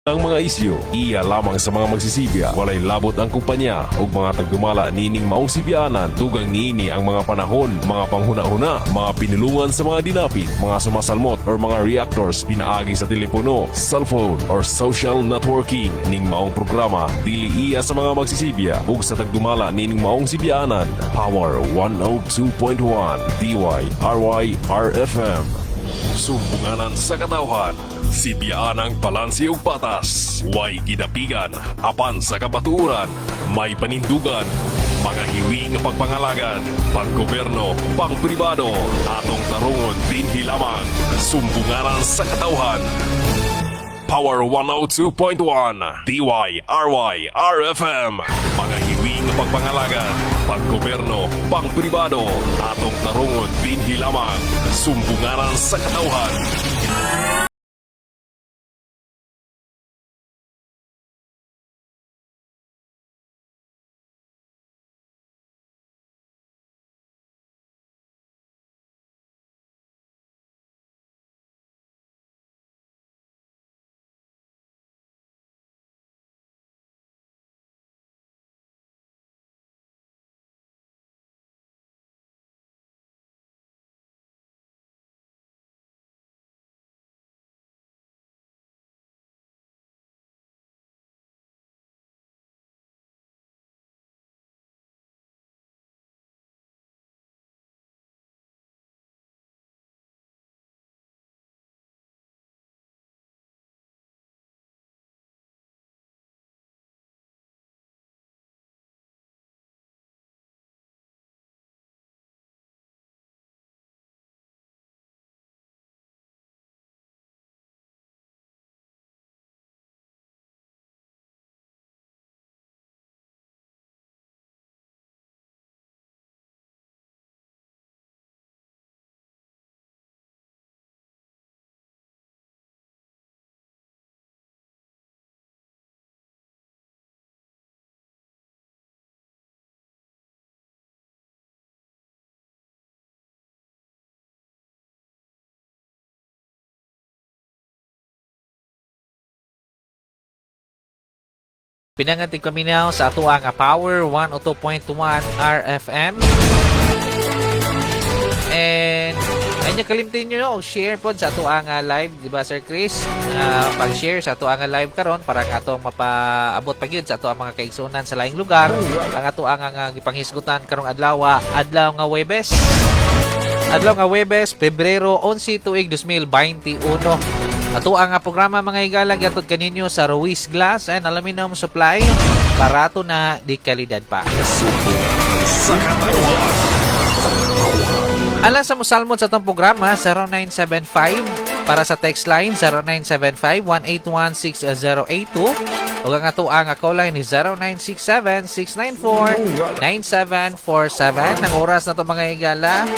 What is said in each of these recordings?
Ang mga isyu, iya lamang sa mga magsisibya, walay labot ang kumpanya ug mga tagdumala nining maong sibyanan, tugang niini ang mga panahon, mga panghuna-huna, mga pinulungan sa mga dinapit, mga sumasalmot or mga reactors pinaagi sa telepono, cellphone or social networking ning maong programa, dili iya sa mga magsisibya ug sa tagdumala nining maong sibyanan. Power 102.1 DYRY RFM. Sumbunganan sa katawhan, sibiyaan ang balanse ug patas, way gidapigan, apan sa kabaturan, may panindugan, mga hiwing pagpangalagan, paggoberno, pangpribado, atong tarungon dinhi lamang, sumbunganan sa katawhan. Power 102.1 DYRY RFM. Mga hiwing pagpangalagan, paggoberno, pangpribado, atong tarungon dinhi lamang, sumbunganan sa katawhan. Pinangatig kami now sa ato nga Power 102.1 RFM. And ay niya kalimtin nyo share po sa ato nga live, di ba Sir Chris? Pag-share sa ato nga live karon para ato mapaabot pagyud sa ato mga kaigsunan sa laing lugar. Ang ato nga gipanghisgutan karong adlaw nga Huwebes. Adlaw nga Huwebes, Pebrero 11 tuig 2021. Ato ang programa mga higala gatod kaninyo sa Ruiz Glass and Aluminum Supply. Barato na di kalidad pa. Alang sa musalmon sa itong programa 0975 para sa text line 0975-181-6082 o ang ato ang call line is 0967-694-9747. Ang oras na ito mga higala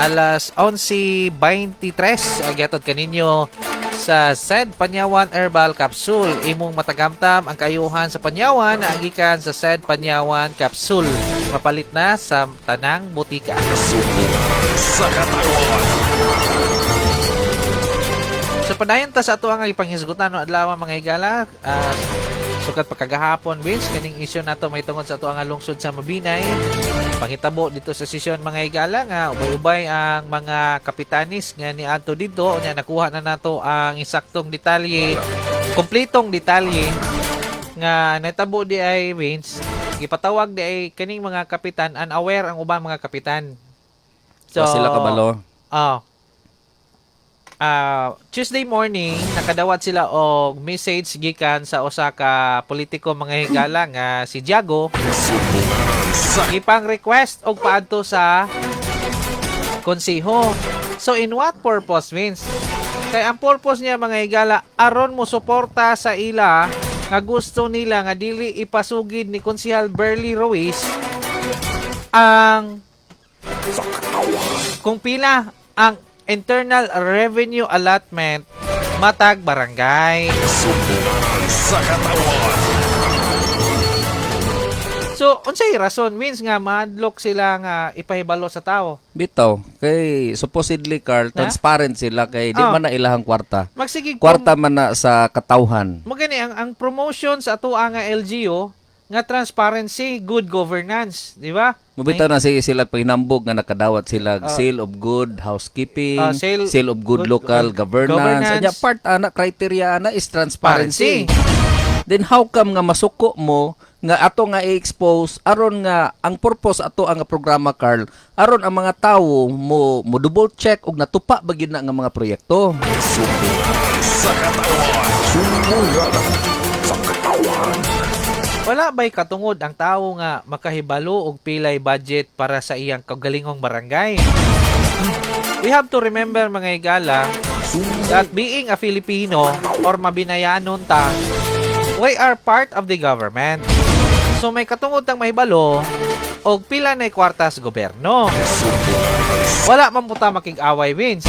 alas 11:23 gatod kaninyo sa SED Panyawan Herbal Capsule. Imong matagamtam ang kayuhan sa Panyawan na gikan sa SED Panyawan Capsule. Mapalit na sa tanang butika. Sa katawhan. So padayon ta sa ato ang ipanghisgutan no adlaw mga higala. Sukat pagkagahapon Vince kaning isyu nato may tungod sa ato ang lungsod sa Mabinay. Pangitabo dito sa sesyon mga higala nga ubay-ubay ang mga kapitanis nga niadto dito nya nakuha na nato ang insaktong detalye, kompletong detalye nga natabo di ay Vince. Ipatawag di ay kaning mga kapitan unaware ang ubang mga kapitan. So sila kabalo. Tuesday morning nakadawat sila og message gikan sa usa ka politiko mga higala nga si Diago. Ipang request og paadto sa konseho. So in what purpose means? Kay ang purpose niya mga higala aron mo suporta sa ila nga gusto nila nga dili ipasugid ni Konsehal Berly Ruiz ang kung pila ang internal revenue allotment matag barangay. Sa katawhan. So, unsay rason means nga mahadlok sila nga ipahibalo sa tao. Bitaw, kay supposedly Carl, transparent sila kay di Oh. man na ilahang kwarta. Magsigig Kwarta man na sa katawhan. mo gani ang promotion sa atuwa nga LGU nga transparency, good governance, di ba? Mabitaw na sila pahinambog nga nakadawat sila seal of good housekeeping, seal seal of good local governance. Anya part ana criteria ana is transparency. Then how come nga masuko mo nga ato nga i-expose aron nga ang purpose ato ang programa Carl aron ang mga tawo mo double check og natupa ba gid na nga mga proyekto. Wala ba'y katungod ang tao nga makahibalo og pilay budget para sa iyang kagalingong barangay? We have to remember mga higala that being a Filipino or mabinayanon ta, we are part of the government. So may katungod tang mahibalo og pila na kwartas gobyerno. Wala man puta makig-away, Vince.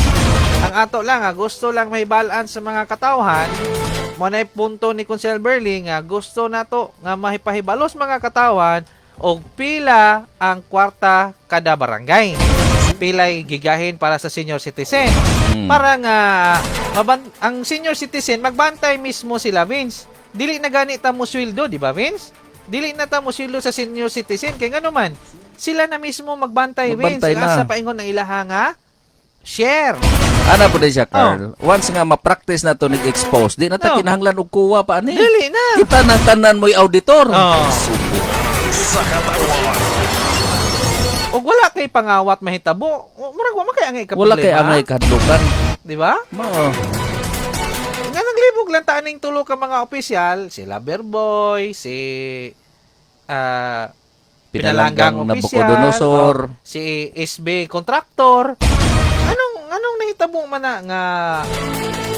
Ang ato lang gusto lang mahibalaan sa mga katawhan. Mo na punto ni Consel Berling nga gusto nato nga mahipahibalos mga katawan og pila ang kwarta kada barangay. Pilay gigahin para sa senior citizen. Para nga ang senior citizen magbantay mismo sila, Vince. Dili na gani ta mo sweldo, di ba, Vince? Dili na ta mo sweldo sa senior citizen kay ngano man. Sila na mismo magbantay, Vince. Asa paingon ang ilaha nga share. Ana po din siya, Carl. Once nga ma-practice na to nag-expose, di na ta kinahanglan og kuwa pa ani. Dili na. Kita nang tanan mo'y auditor. O wala kay pangawat mahitabo. Murag wa man kay angay ka Wala kay angay kadlukan. Di ba? Mao. Nga naglibog lang taning tulo ka mga opisyal, si Loverboy, si Pinalanggang opisyal, Nabucodonosor. si SB contractor. Anong nahitabo man na nga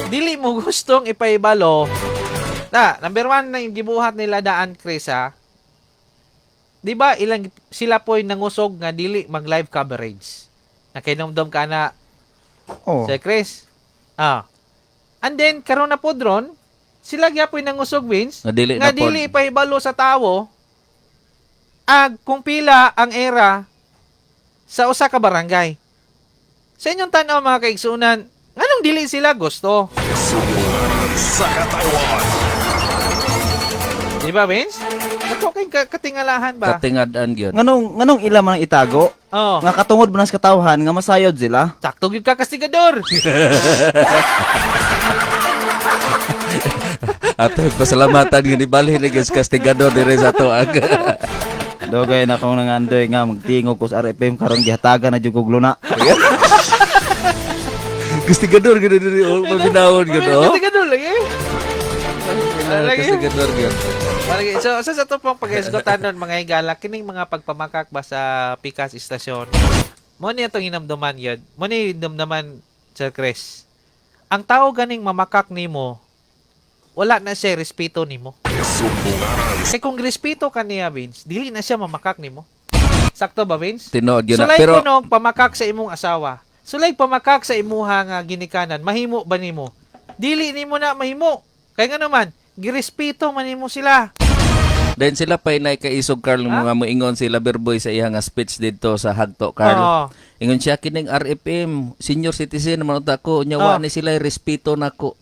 dili mo gustong ipaibalo? Na, number 1 na yung gibuhat nila daan, Chris, ha? Di ba ilang sila po'y nangusog nga dili mag-live coverage? Nakinomdom ka na, si Chris. And then, karon na po dron, sila gyapon nangusog, Vince, Nga dili nga na pod. dili ipahibalo sa tawo kung pila ang era sa usa ka barangay. Sa inyong tanaw mga kaigsunan, anong dili sila gusto? Di ba, Vince? Ako kay katingalahan ba? Katingadan gyud. Nganong ila man itago? Oh, Nga katungod ba nas katawhan nga masayod sila? sakto gyud ka kastigador. Ato pasalamatan nga nibalhin ni Gus Castigador dire sa to ag. Dogay na akong nangandoy nga magtingog ko sa RFM karon gihatagan na jud kog luna. Castigador gyud dire mabinawon gyud oh. Kastigador lagi. Lagi. Castigador gyud. So, sa ito pong pag-esgotan nun, mga higala, kining mga pagpamakak ba sa Pikas Istasyon, mo niya itong hinamduman yun. Mo niya hinamduman, Sir Chris. Ang tao ganing mamakak nimo, wala na siya respeto nimo. Kasi kung respeto ka niya, Vince, dili na siya mamakak nimo. Sakto ba, Vince? Tinuod yun na. Sulay Pero ko nung pamakak sa imong asawa. Sulay pamakak sa imuha nga ginikanan. Mahimo ba nimo? Dili nimo na mahimo. Kaya nga naman, girespeto man nimo sila. then sila pa inay kaisog Carl mga moingon si Loverboy sa iyang speech dito sa Hagto Carl. Oo. Ingon siya kining RFM senior citizen man ako nya wa ni sila respeto nako.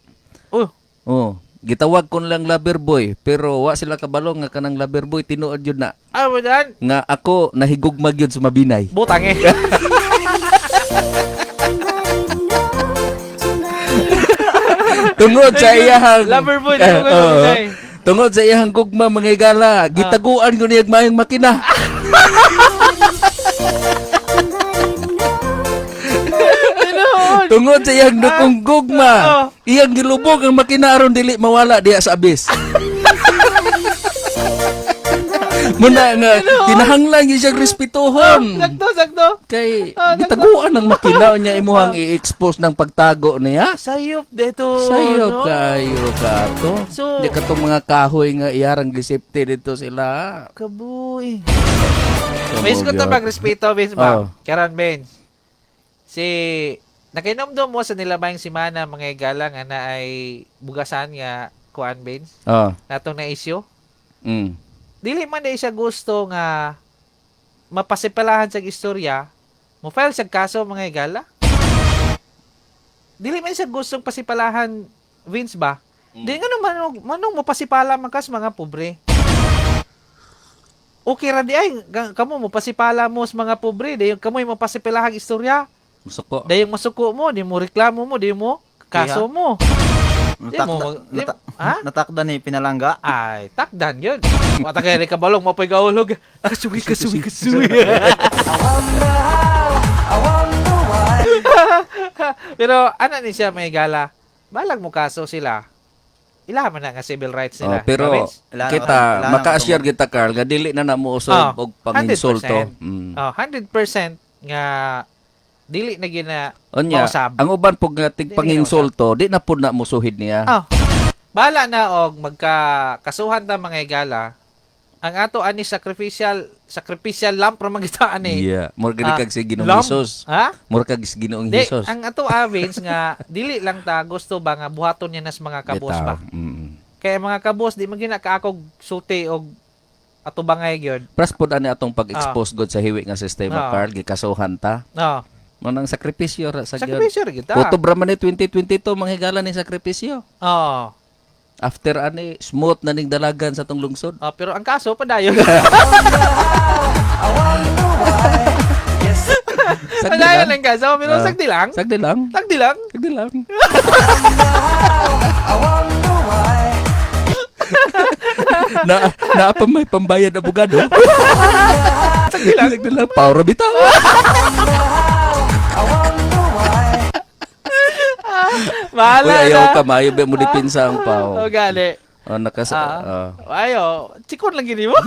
Oh, gitawag kon lang Loverboy pero wa sila kabalo nga kanang Loverboy tinuod yun na Wadan. nga ako nahigugmag yun sa mabinay. Butang eh. Tungod sa iyahang Loverboy. tungod sa iyahang gugma mga igala, gitaguan ko niyag mayong makina. Tungod sa iyang dukong gugma, iyang gilubog ang makina aron dili mawala diha sa abis. Muna nga, kinahanglan yung siyang respetuhon. Sakto. Kay, gitaguan ang makina niya imuhang i-expose ng pagtago niya. Sayop dito. Sayo no? kayo ka to. So- Di ka tong mga kahoy nga iyarang gisipte dito sila. Kabuy. May ko to pag-respeto, Vince ba? Karan, Vince. Nakinomdom mo sa nilabayang simana mga igala nga na ay bugasan nga kuan, Vince. Oh. Natong na issue. Mm. dili man day siya gusto nga mapasipalahan sa istorya, mo file siya kaso mga higala. Dili man siya gustong pasipalahan, Vince ba? Di nga manong mapasipala man kas mga pobre. Okay ra di ay kamo mo pasipala mo sa mga pobre, di kamo mo pasipalahang istorya. Musuko. Dayong masuko mo, di mo reklamo mo, di mo kaso mo. Di mo, ha? Natakda ni pinalangga. Ay, takdan yun. Matagay rin kabalong, mapoy gaulog. Kasuwi. Pero, ano ni siya may gala? Balag mo kaso sila. Ilaman na nga civil rights nila. pero Province? kita maka-assure kita Carl nga dili na namo usab og panginsulto. 100% nga dili na gina Onya, mausab. ang uban pug nga tig Dili panginsulto, di na pud na musuhid niya. Bala na og magkakasuhan ta mga higala. Ang ato ani sacrificial lamp ra magita ani. Yeah, more gani kag si Ginoong Lamp? Hesus. Ha? More kag si Ginoong Di, Hesus. ang ato Vince nga dili lang ta gusto ba nga buhaton niya nas mga kabos ba. Kaya mga kabos di man gina kaakog suti og ato bangay gyud. Pras pud ani atong pag-expose god sa hiwi nga sistema Carl gikasuhan ta. No. Manang sakripisyo ra sa gyud. Sakripisyo ra kita. Kutob ra man ni 2022 manghigala ni sakripisyo. Oh. After ani smooth na ning dalagan sa tong lungsod. Pero ang kaso padayon. Padayon ang kaso, pero sagdi lang. Sagdi lang. Sagdi lang. Sagdi lang. na pa may pambayad abogado. Sagdi lang. Sagdi lang. Power bitaw. Bahala Uy, na. ayaw ka, maayo ba mo dipinsa ang pao. O gali. Oh, Ayo, chikon lang gini mo.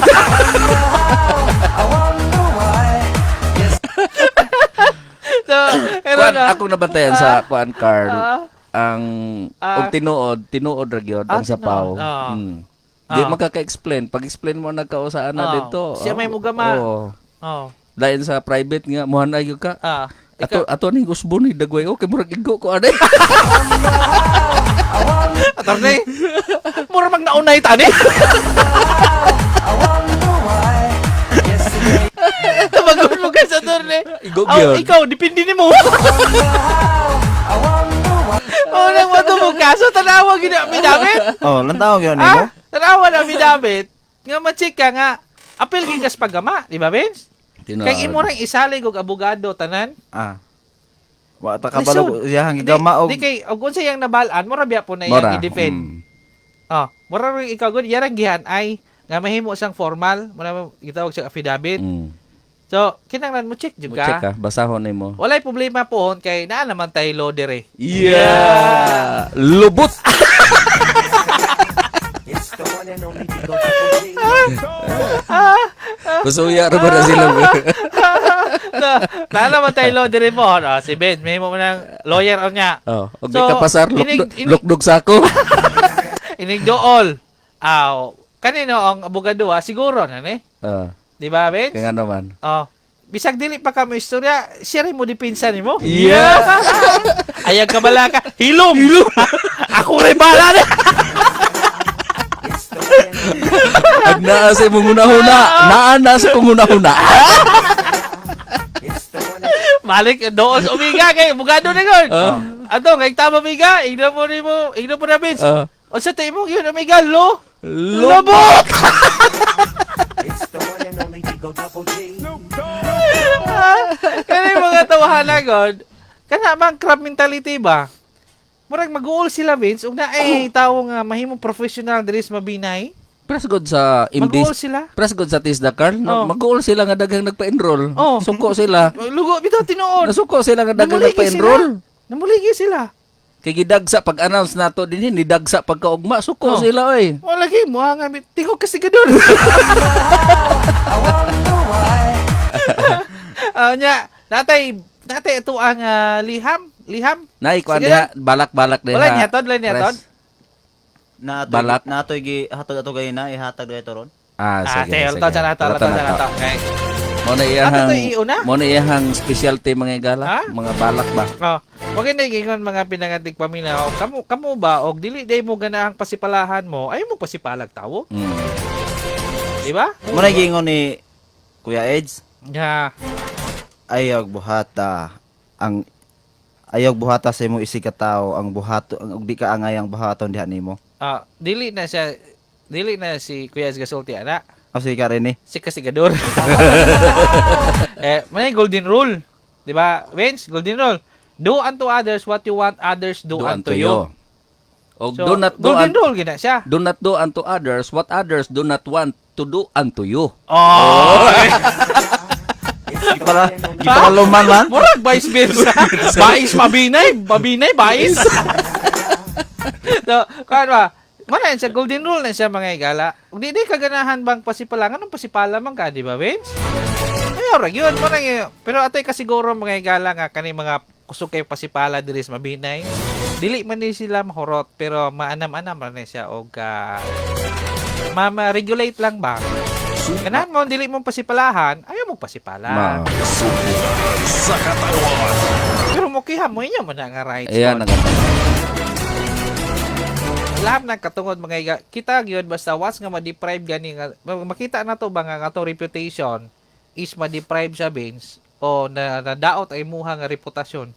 So, Kuan, akong nabantayan sa Kuan Carl, ang og tinuod ra gyud ang sapaw. Di makaka-explain. Pag-explain mo nagkausaan na dito. Siya may mugama. Oo. Dahil sa private nga muhanay gyud ka. Ato ning usbon ni dagway okay murag igo ko anay. Attorney. Mura mag naunay tani. Tabagod mo ka sa attorney. Igo gyud. Ikaw dipindi nimo. Nang mo mo kaso tanawa gid mi David. Lantaw gyud nimo. Tanawa na mi David. Nga ma-check ka nga apil gigas pagama, di ba Vince? Kay imo rang isalig og abogado tanan. Wa ta kabalo iyang gigama og Di kay og unsa yang nabalaan mo ra biya po na iyang i-defend. Mura rin ikaw gud yarang gihan ay nga mahimo sang formal, mo gitawag sa affidavit. So, kinahanglan mo check jud Check ka. ka, basahon nimo. Walay problema pohon kay naa naman tay law dire. Yeah. Lubot. Kusuya ra ba na sila? Naa naman tay law dire po. Si Ben, mahimo man ang lawyer on niya. Og di ka pasar inig- lukdog sako. Inig dool. Kanino ang abogado siguro na ni. Di ba, Ben? Kaya nga naman. Bisag dili pa ka mo istorya, siya rin mo dipinsa nimo. Yeah. Ayag ka bala ka. Hilom. Ako rin bala na. Ag naa sa imong hunahuna. Naa sa kong hunahuna. Malik doon sa umiga kay abogado na gud. Ato kay tama miga, igno mo na Vince. O sa tayo mo yun umiga Lobot! Kaya yung mga tawahan agad, kana bang crab mentality ba? Murag mag-uol sila, Vince, ug na tao nga mahimong professional diri sa Mabinay. Pres god sa Mag-uol MDs. sila. Pres god sa Tisda Carl. Mag-uol sila nga daghang nagpa-enroll. Suko sila. Lugo bitaw tinuod. Nasuko sila nga daghang Namuligi nagpa-enroll. Namuligi sila. Kay gidagsa pag-announce nato dinhi ni dagsa pagkaugma suko sila oy. Wala lagi mo nga tingog kasi gadon. Natay ito ang liham. Nay kuan Sige diha balak-balak diha. Wala niya tod. Balak natoy gi hatod ato gay na ihatag dito ron. Sige. Tayo sa nato. Okay. Mo na Ato to iuna? mo na iyahang specialty mga gala, Ha? mga balak ba. Wag na gingon mga pinangatik pamilya. Kamo ba og dili day mo ganaang pasipalahan mo, ay mo pasipalag tawo. Di ba? Muna gingon ni Kuya Eds, Yeah. ayaw buhata sa imo isig ka tao ang buhato ang di ka angay ang buhaton diha nimo. Dili na si Kuya Gasulti ana. O sige ka rin Si Kasigador. May golden rule. 'Di ba? Vince, golden rule. Do unto others what you want others do unto you. O So, do not do golden unto, rule gina siya. do not do unto others what others do not want to do unto you. Oh. Para lumang man. Murag vice versa. Bais mabinay, bais. So, kan ba? Mana sa golden rule na siya mga igala. Ug di kaganahan bang pasipalangan ng pasipala man ka, di ba, Vince? Ayo ra gyud mo na. Pero atoy kasiguro mga igala nga kani mga kusog kay pasipala diri sa Mabinay. Dili man ni sila mahurot pero maanam-anam ra ni siya og ma-regulate lang ba. Kanahan mo dili mo pasipalahan, ayaw mo pasipala. Sa katawan. Pero mo kiha mo inyo man nga rights. Ayan, kon. Lahat ng katungod mga iga, kita gyud basta once nga ma-deprive gani nga makita na to ba nga ato reputation is ma-deprive siya Vince o nadaot ay muha nga reputasyon.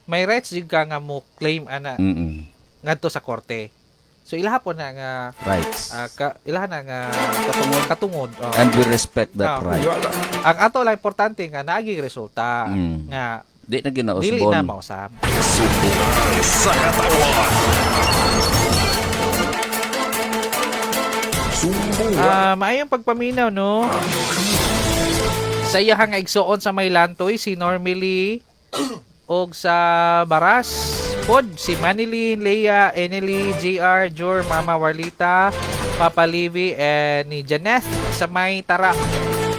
May rights jud ka nga mo claim ana ngadto sa korte. So ilaha po na nga Rights. ilaha na nga katungod. And we respect that right. Ang ato lang importante nga naagi resulta nga Di na dili ginausbon. na mausab. Sa katawan. Maayong pagpaminaw, no? Sa iyahang igsuon sa may lantoy, si Normally og sa Baras. Pod, si Manilyn, Leia, Enely, JR, Jor, Mama Warlita, Papa Livy, and ni Janeth sa may Tara.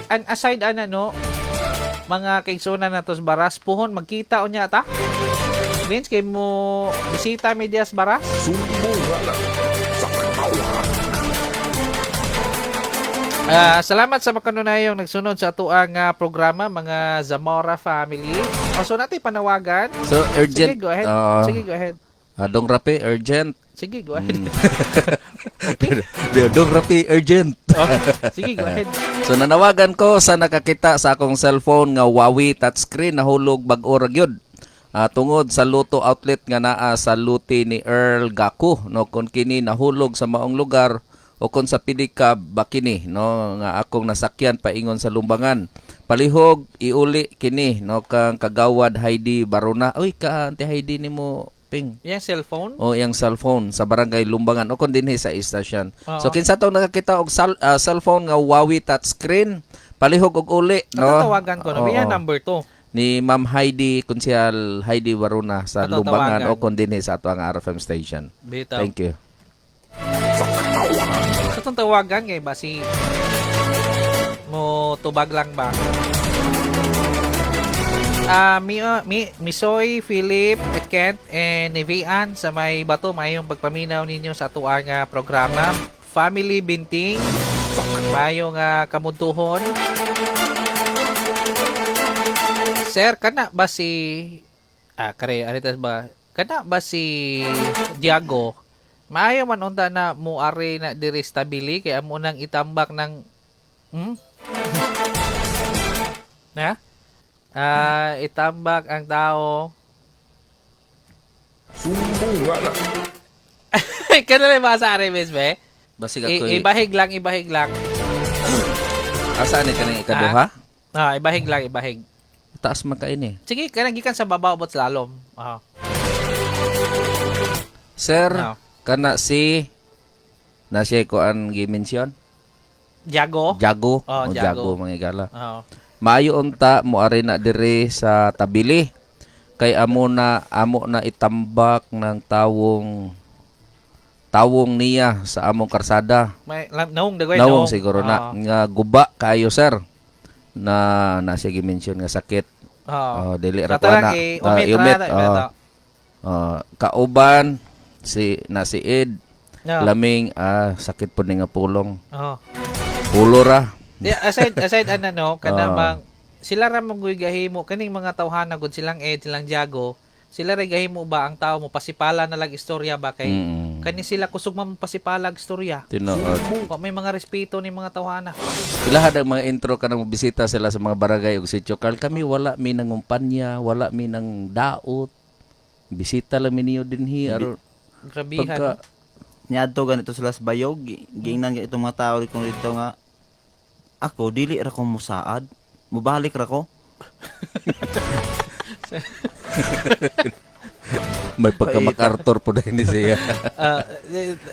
And aside no, mga kaigsunan na to sa Baras, puhon, magkita o niya ta? Vince, kay mo bisita medias Baras? Salamat sa makanunayong nagsunod sa atuang programa, mga Zamora family. So natin panawagan. So, urgent. Sige, go ahead. Sige, go ahead. Dong Rapi, urgent. Sige, go ahead. Dong Rapi, urgent. Sige, go ahead. So, nanawagan ko sa nakakita sa akong cellphone nga Huawei touchscreen na hulog bag-o ra gyud. Tungod sa luto outlet nga naa sa luti ni Earl Gaku, no, kung kini nahulog sa maong lugar o kung sa Pidika Bakini, no, nga akong nasakyan paingon sa Lumbangan. Palihog iuli kini, no, kang kagawad Heidi Baruna. Uy, ka Auntie Heidi nimo ping. Yang cellphone? O yang cellphone sa barangay Lumbangan o kung dinhi sa istasyon. Oo. So kinsa tong nakakita og cellphone nga Huawei touchscreen, palihog og uli, no. Natatawagan ko na. Biya Oo. number 2. Ni Ma'am Heidi, Konsyal Heidi Baruna sa Natatawagan. Lumbangan o kung dinhi sa ato ang RFM station. Bitaw. Thank you. Sa itong tawagan ngay ba si mo tubag lang ba? Misoy, Philip, Kent, and Nevian sa may bato mayong pagpaminaw ninyo sa atuang programa. Family Binting, mayong kamuntuhon. Sir, kana ba si aritas ba? Kana ba si Diago? Maayo man unta na muari na diri stabili kay amo nang itambak ng na? Itambak ang tao. Kana lang ba sa Arimes be? Basig ako. Ibahig lang. Asa ni kanang ikaduha? Ibahig lang. Taas man kaini. Sige, kanang gikan sa babaw bot slalom. Sir, No. kana si na siya ko ang gi-mention? Jago. Jago. Oh, O, Jago. mga igala. Oh. Maayo unta mo ari na diri sa tabili. Kay amo na itambak ng tawong niya sa among karsada. May naong dagway Nawong siguro na nga guba kayo sir. Na siya gi-mention nga sakit. Dili ra ko na. Umit. Kauban si Ed. Laming sakit po ni nga pulong. Pulo ra. Aside kanamang sila ra mong gahimo kaning mga tawhana gud silang Ed, silang Jago. Sila ra gahimo ba ang tao mo pasipala na lang istorya ba kay Kani sila kusog mampasipalag storya. Tinuod. Wa may mga respeto ni mga tawhana. Lahat ng mga intro ka nang bisita sila sa mga barangay ug sitio. Karl, kami wala mi nang umpanya, wala mi nang daot. Bisita lang mi niyo dinhi aron Grabihan. pagka Niadto ganito sila sa bayog, gingnan itong mga tao kung dito nga ako dili ra ko musaad. Mubalik ra ko. may pagka MacArthur po din siya.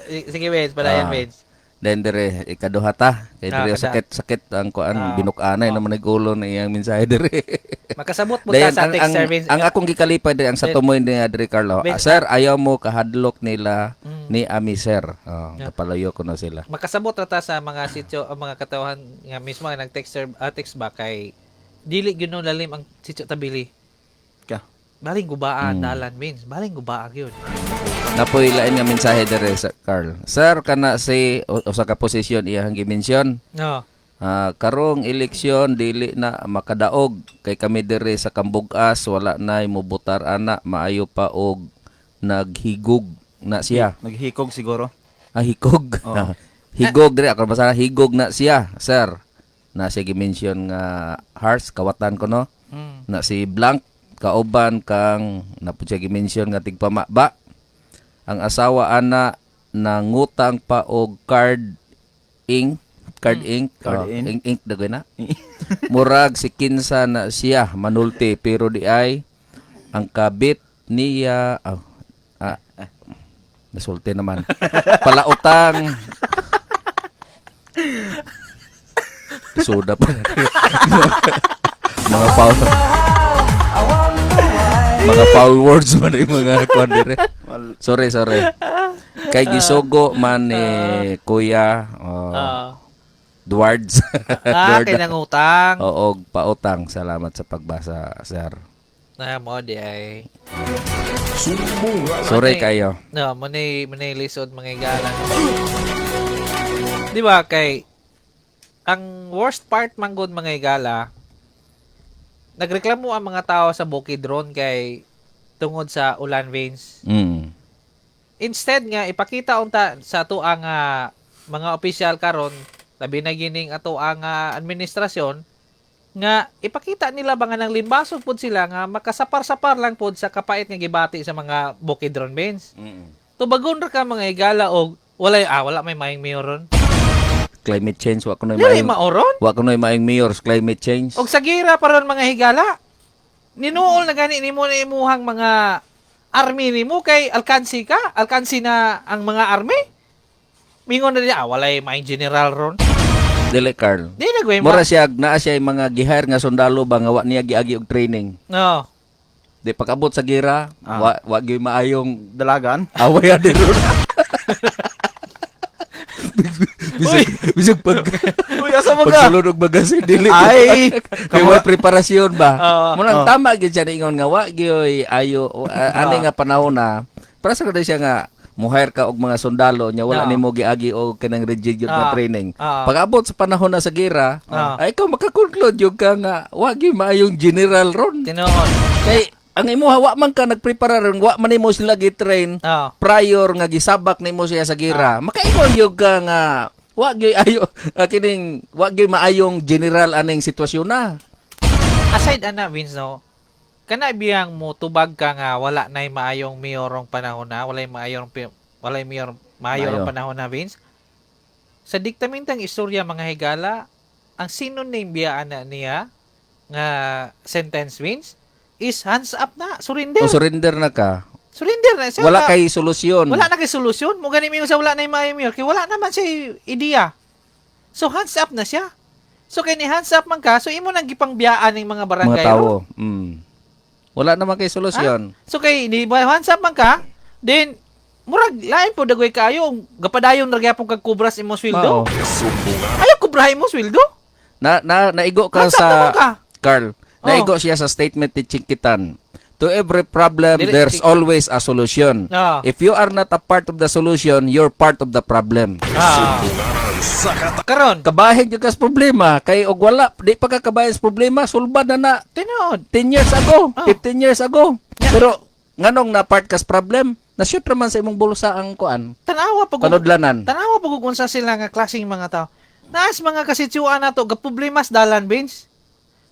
Sige, Vince, palayan, Vince. Then dire ikaduha ta. Kay dire kada. sakit ang kuan binukanay naman nigulo na iyang mensahe dire. Makasabot mo Dayan, sa text service. ang akong gikalipay dire ang sa tumoy ni Adri Carlo. Ben, Sir, ayaw mo kahadlok nila ni Ami Sir. Kapalayo ko na sila. Makasabot rata sa mga sityo, ang mga katawhan nga mismo nga nag-text text ba kay dili gyud no lalim ang sityo tabili. Ka. Baling gubaan dalan, Vince. Baling gubaan gyud. Napoy lain nga mensahe dire sa Carl. Sir, kana si usa ka posisyon iyang gimensyon. No. Karong eleksyon dili na makadaog kay kami dire sa Kambugas wala nay mobutar ana maayo pa og naghigog na siya. Naghikog siguro. Higog. Higog dire ako basa higog na siya, sir. Na siya gi-mention nga Hars kawatan ko no. Na si Blank kauban kang napud siya gi-mention nga tigpamaba. Ang asawa ana nangutang pa og card ink. Ink dagoy na. Murag si kinsa na siya manulti pero di ay ang kabit niya nasulti naman. Palautang. Suda pa. mga foul words man yung mga kwan dire. Sorry. Kay gisugo man ni Kuya Duards. Kay nangutang. Oo, pautang. Salamat sa pagbasa, sir. Na mo di ay. Sorry kayo. No, manay lisod mga igalan. Di ba kay ang worst part manggod mga igala, nagreklamo ang mga tao sa Bukidnon kay tungod sa ulan, Vince. Instead nga ipakita unta sa ato ang mga opisyal karon labi na gining ato ang administrasyon nga ipakita nila ba nga nang limbasog pud sila nga makasapar-sapar lang pud sa kapait nga gibati sa mga Bukidnon, Vince. Tubagon ra ka mga igala og wala may maing mayoron. Climate change wa kunoy Dili maing maoron. wa kunoy maing mayor sa climate change. Og sa gira paron mga higala. Ninuol na gani nimo na imuhang mga army nimo kay alkansi ka, alkansi na ang mga army. Mingon na diya, walay maing general ron. Dili Carl. Di na gawin Mura siya naa siya yung mga gihire nga sundalo ba nga wa niya giagi og training. No. Di pagabot sa gira, wa gyud maayong Dalagan. away adi ron. Bisag pag Uy, asa mo ka? pagsulod og magasin dili. Ay, kay may preparasyon ba? Muna Oo. tama gyud siya ingon nga wa gyud ayo ani nga panahon na para sa kada siya nga muhire ka og mga sundalo nya wala nimo giagi og kanang rigid gyud nga training. Pag-abot sa panahon na sa gira, ay ikaw makakonclude yung ka nga wa gyud maayong general ron. Tinuod. Kay ang imo wa man ka nagprepara ron, wa man nimo sila gi-train prior nga gisabak nimo siya sa gira. Makaingon yung ka nga wa gyud ayo kining wa gyud maayong general aning sitwasyon na. Aside ana, Vince, no, kana biyang mo tubag ka nga wala nay maayong mayorong panahon na, walay maayong panahon na, Vince. Sa diktamintang istorya mga higala, ang synonym biyaan na niya nga sentence, Vince, is hands up na, surrender. O surrender na ka. Surrender na siya. Wala kay solusyon. Wala na kay solusyon. Mo gani mingon sa wala na maayong mayor kay wala naman siya ideya. So hands up na siya. So kay ni hands up man ka, so imo nang gipangbiyaan ning mga barangay. Mga tao. Wala naman kay solusyon. So kay di ba hands up man ka, then murag lain po dagoy kayo gapadayon ra gyapon kag kubras imong sweldo. Ayo kubrahin mo sweldo. Naigo ka Hands up sa naman ka. Carl. Naigo siya sa statement ni Chikitan. To every problem, there's always a solution. If you are not a part of the solution, you're part of the problem. Karon, Kabahig yung kas problema. Kay og wala, di pa ka kabahin sa problema, sulbad na na tinod. 10 years ago, 15 years ago. Pero nganong na part kas problem? Na-shoot raman sa imong bulsa ang kuan. Tanawa pag Panudlanan. Tanawa pag kung sa sila nga klaseng mga tao. Naas mga kasitsuan na to, gaproblema's dalan, Vince.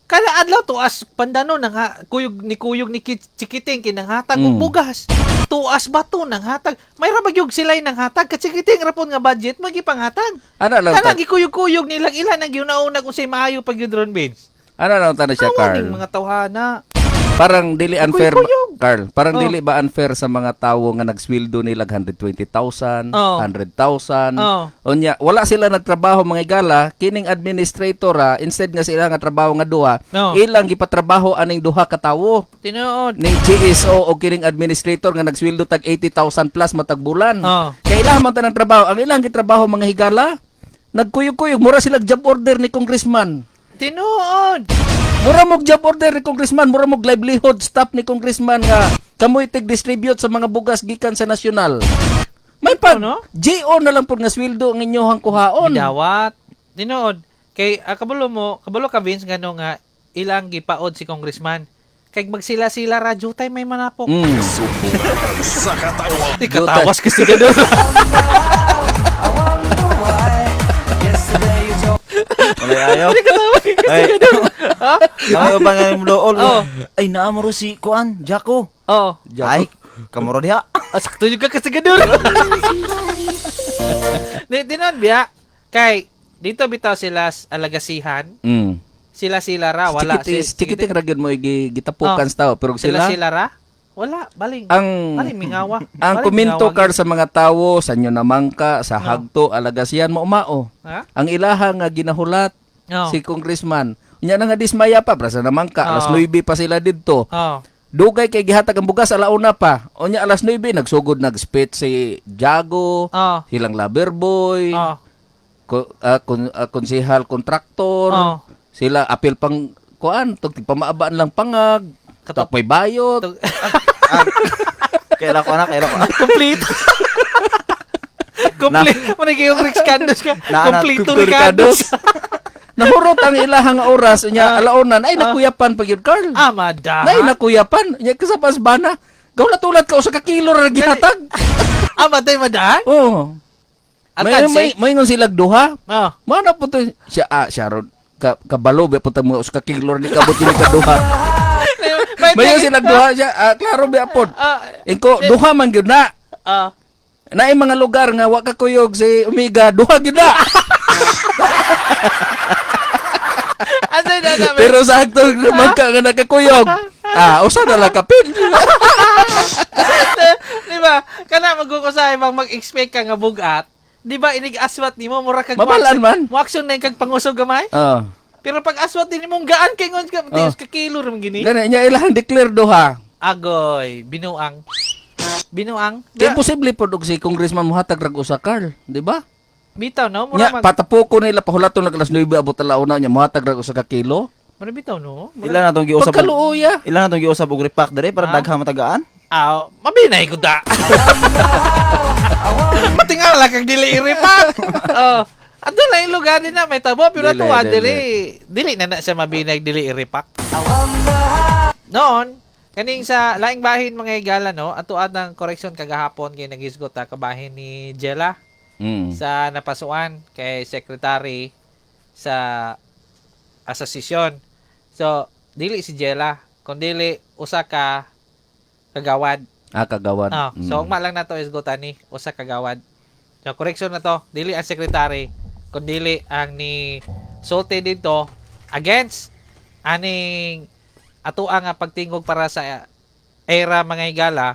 Kada adlaw to as pandano nang kuyog ni Chikiting kinang hatag og bugas. Tuas bato nang hatag. May rabagyog sila nang hatag ka Chikiting rapon nga budget magipanghatag. Ana lang Kana gikuyog-kuyog nilang ilan ang giunauna kung say maayo pag yudron, Vince. Ano lang tanong siya, Tawa Carl? ning mga tawhana. Parang dili unfair, Kuyog-kuyog. Carl. Parang Oh. dili ba unfair sa mga tawo nga nagsweldo nila 120,000, Oh. 100,000. Oh. Unya, wala sila nagtrabaho mga igala, kining administrator instead nga sila nga trabaho nga duha, Oh. ilang gipatrabaho aning duha ka tawo. Tinuod. Ning GSO o kining administrator nga nagsweldo tag 80,000 plus matag bulan. Oh. Kailangan man tanang trabaho. Ang ilang gitrabaho mga higala, nagkuyog-kuyog mura sila job order ni congressman. Tinuod. Mura mong job order ni congressman, mura mong livelihood staff ni congressman nga kamoy tig-distribute sa mga bugas gikan sa nasyonal. May pa, no? GO na lang po nga sweldo ang inyong kuhaon. Dawat. Tinuod. Kay kabalo ka Vince ngano nga ilang gipaod si congressman. Kay magsila-sila radyo tay may manapok. Sumbungan sa katawan. Di katawas kasi gano'n. Wala ayaw. Ay, kami ba nga yung lool? Ay, naamuro si Kuan, Jaco. Oh. Ay, kamuro diha. Sakto juga kasi gano'n. Tinuod biya. Kay dito bitaw sila alagasihan. Sila ra wala Chikiting ragyan mo gitapukan sa tao pero sila sila ra wala baling baling mingawa. ang Baling komento mingawa. kar sa mga tawo sa inyo namangka sa hagto alagasihan mo umao. Ha? Ang ilaha nga ginahulat Oh. si congressman. Unya na nga dismaya pa para sa namangka alas Oo. 9 pa sila didto. Oh. Dugay kay gihatag ang bugas alauna pa. Unya alas 9 nagsugod nag-spit si Jago, Oh. silang Loverboy, Oh. konsehal kontraktor. Oh. Sila apil pang kuan tug pamaabaan lang pangag. Katok may bayot. Kailan ko na. Complete. Complete. Muna kayong Rick Candos ka. Na- Complete Tutor Ricardos. Nahurot ang ilahang oras unya alaunan ay nakuyapan pag yun Carl. Amada. Nay nakuyapan. Nya kasapas bana. Gawlatulat ka usa ka kilo ra gihatag. Amaday madahan? Oh. Alkanse? May ngon sila duha. Oh. Mana po to siya ron kabalo ba punta mo usa ka kilo ni kabot ni kaduha. May sila duha siya klaro ba pod. Inko duha man gyud na. Naay mga lugar nga wa ka kuyog si Omega duha gyud na. Asay na namin. Pero sakto naman ka nga nakakuyog. Usa na lang kapin. Di ba? Kana magkukusay mag-expect ka nga bugat. Di ba inig aswat nimo mura kag Mabalaan man. Mo action na yung kag pangusog gamay. Pero pag aswat din mong gaan kay ngon ka tios ka kilo ram gini. Gani nya ilang declare duha. Agoy, binuang. Binuang. Kaya posible pod og si congressman mohatag rag usa Carl, di ba? Bitaw no, Nya mura mag patapuko nila pahulaton nag alas 9 abot alauna nya mohatag rag usa ka kilo. mura bitaw no. Ilan na itong giusap? Pagkaluoya. Ilan na itong giusap og repack dere para daghang matagaan? Mabinay ko da. Matingala kag dili iripak. Ato na yung lugar din na may tabo pero Dili, tuwa dili. dili na siya mabinay dili iripak. Noon kaning sa laing bahin mga igala no, ato ang correction kagahapon kay nagisgot kabahin ni Jella sa napasuan kay secretary sa asosasyon. So dili si Jella kundi usa ka kagawad. Kagawad. So ugma lang nato isgutan ni usa kagawad. So correction na to, dili ang secretary kundi ang ni sulti dito against aning ato nga pagtingog para sa era mga igala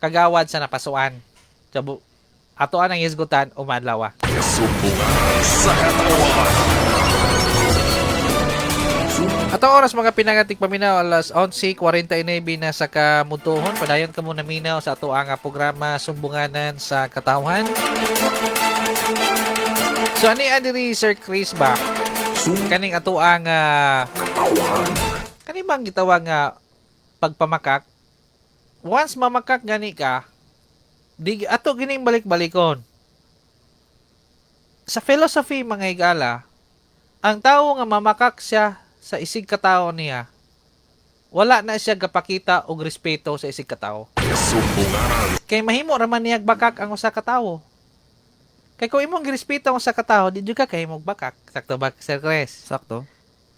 kagawad sa napasuan. So ato ang isgutan umadlaw. Sumbungan sa katawan. Atong oras mga pinangatik paminaw alas 11:49 na sa kamutuhon. Padayon ka muna minaw sa ato ang programa Sumbunganan sa Katawhan. So ani diri Sir Chris ba? Kaning ato ang kani bang gitawag nga pagpamakak. Once mamakak gani ka, di ato gining balik-balikon. Sa philosophy mga igala, ang tao nga mamakak siya sa isig katao niya, wala na siya gapakita og respeto sa isig katao. Sumbunganan. Kay mahimo ra man niyag bakak ang usa ka tawo. Kay kung imong girespeto ang usa ka tawo, di jud ka kay imong bakak. Sakto ba, Sir Chris? Sakto.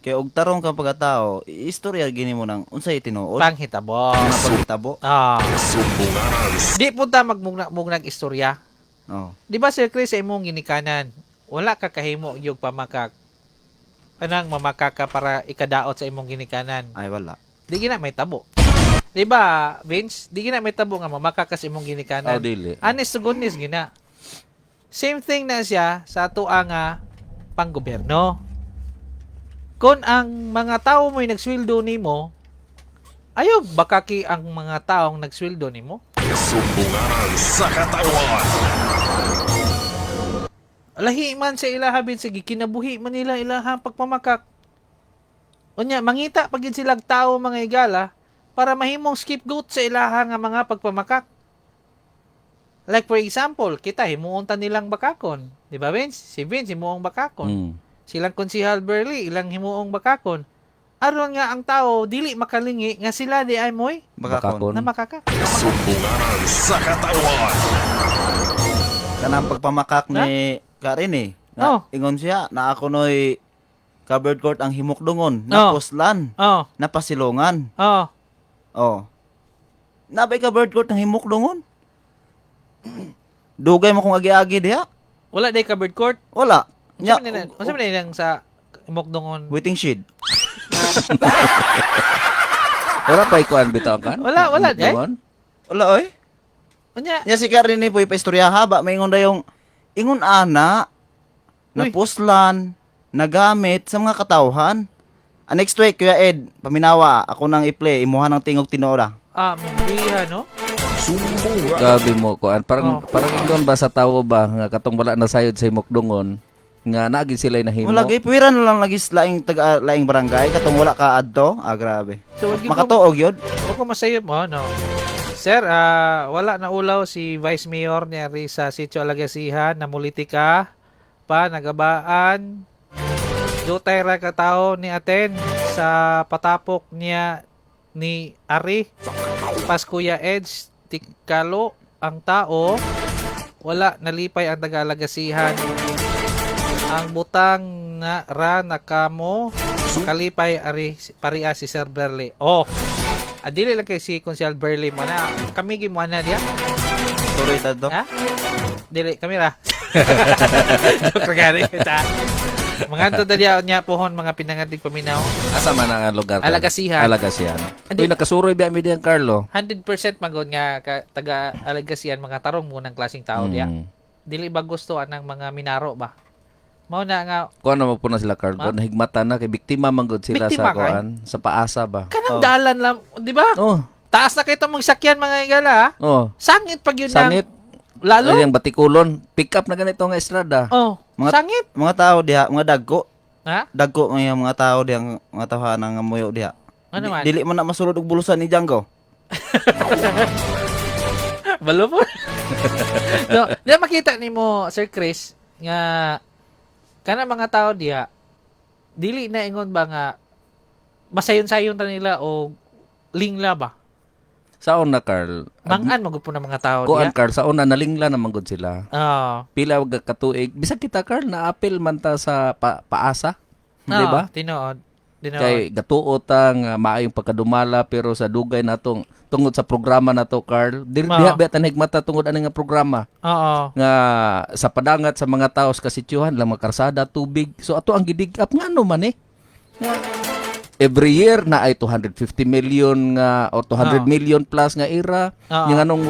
Kaya og tarong ka pagkatao, istorya gini mo nang unsay tinuod. Panghitabo. Mga pagkitabo. Ah. Sumbunganan. Di punta magmugnag istorya. Oh. Di ba Sir Chris sa imong ginikanan, wala ka kahimo yung pamakak. Anang mamakak ka para ikadaot sa imong ginikanan. Ay wala. Di gina may tabo. Di ba, Vince? Di gina may tabo nga mamakak ka sa imong ginikanan. dili. Honest to goodness gina. Same thing na siya sa atoa nga panggobyerno. Kung ang mga tao mo'y nagsweldo nimo, ayog bakaki ang mga taong nagsweldo nimo. Sumbunganan sa katawan. Lahi man sa ilaha bin sige kinabuhi man nila ilaha pagpamakak. Unya mangita pagid silang tao mga igala para mahimong scapegoat sa ilaha nga mga pagpamakak. Like for example, kita himuon ta nilang bakakon, di ba Vince? Si Vince himuong bakakon. Mm. Silang Konsihal Burley ilang himuong bakakon. Aron nga ang tao dili makalingi nga sila di ay moy Bakakon. na makaka. Sumbunganan sa katawan. Kanang pagpamakak ni Karin eh. Oh. Ingon siya na ako noy covered court ang himukdungon, Oh. napuslan, Oh, napasilongan. oh. Oh. Nabay covered court ang himukdungon. Dugay mo kung agi-agi diha. Wala day covered court. Wala. Nya, Unsa man nilang sa Mokdongon? waiting shed. Wala pa ikuan bitaw kan? Wala, eh? Doon? Wala oy. Unya, Nya si Karin ni puy pa istorya haba maingon dayong ingon ana Uy. napuslan, nagamit sa mga katawhan. Next week Kuya Ed, paminawa ako nang i-play imuha ng tingog tinora. mambiha, no? Sumbunganan. Gabi mo kuan. Oh. Parang ingon ba sa tawo ba nga katong wala na sayod sa himokdongon nga naagi sila nahimo. Wala gay puwiran na lang lagi sa laing taga laing barangay katong wala ka adto. Ah grabe. So, wag ko Makatuog yun. masayop mo, no? Sir, wala na ulaw si Vice Mayor niya rin sa Sitio Alagasihan na politika pa nagabaan. Dutay ra ka tao ni Aten sa patapok niya ni Ari. Pas Kuya Edge, tikalo ang tao. Wala nalipay ang taga-Alagasihan. Ang butang na ra nakamo kalipay ari paria si Sir Berly. Oh. Adili lang kay si Konsihal Berly mo na. Kami gimo na dia. Tuloy to. Ha? Dili kami ra. Joke gani kita. Mga anto dia nya pohon mga pinangatig paminaw. Asa man ang lugar? kan? Alagasihan. Alagasihan. Hindi. Uy, nakasuroy ba mi diyan Carlo? 100% magod nga taga Alagasian mga tarong mo ng klaseng tao dia. Dili ba gusto anang mga minaro ba? Mao na nga Kuan na po na sila Carlo. Nahigmatan na kay biktima man gud sila Biktima sa kuan, sa paasa ba? kanang dalan lang, di ba? Oh, Taas na kita mong sakyan mga igala. Ha? oh. Sangit pag yun Sangit. lalo. Ay, ang batikulon. Pick up na ganito nga estrada. Oh, sangit. Mga tao diha, mga dagko. Ha? Dagko nga yung mga tao diha, mga tawhanan nga muyo diha. Ano man? Dili man na masulod og bulusan ni Django. Balo po. No, di makita nimo Sir Chris nga kana mga tao diha dili na ingon ba nga masayon-sayon ta nila o lingla ba? Saon na Carl? Mangan magud po ng mga tao Kuan diha. Carl, saon na nalingla naman gud sila. Oh. Pila wag katuig. Bisag kita Carl na apel man ta sa paasa. Di ba? Tinuod. Kay gatuo ta nga maayong pagkadumala pero sa dugay natong tungod sa programa nato Carl. Diha ba tanhigmata tungod ani nga programa Oo. nga sa padangat sa mga tawo sa kasityohan lang makarsada tubig. So ato ang gidig up ngano man eh. Every year na ay 250 million nga o 200 million plus nga ira. Yung anong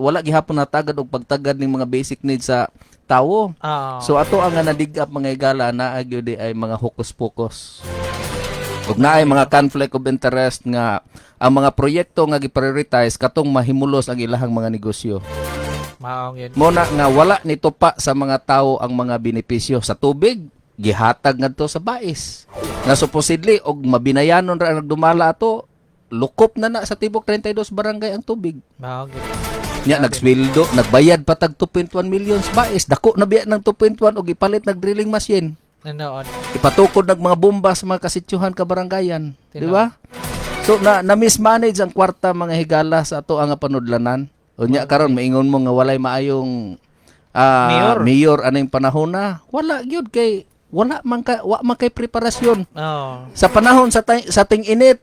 wala gihapon natagad og pagtagad ning mga basic needs sa tawo. Oo. So ato ang nga nadig up mga igala na gyud ay mga hokus-pokus. Ug naay mga conflict of interest nga ang mga proyekto nga gi-prioritize katong mahimulos ang ilahang mga negosyo. Maong yun. Mo na nga wala nito pa sa mga tawo ang mga benepisyo sa tubig gihatag ngadto sa bais. Nga supposedly og mabinayanon ra ang nagdumala ato lukop na sa tibok 32 barangay ang tubig. Maong yun. Nya nagsweldo, nagbayad pa tag 2.1 million sa bais. Dako na biya ng 2.1 og ipalit nag drilling machine. Nanoon. Ipatukod ng mga bomba sa mga kasitsyuhan ka barangayan, di ba? So na mismanage ang kwarta mga higala sa ato ang panudlanan. Unya karon maingon mo nga walay maayong mayor aning panahon na. Wala gyud kay wa man kay preparasyon. Oh. Sa panahon sa ting init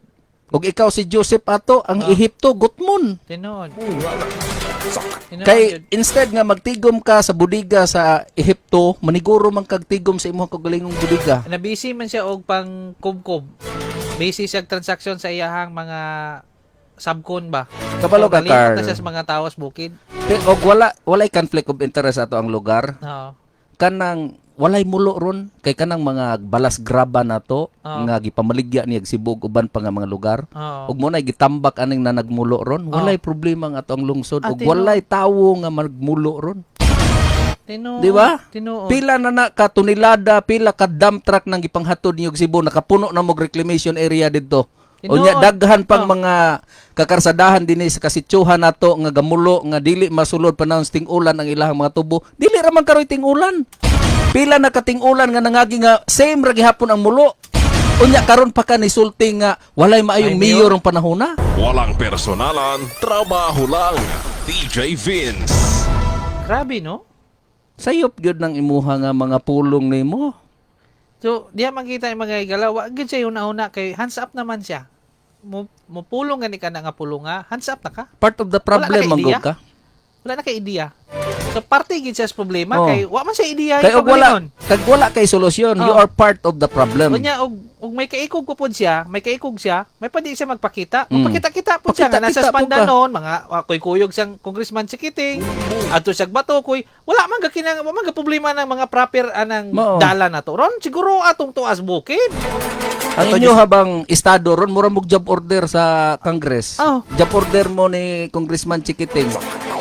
ug ikaw si Joseph ato ang Ehipto gutmon. Tinuod. Kay instead nga magtigom ka sa budiga sa Ehipto, maniguro man kag tigom sa imong kagalingong budiga. Nabisi man siya og pang kubkob. Busy siya transaksyon sa iyahang mga subcon ba. Kabalo ka, nalimot na Carl. siya sa mga tawas bukid. Og walay conflict of interest ato ang lugar. Oo. Kanang walay mulo ron kay kanang mga balas graba nato Oo. nga gipamaligya ni Sibug uban pa nga mga lugar. Oo. Ug mo na gitambak aning na nagmulo ron, walay problema nga ato ang lungsod ug Tinuod. walay tawo nga magmulo ron. Tinuod. Di ba? Tinuod. Pila na ka tunilada, pila ka dump truck nang gipanghatod ni Cebu nakapuno na mo reclamation area didto. Tinuod. Unya daghan pang mga kakarsadahan dinhi sa kasitsuhan nato nga gamulo nga dili masulod panahon sa ting-ulan ang ilahang mga tubo. Dili ra man karoy ting-ulan. Pila na kating-ulan nga nangagi nga same ra gihapon ang mulo. Unya karon pa ka nisulti nga walay maayong Ay, mayor ang panahona. Walang personalan, trabaho lang. DJ Vince. Grabe, no? Sayop gyud ng imuha nga mga pulong nimo. So, diya makita yung mga igala, wag gyud siya una-una kay hands up naman siya. Mupulong gani ka na nga pulunga, hands up na ka. Part of the problem Wala ka manggod ideya? ka. Wala na kay ideya. So, parte gid siya sa problema Oh. kay wa man siya ideya Kay yung wala kay solusyon, you Oh. are part of the problem. Kunya og may kaikog ko pod siya, may pwede siya magpakita. Magpakita-kita po siya nga nasa Pakita-kita po ka. Spandanon, mga kuy-kuyog siyang Congressman Sikiting, adto siya bato kuy. Wala man ga problema ng mga proper anang Mao. dala na to. Ron siguro atong tuas bukid. Ang inyo habang estado ron mura mo job order sa Congress. Oh. Job order mo ni Congressman Chikiting.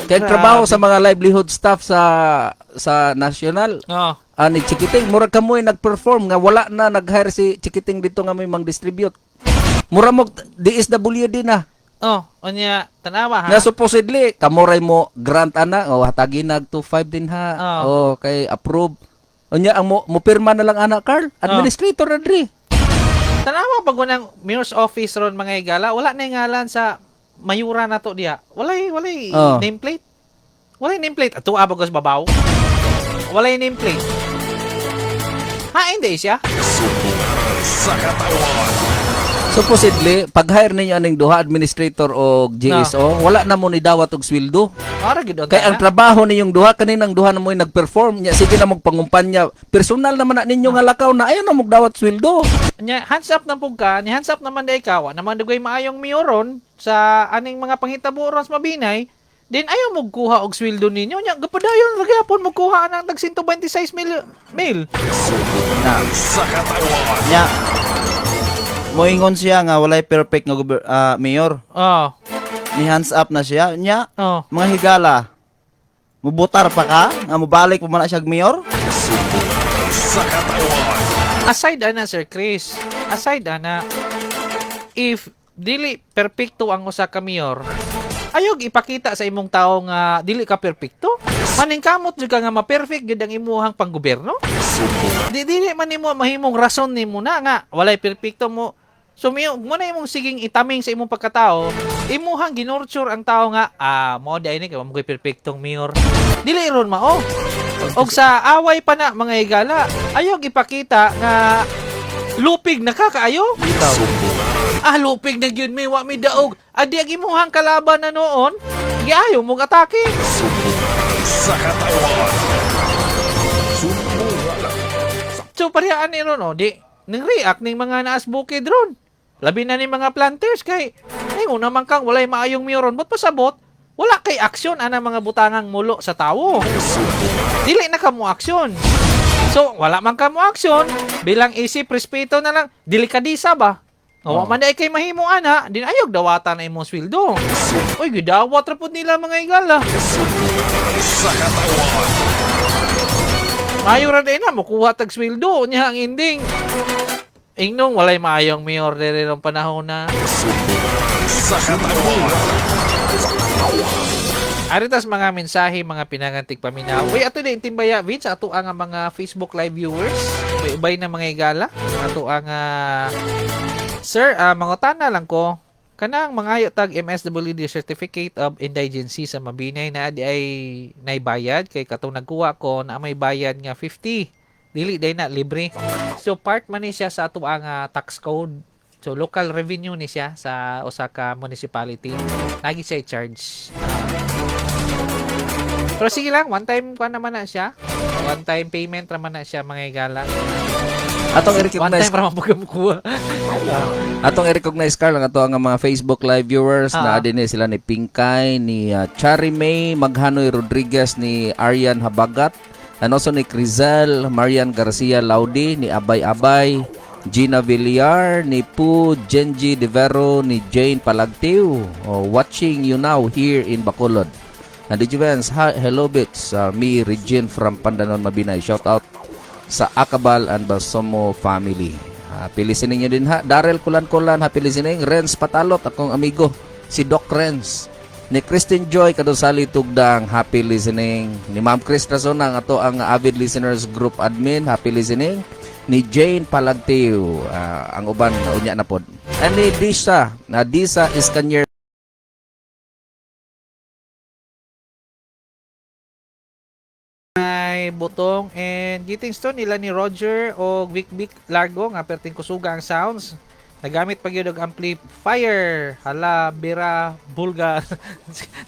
Kaya Grabe. trabaho sa mga livelihood staff sa national. Oh. Ani Chikiting mura ka mo nag-perform nga wala na nag-hire si Chikiting dito nga may mang-distribute. Mura mo DSWD na. Oh, unya tanawa ha. Nga supposedly kamoray mo grant ana hatagi nag 2.5 din ha. Oh. Okay, approve. Unya ang mo pirma na lang ana Carl, administrator na diri. Tanawa pag ng mayor's office ron mga igala, wala na yung ngalan sa mayura na to diya. Walay Oh. nameplate. Walay nameplate. Ato abagos babaw. Walay nameplate. Ha, hindi siya. Sumbungan sa katawan. Supposedly, pag-hire ninyo aning duha administrator o GSO, wala na mo ni dawat og sweldo. Para gid Kay ang trabaho ninyong duha kaninang duha na mo nag-perform, nya sige na mo pangumpanya. Personal naman na ninyo nga lakaw na ayon na mo dawat sweldo. Nya hands up na pug ka, ni hands up naman day ka, naman dugay maayong mayoron sa aning mga panghitabo ron sa Mabinay. Din ayaw mo kuha og sweldo ninyo. Nya gapadayon lagi hapon mo kuha ang tag 126 mil. Sumbungan sa katawan. Nya moingon siya nga walay perfect nga mayor. Oh. Ni hands up na siya. Nya Oh. mga higala. Mubutar pa ka nga mobalik pa man na siya mayor. Sumbungan sa katawan. Aside ana Sir Chris, aside ana if dili perpekto ang usa ka mayor, ayog ipakita sa imong tao nga dili ka perpekto. Maningkamot jud ka nga ma-perfect gid ang imuhang panggobyerno. Sumbungan. Dili man nimo mahimong rason nimo na nga walay perpekto mo. So mo na imong siging itaming sa imong pagkatao, imuhang ginurture ang tao nga mo di ini kay mo perpektong mayor. Dili ron mao. Og sa away pa na mga higala, ayog ipakita nga lupig nakakaayo. Sumbungan. Lupig na gyud mi wa mi daog. Adi ang imuhang kalaban na noon, giayo mong atake. Sumbungan sa katawan. Sumbungan. So parehaan ni ron di ning react ning mga naas bukid ron. Labi na ni mga planters kay ingon naman kang walay maayong mayoron but pasabot wala kay aksyon ana mga butangang mulo sa tawo. Dili na kamo aksyon. So wala man kamo aksyon bilang isip respeto na lang delikadisa ba? Wa man day kay mahimo ana din ayog dawatan na imong sweldo. Oy gidawat ra pud nila mga igala. Sa katawan. Mayo ra din na mokuha tag sweldo nya ang ending. Ingnong walay maayong mayor diri rong panahon na. Sa katawan. Aritas mga mensahe, mga pinangantig paminaw. Uy, ato din timbaya, Vince, ato ang mga Facebook live viewers. Ubay na mga igala. Ato ang, Sir, mangutana lang ko. Kanang mangayo tag MSWD Certificate of Indigency sa Mabinay na di ay naibayad kay katong nagkuha ko na may bayad nga 50. Dili day na libre. So part man ni siya sa ato ang tax code. So local revenue ni siya sa Osaka municipality. Lagi siya i-charge. Pero sige lang, one time pa naman na siya. One time payment naman na siya mga igala. Atong One i-recognize time para mapugamukuha. Atong i-recognize Carl ang ato ang mga Facebook live viewers na adin sila ni Pinkay, ni Chari May, Maghanoy Rodriguez, ni Aryan Habagat, and also ni Crizal, Marian Garcia Laudi, ni Abay Abay, Gina Villar, ni Pu Genji Devero, ni Jane Palagtiw, watching you now here in Bacolod. And did you hello bits, me Regine from Pandanon Mabinay. Shout out sa Akabal and Basomo family. Happy listening nyo din ha. Darrell Kulan-Kulan, happy listening. Renz Patalot, akong amigo, si Doc Renz. Ni Christine Joy, Kadosali Tugdang, happy listening. Ni Ma'am Chris Razonang, ato ang avid listeners group admin, happy listening. Ni Jane Palagtiw, ang uban, unya na pod. And ni Disa, Disa Iskanier. Butong and Gitingstone nila ni Roger o Vic Largo nga perting kusuga ang sounds. Nagamit pag yun og amplifier. Hala, Bira, Bulga.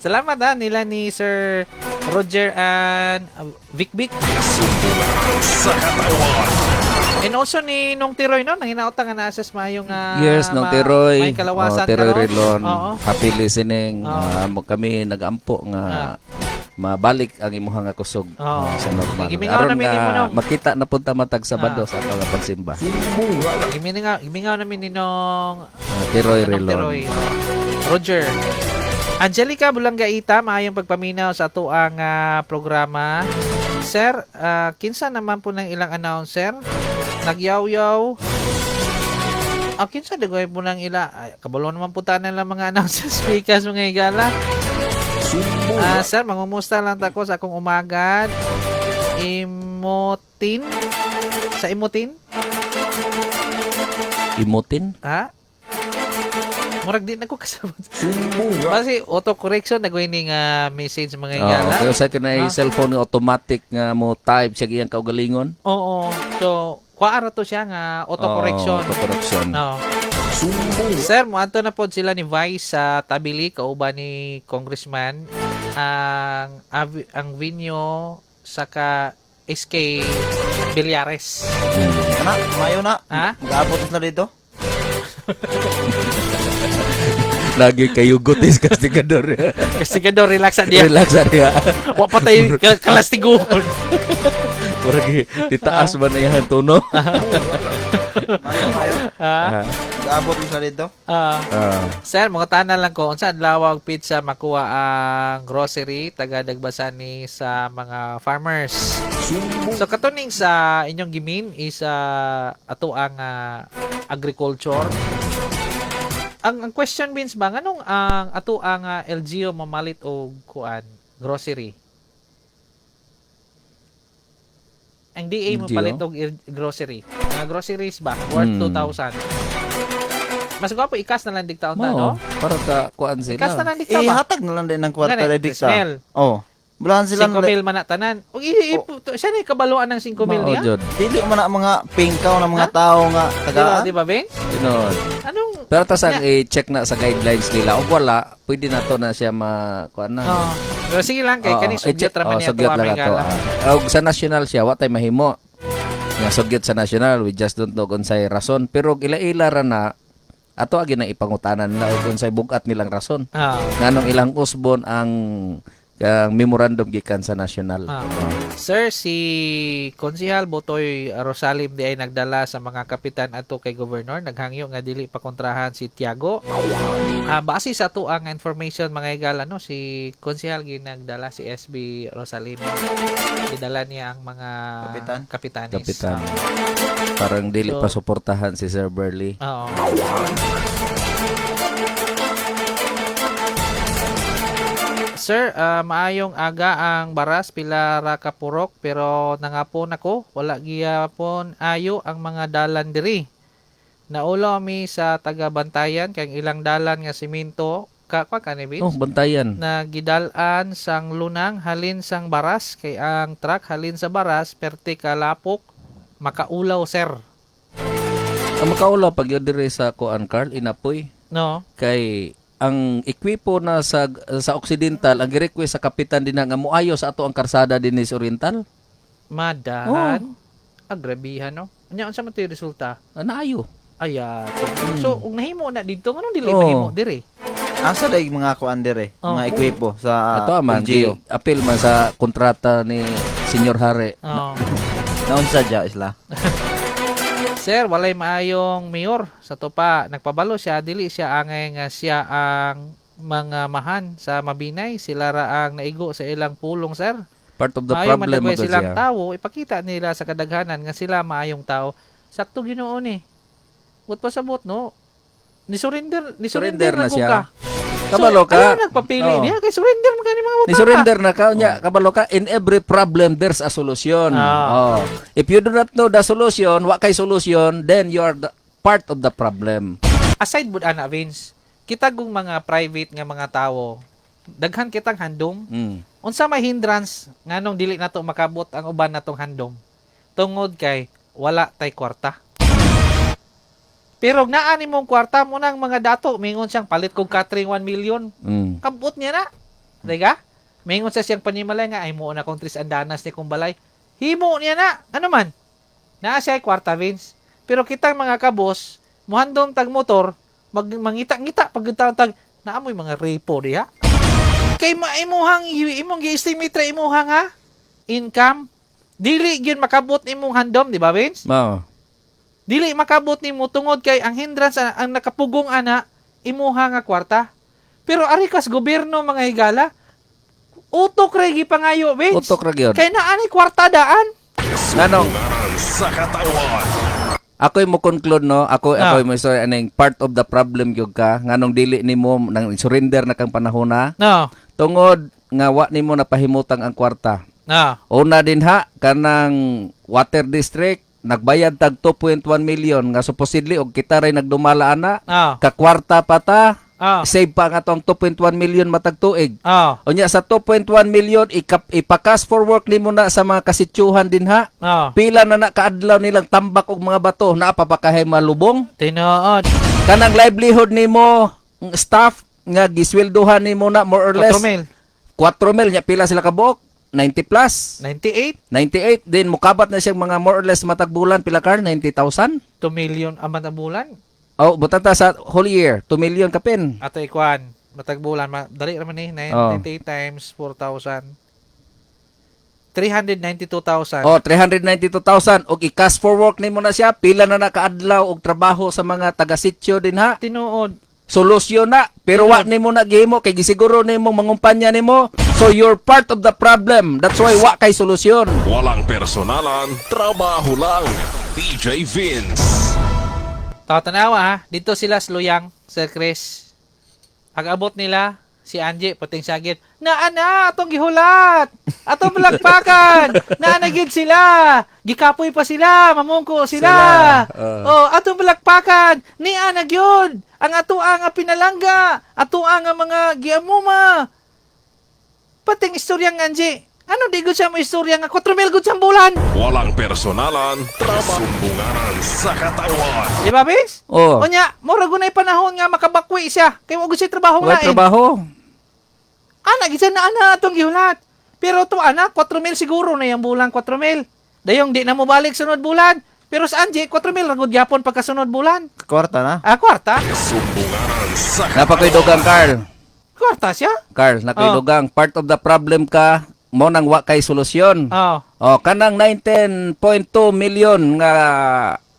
Salamat nila ni Sir Roger and Vic. And also ni Nong Tiroy no, nang hinautang nga na-assess mayong Yes, Nong Tiroy. may kalawasan Tiroy karon. Rilon. Oo. Happy listening. Kami nagampo nga mabalik ang imuhang nga kusog sa normal. Gimingaw Aron namin nga imo, no? makita na punta matag Sabado sa atong pagsimba. Gimingaw namin ni Nong Tiroy Nong Rilon. Tiroy. Roger. Angelica Bulanggaita, maayong pagpaminaw sa ato ang programa. Sir, kinsa naman po ng ilang announcer? Nagyaw-yaw. Kinsa dagway po ng ila? Kabalo naman po tanan lang mga announcer speakers mga igala. Sir, mangumusta lang tako sa akong umagad. Imotin? Sa Imotin? Imutin? Ha? Murag din ako kasabot. Kasi auto-correction nagawin ni message mga igala. Kaya sa akin na cellphone nga automatic nga mo type siya iyang kaugalingon. Oo. So, kuara to siya nga auto-correction. Auto-correction. No. Sir, muadto na po sila ni Vice sa Tabili, kauban ni Congressman ang Vinyo saka SK Villares. Mayo na. Ha? Mag-aabot na dito. Lagi kayo gutis kastigador. Kasi gando relax dia. Relax dia. Wa pa tayo kalastiguhon. Murag ditaas man na yung tono. Mag-aabot na dito. Sir, mga tanan lang ko unsa adlaw og pizza makuha ang grocery taga Dagbasan ni sa mga farmers. So katuning sa inyong gimin is ato ang agriculture. Ang question means ba nganong ang ato ang LGU mamalit og kuan grocery? Ang DA mo LGU? palit og grocery. Mga groceries ba worth 2,000. Mas gwapo ikas na lang digtaon ta no? Para ka kuan sila. Ikas na lang digtaon ba? Hatag na lang din ng kwarta Ngani, redik sa. smell. Oh. Bulahan sila 5,000 man na tanan. Og siya ni kabaluan ng 5,000 niya. Jod. Dili man na mga pingkaw na mga tao nga taga. Di ba, Ben? Tinud. Anong Pero tas ang i-check na sa guidelines nila. O wala, pwede na to na siya kuan na. Pero sige lang kay kani sugyot ra man niya sugyot lang ato. Og sa national siya, wa tay mahimo. Nga sugyot sa national, we just don't know kung say rason. Pero ila-ila ra na ato agi na ipangutanan nila kung say bugat nilang rason. Nganong ilang usbon ang memorandum gikan sa national. Sir, si Konsehal Botoy Rosalim di ay nagdala sa mga kapitan ato kay Governor. Naghangyo nga dili pa kontrahan si Tiago. Base sa ato ang information mga igala, no, si Konsehal ginagdala si SB Rosalim. Idala niya ang mga kapitanis. Kapitan. Parang dili pa suportahan si Sir Burley. Oo. Sir, maayong aga ang baras pila ra ka purok pero nangapon ako wala giyapon ayo ang mga dalan diri. Naulo mi sa taga-bantayan kay ilang dalan nga semento ka ni Vince? Oh, bantayan. Na gidalan sang lunang halin sang baras kay ang truck halin sa baras perti kalapok makaulaw sir. Ang makaula pag yun dire sa kuan Carl inapoy No? kay ang ekwipo na sa Occidental ang gi-request sa kapitan din nga muayo sa ato ang karsada dinhi sa Oriental. Madahan. Agrabihan no. Anya unsa man ti resulta? Naayo. Aya. So, ug nahimo na dito nganong dili Oh. mahimo dire? Asa day mga kuan dire, Oh. mga ekwipo sa Ato man LGU. apil man sa kontrata ni Senyor Hare. Oh. Naunsa dya isla? Sir, walay maayong mayor sa tupa. Nagpabalo siya, dili siya angay nga siya ang mga mahan sa Mabinay. Sila ra ang naigo sa ilang pulong, sir. Part of the Maayong problem mo madagway silang siya. tao, ipakita nila sa kadaghanan nga sila maayong tao. Sakto Ginoo ni. But pasabot no. Ni surrender Surrender na gud siya. ka. Kabalo ka. Ano nagpapili Oo. niya kay surrender man kani mga Ni surrender na ka nya kabalo ka in every problem there's a solution. Ah. Oh. If you do not know the solution, wa kay solution, then you are the part of the problem. Aside bud ana Vince, kita gong mga private nga mga tawo, daghan kitang handom. Mm. Unsa may hindrance nganong dili nato makabot ang uban natong handom? Tungod kay wala tay kwarta. Pero naa ni mong kwarta mo nang mga dato, mingon siyang palit kog catering 1 million. Mm. Kabot niya na. Diga? Mingon sa siyang panimalay nga ay mo na kong tris andanas ni kong balay. Himo niya na. Ano man? Naa siya ay kwarta Vince. Pero kitang mga kabos, muhandom tag motor, mangita-ngita pag tag naamoy mga repo diha. Kay maimuhang imong gi-estimate ra imuhang ha income dili gyud makabot imong handom, di ba Vince? Mao. Dili makabot nimo tungod kay ang hindrance ang nakapugong ana imuha nga kwarta. Pero ari kas gobyerno mga higala, utok ra gipangayo Vince. Utok ra gyud. Kay naa ni kwarta daan. Nganong Tunggaran sa katawan. ako'y mo conclude no, Ah. ako'y mo sorry aning part of the problem gyud ka nganong dili nimo nang surrender na kang panahona No. tungod nga wa nimo napahimutang ang kwarta. No. Una din ha kanang water district nagbayad tag 2.1 million nga supposedly og kita ray nagdumala ana No. ka kwarta pa ta Oh. save pa nga tong 2.1 million matag tuig. Oh. Unya sa 2.1 million ipakas for work nimo na sa mga kasitsuhan din ha. No. Pila na kaadlaw nilang tambak og mga bato na papakahay malubong. Tinuod. Kanang livelihood nimo staff nga gisweldohan nimo na more or less 4 mil. 4 mil nya pila sila kabuok 90 plus 98. 98 din mukabat na siyang mga more or less matag bulan pila kar 90,000. 2 million aman ang bulan. Oh, butata sa whole year 2 million kapin. Ato ikuan. Matag bulan. Dali naman ni. Oh. 98 times 4,000. 392,000. Oh, 392,000 og i-cash for work nimo na siya pila na nakaadlaw og trabaho sa mga taga-sitio din ha. Tinuod. Solusyon na pero wa nimo na gihimo kay gisiguro nimo mangumpanya nimo. So you're part of the problem. That's why wa kay solusyon. Walang personalan, trabaho lang. DJ Vince. Tanawa ha, dito sila sluyang, Sir Chris. Pag-abot nila, si Angie, puting sagit, na atong gihulat, atong balakpakan, naanagid sila, gikapoy pa sila, mamungko sila. Oh, atong balakpakan, ni anag yun, ang atuang nga pinalangga, atuang nga mga giamuma. Pating istoryang Angie, ano di gud siya mo istorya nga 4,000 gud sa bulan? Walang personalan, trabaho. Sumbungaran sa katawan. Di ba, Vince? Oh. Onya, mura gunay panahon nga makabakwi siya. Kay mo gusto trabaho Wa lain. trabaho. Ana, gisa na ana atong gihulat. Pero to ana, 4,000 siguro na yung bulan 4,000. Dayong di na mo balik sunod bulan. Pero sa Angie, 4,000 ragod gyapon pagkasunod bulan. Kwarta na. Kwarta. Sumbungaran sa Napakoy katawan. dugang Carl. Kwarta siya. Carl, nakoy dugang part of the problem ka mo nang wa kay solusyon. Oh. Oh, kanang 19.2 million nga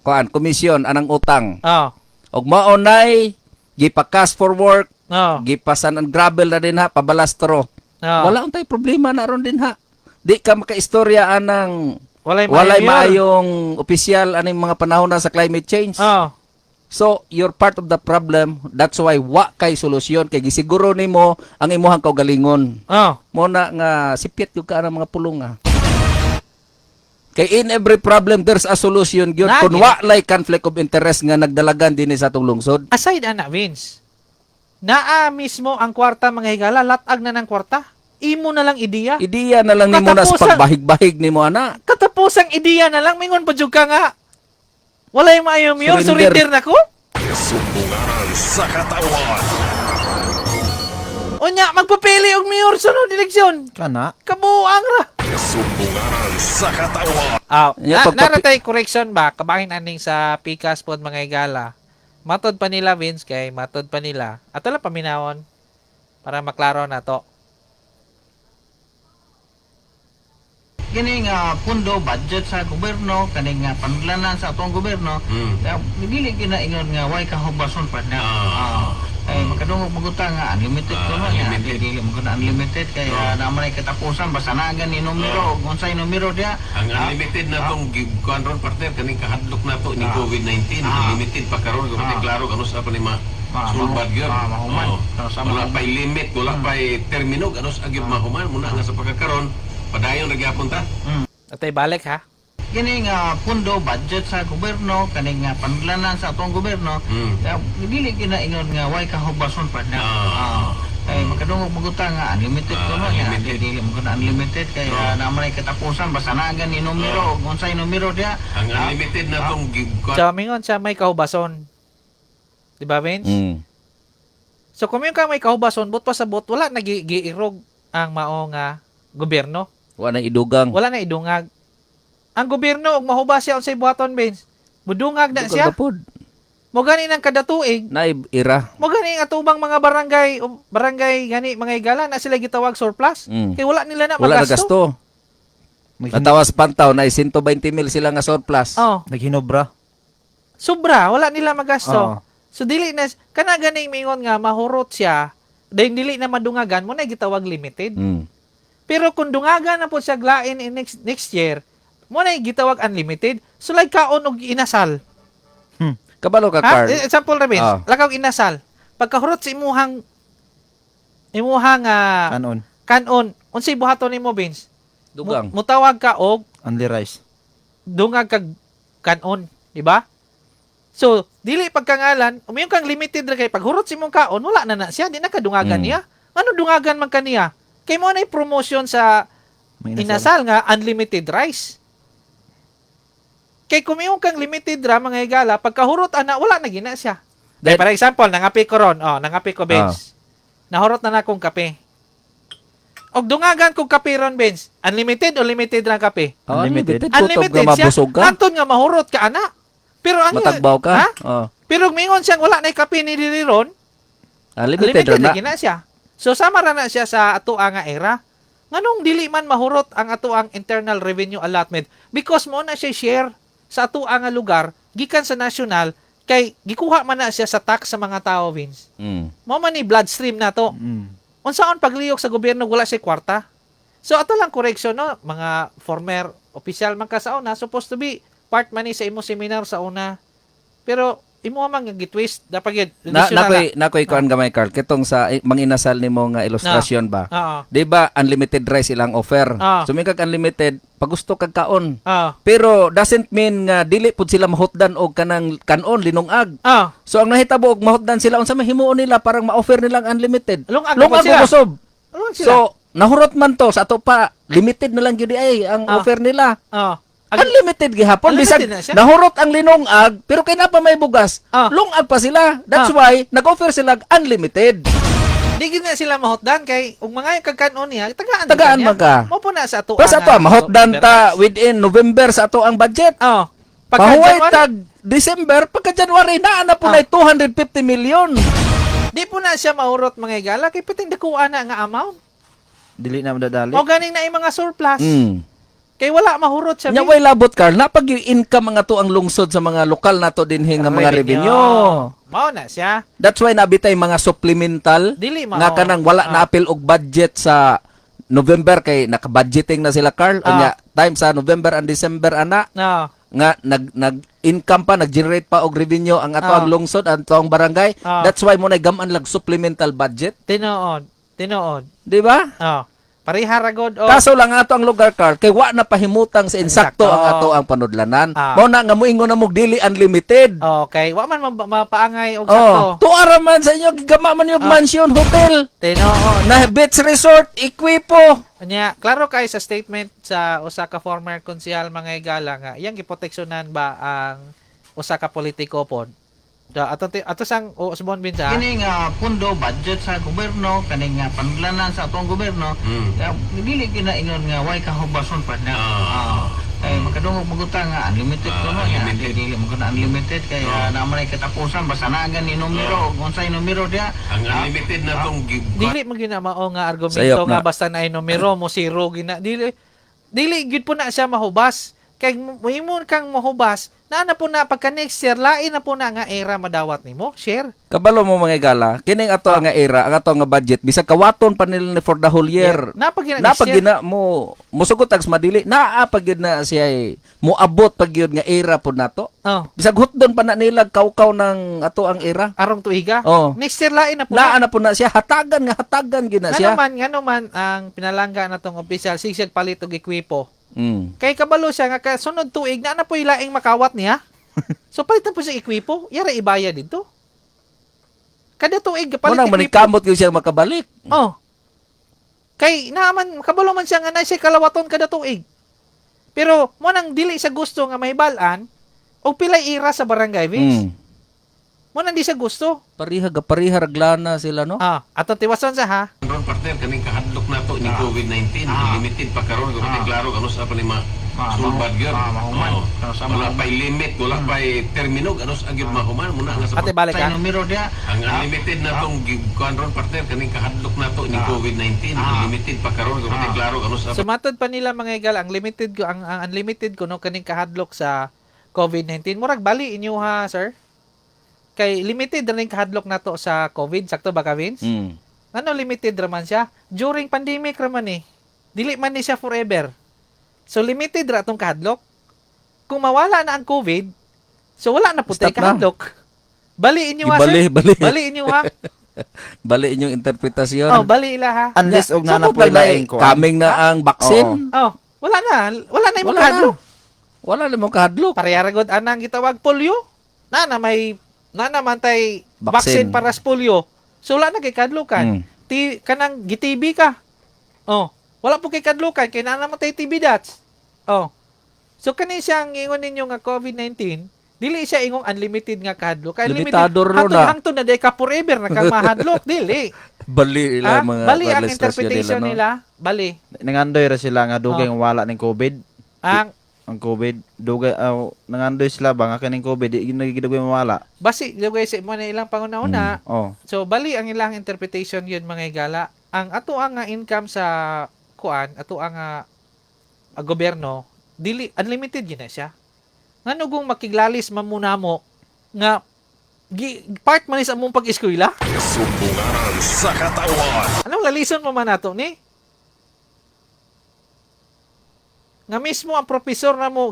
kuan komisyon anang utang. Oh. Og mao nay gipakas for work, Oh. gipasan ang gravel na din ha, pabalastro. Oh. Wala untay problema na ron din ha. Di ka makaistorya anang Walay walay maayong. maayong opisyal aning mga panahon na sa climate change. Oh. So, you're part of the problem. That's why wa kay solusyon kay gisiguro nimo ang imuhang kaugalingon. Oh. Mo na nga sipyat yung ka ng mga pulong ha. Kay in every problem there's a solution gyud Lagi. kun walay conflict of interest nga nagdalagan dinhi sa atong lungsod. Aside ana Vince, naa mismo ang kwarta mga higala, latag na ng kwarta. Imo na lang ideya. Ideya na lang nimo na sa Katapusan- pagbahig-bahig nimo ana. Katapusang ideya na lang, mingon pa jud ka nga. Walay maayo miyon, Surrender. surrender na ko. Sumbungaran sa katawan. Unya, magpapili og mayor sunod eleksyon. Kana. Kabuang ra. Sumbungaran sa katawan. Nya, Naratay correction ba? Kabahin aning sa Pikas pod mga higala. Matod pa nila Vince kay matod pa nila. Ato lang paminawon para maklaro na to. Kini nga pundo budget sa gobyerno kani nga panuglanan sa atong gobyerno dili ginaingon nga way kahubason pa na ay makadungog maguta nga unlimited ko na dili mo na unlimited kay naman ay katapusan basta nagan ni numero ug unsay numero dia Ang unlimited na tong kuan ron partner kaning kahadlok na to ni COVID-19 unlimited pa karon kung klaro ano sa pa ni sulbad gyud. mahuman. Wala pay limit, wala pay termino ano sa gyud mahuman muna nga sa pagkakaron padayon nagyapon ta. Atay balik ha. Kini nga pundo budget sa gobyerno kani nga panuglanan sa atong gobyerno dili ginaingon nga way kahubason pa na ay makadungog maguta nga unlimited ko na dili mo na unlimited kay naman ay katapusan basta nagan ni numero ug unsay numero dia Ang unlimited na tong kuan So mingon siya may kahubason. Di ba Vince? So kung yung ka may kahubason, bot pa sa bot, wala nagiirog ang mao nga gobyerno. Wa na idugang. Wala na idungag. Ang gobyerno, og mahubas siya unsay buhaton, Vince. Mudungag na siya. Mo gani nang kada tuig. Na ira. Mo gani ang atubang mga barangay gani mga higala na sila gitawag surplus. Kay wala nila na Wala na magasto. gasto. Natawas pantaw na 120,000 sila nga surplus. Oh, Naghinobra. sobra, wala nila magasto. Oo. So dili na kana ganing mingon nga mahurot siya, dahil dili na madungagan mo na gitawag limited. Pero kung dungagan na po siya glain in next year, mo na gitawag unlimited. So like kaon og inasal. Kabalo ka, Ha? Carl. Example ra Vince, Ah. lakaw inasal. Pagkahurot sa imuhang Kanon. kanon, unsay buhaton nimo Vince? Dugang. Mutawag ka og Only rice. dungag kag kanon, di ba? So, dili pagkangalan, umiyon kang limited ra kay paghurot sa imong kaon, wala na siya, di na kadungagan niya. Ano dungagan man kaniya? Kay mo na promotion sa May inasal nga unlimited rice. Kay kumiyon kang limited ra mga higala, pagkahurot ana wala na gina siya. Dahil, for example, nangapi ko ron, nangapi ko Benz. Nahurot na akong kape. Og dungagan kong kape ron Benz, unlimited o limited ra kape? Unlimited. Unlimited nga siya. mabusog ka. Anton nga mahurot ka ana. Pero ano? Matagbaw ka. Ha? Oh. Pero mingon siyang wala na kape ni diri ron, Limited limited na. na gina siya. So sama ra na siya sa ato nga era. Nganong dili man mahurot ang ato ang internal revenue allotment because mo na siya share sa ato nga lugar gikan sa national kay gikuha man na siya sa tax sa mga tao Vince. Mo man ni bloodstream na to. Unsaon pagliyok sa gobyerno wala siya kwarta. So ato lang correction no, mga former official man ka sa una supposed to be part man ni sa imo seminar sa una. Pero imo man nga gitwist dapat gid Nakoy kuan gamay, Carl. Kitong sa manginasal nimo nga ilustrasyon ba? Oo. Di ba unlimited rice ilang offer? Ah. Sumikag unlimited pag gusto kag kaon. Ah. Pero doesn't mean nga dili pud sila mahutdan og kanang kanon linungag. Ah. So ang nahitabo og mahutdan sila unsa may himuon nila parang ma-offer nilang unlimited. Lungag Lungag sila. og usob. Ano sila? So nahurot man to sa ato pa limited na lang gyud ay ang offer nila. Ah. Unlimited gihapon Unlimited bisag na siya? nahurot ang linungag pero kay na pa may bugas. Ah. Lungag pa sila. That's why nag-offer sila unlimited. Di gid na sila mahotdan kay ug mga kagkanon niya Tagaan man ka. Mo po na sa ato. Plus ato mahotdan ta within November sa ato ang budget. Oh. Pahuway tag December pagka January na po na 250 million. Di po na siya mahurot mga higala kay piting dakuha na nga amount. Dili na madadali. O ganing na yung mga surplus. Mm. Kay wala mahurot siya. Nya way labot, Carl, napag yung income mga to ang lungsod sa mga lokal nato dinhi nga mga revenue. Mao na siya. That's why nabitay mga supplemental Dili mao. nga kanang wala na apil og budget sa November kay naka-budgeting na sila, Carl. Nya time sa November and December ana No. nga nag-income pa, nag-generate pa og revenue ang ato ang lungsod, ang ato ang barangay. That's why mo na gaman lag supplemental budget. Tinuod. Di ba? Oh. Parihara god o Kaso lang ato ang lugar car kay wa na pahimutang sa insakto Insakto. ang ato ang panudlanan. Ah. Mao na nga moingon na mo dili unlimited. okay, wa man mapaangay og sakto. Oh, tuara man sa inyo gigama man yung mansion hotel. Tinoo. Na beach resort ekwipo. Nya, klaro kay sa statement sa usa ka former konsehal mga higala nga iyang giproteksyonan ba ang usa ka politiko pod. Ato sang Osbon Binsa. Kini nga pundo budget sa gobyerno kani nga panudlanan sa atong gobyerno kaya dili kinaingon nga way kahubason pa na ay makadungog magutang nga unlimited ko no ya dili mo na unlimited kaya na man katapusan basta nagan ni numero ug unsay numero dia Ang unlimited na tong Dili mo ginamao nga argumento Sayop nga na. basta na numero mo zero gina dili gid po na siya mahubas kay mahimo kang mahubas na po na pagka next year lain na po na nga era madawat nimo share. Kabalo mo mga igala, kining ato nga era, ang ato nga budget bisag kawaton pa nila ni for the whole year. Napag Napagina mo musugot tags madili, naa pag yun na siya moabot pag yun nga era pod nato. Oh, Bisag hutdon pa na nila kaukaw ng ato ang era. arong tuiga. Oh. Next year lain na po Naa na po na siya hatagan gina siya. nga naman ang pinalangga natong opisyal sigsig palit og ekwipo. Mm. Kay kabalo siya nga kasunod tuig na po ilaing makawat niya. So palitan po sa ekwipo, yara ibaya dito. Kada tuig palit Munang ekwipo. manikamot gyud siya makabalik. Oh. Kay naman kabalo man siya nga na siya kalawaton kada tuig. Pero mo nang dili sa gusto nga mahibalan og pilay ira sa barangay Vince. Mm. Mo nang di sa gusto. Pariha raglana sila no. Ato tiwason sa ha. ron partner kaning kahadlok na to ni COVID-19 limited pa karon kung klaro ano sa pa ni sulbad gyud. mahuman. Wala pa limit, wala pa termino ano sa gyud mahuman muna nga sa Ate balik Unsay ka. numero dia ang unlimited na tong kuan ron partner kaning kahadlok na to ni COVID-19 limited pa karon kung klaro ano sa Sumatod pa nila mga igal ang limited ko ang unlimited ko no kaning kahadlok sa COVID-19 murag bali inyo ha sir. Kay limited rin kahadlok nato sa COVID sakto ba ka Vince? Mm. Ano limited raman siya? During pandemic raman eh. Dili man ni siya forever. So limited ra tong kahadlok. Kung mawala na ang COVID, so wala na puti Stop na. kahadlok. Bali inyo ha Ibali, sir. bali. Bali inyo ha. Bali inyong interpretasyon. Oh, bali ila ha. Unless og nana Sabog po lang na ilaing ko. kaming na ang vaccine. Oh, wala na. Wala na imong Wala kahadlok. Wala na mong kahadlok. Parehara anang gitawag polio. Na man tay Vaccine. vaccine para sa polio. So wala na kay kadlukan. Mm. Kanang gitibi ka. Oh, wala po kay kadlukan kay na naman tay TB dots. Oh. So kani siyang ingon ninyo nga COVID-19, dili siya ingong unlimited nga kahadlok. Kay Limitado ro na. Hangtod na day ka forever na kang mahadlok dili. Bali ila mga Bali ang legislation interpretation no? nila. Bali. Nangandoy ra sila nga dugay nga wala ning COVID. Ang COVID dugay nangandoy sila ba nga kaning COVID di gidugay mawala. basi dugay sa mo na ilang pangunahuna. Oh. So bali ang ilang interpretation yun mga higala. Ang ato ang nga income sa kuan, ato ang gobyerno, dili unlimited yun na siya. Ngano kung makiglalis mamuna mo nga part man sa mong pag-eskwela? Sumbungaran sa katawan. Anong lalison mo man nato ni? Nga mismo ang professor na mo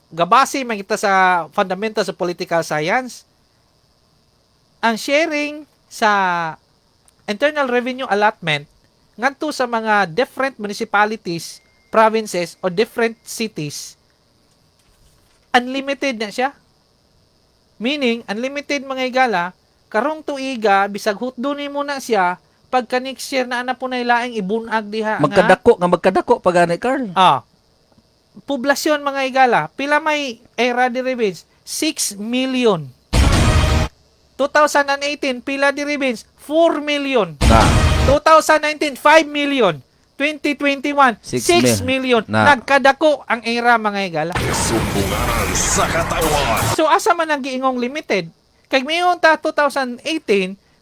gabase man kita sa fundamentals sa political science. Ang sharing sa internal revenue allotment ngadto sa mga different municipalities, provinces o different cities unlimited na siya. Meaning unlimited mga higala karong tuiga bisag hutdo nimo na siya pagka next year na po na ilaing ibunag diha Magkadako pagani Carl. poblasyon mga higala pila may era di Revens 6 million 2018 pila di Revens 4 million Na. 2019 5 million 2021 6 million Na. nagkadako ang era mga higala. Sumbungaran sa katawan. So asa man ang giingong limited? Kay mayon ta 2018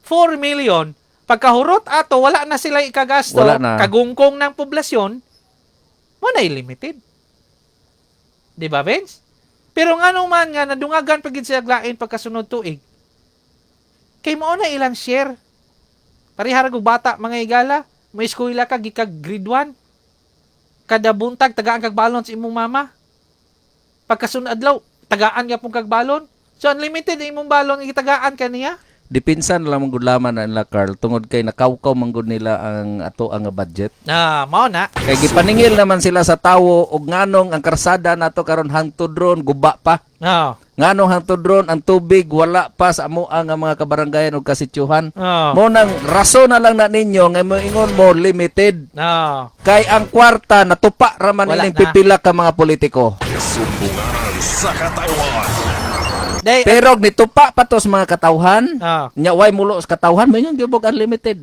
4 million pagkahurot ato wala na sila ikagasto Wala na. kagungkong ng poblasyon mo na limited. Di ba, Vince? Pero nga man nga nadungagan pagid sa lain pagkasunod tuig. Kay mao na ilang share. Parihara og bata mga higala, may eskwela ka gikag grade 1. Kada buntag tagaan kag balon sa imong mama. Pagkasunod adlaw tagaan ka pong kag balon. So unlimited imong balon nga gitagaan kaniya. Dipinsan lang gud laman na nila Carl tungod kay nakawkaw man gud nila ang ato ang budget. Mao na. Kay gipaningil naman sila sa tawo og nganong ang karsada nato karon hangtod ron guba pa. Oh. Nganong hangtod ron ang tubig wala pa sa amo ang mga kabaranggayan ug kasityuhan. Oh. Mo nang rason na lang na ninyo nga moingon mo limited. Oh. Kay ang kwarta natupa ra man Wala ining na. pipila ka mga politiko. Sumbungan sa Kataywan. Day, Pero nitupa pa to sa mga katawhan. oh. Nya way mulo sa katawhan mo yun gibog unlimited.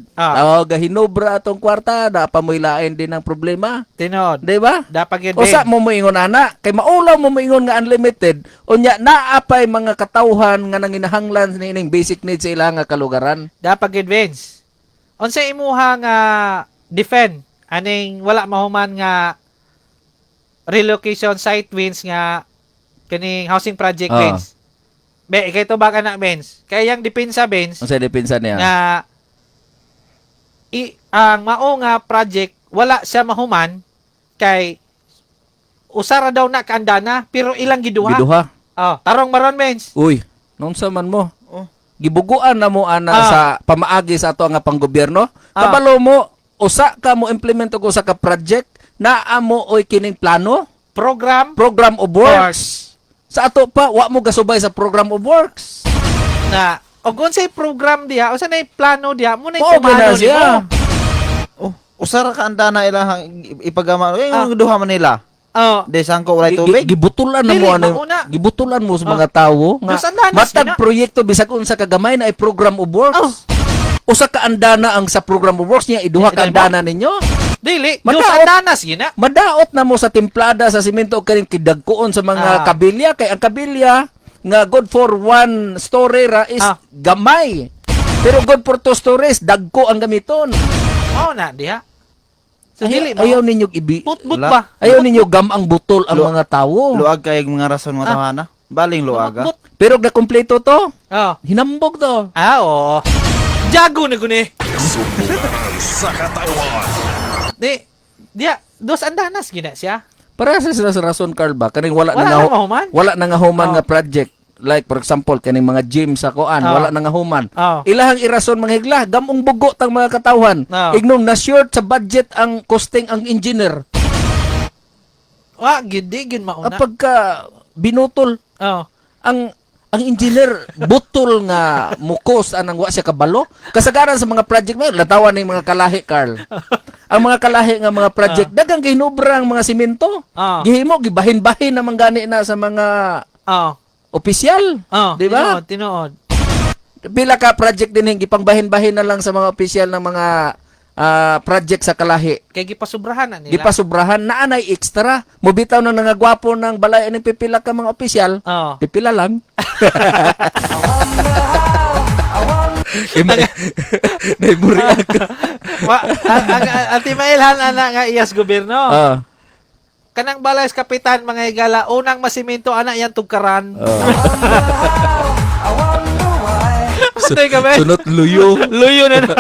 Gahinobra atong kwarta da pamuilain din ang problema. Tinod. Di ba? Dapat yun, Usa Ben. mo moingon ana kay maulaw mo moingon nga unlimited unya naapay mga katawhan nga nanginahanglan nining basic needs sa ilang nga kalugaran. Dapat yun, Vince. Unsa imuha nga defend aning wala mahuman nga relocation site, Vince, nga kining housing project, Ah. Vince. Be, kay to baka na, Vince. Kaya yung depensa, Vince, Unsa depensa niya? nga ang mao nga project wala siya mahuman kay usara daw na kaandana pero ilang giduha. Giduha. Oh, tarong maron, Vince. Uy, nunsa man mo? Oh. Gibuguan na mo ana Ah. sa pamaagi sa ato nga panggobyerno. Ah. Kabalo mo usa ka mo implement og usa ka project naa mo oy kining plano, Program program of works. Sa ato pa wa mo gasubay sa program of works. na og unsay program diha, usa nay plano diha mo nay Mao kumano na siya. nimo. Oh, usara ka andana ilang ipagama. Duha man nila. Oh, De sangko walay tubig. Gibutulan na Dili, mo ano, mauna. gibutulan mo sa mga tawo nga Dos andanas matag gina. proyekto bisag unsa ka gamay na ay program of works. Oh. Usa ka andana ang sa program of works niya iduha ka Ito ba? andana ninyo. dili, Madaot. dos andanas gina. Madaot na mo sa timplada sa simento o kaning kidagkuon sa mga Ah. kabilya kay ang kabilya nga good for one story ra is Ah. gamay. Pero good for two stories dagko ang gamiton. Mao na diha. So dili mo. Ayaw ninyo But Wala. ba? ayaw ninyo gamang butol ang Lu- mga tawo. Luag kay mga rason mga tawhana. Baling luaga. But. Pero na kompleto to, Oh. hinambog to. Oo. Jago na guni. Sumbungan sa Kataywan. Diya, dos andanas gina siya. Para sa sila sa rason Carl ba kaning wala, Wala na na nga mahuman? wala na nga human Oh. nga project like for example kaning mga gym sa kuan Oh. wala na nga human. Oh. Ilahang irason mga higla gamong bugo tang mga katawhan. Oh. Ignom na short sa budget ang costing ang engineer. Wa gidi gid mauna. Pagka binutol Oh. ang engineer butol nga mukos anang wa siya kabalo. Kasagaran sa mga project mo latawan ni mga kalahi Carl. Ang mga kalahi nga mga project dagang gihinubra ang mga simento. Ah. Gihimo gibahin-bahin naman gani na sa mga Oh. opisyal. Oh. Di ba? Tinuod. Pila ka project din gipangbahin-bahin na lang sa mga opisyal ng mga project sa kalahi. Kay gipasubrahan na nila. Gipasubrahan na anay extra. Mubitaw na nangagwapo ng balay ng pipila ka mga opisyal. Oh. Pipila lang. Naiburi ako. Ati mailhan ana nga iyas gobyerno. Ah. Kanang balay sa kapitan mga higala, unang masimento ana yan tugkaran. Patay ka ba? Sunod luyo. Luyo na na.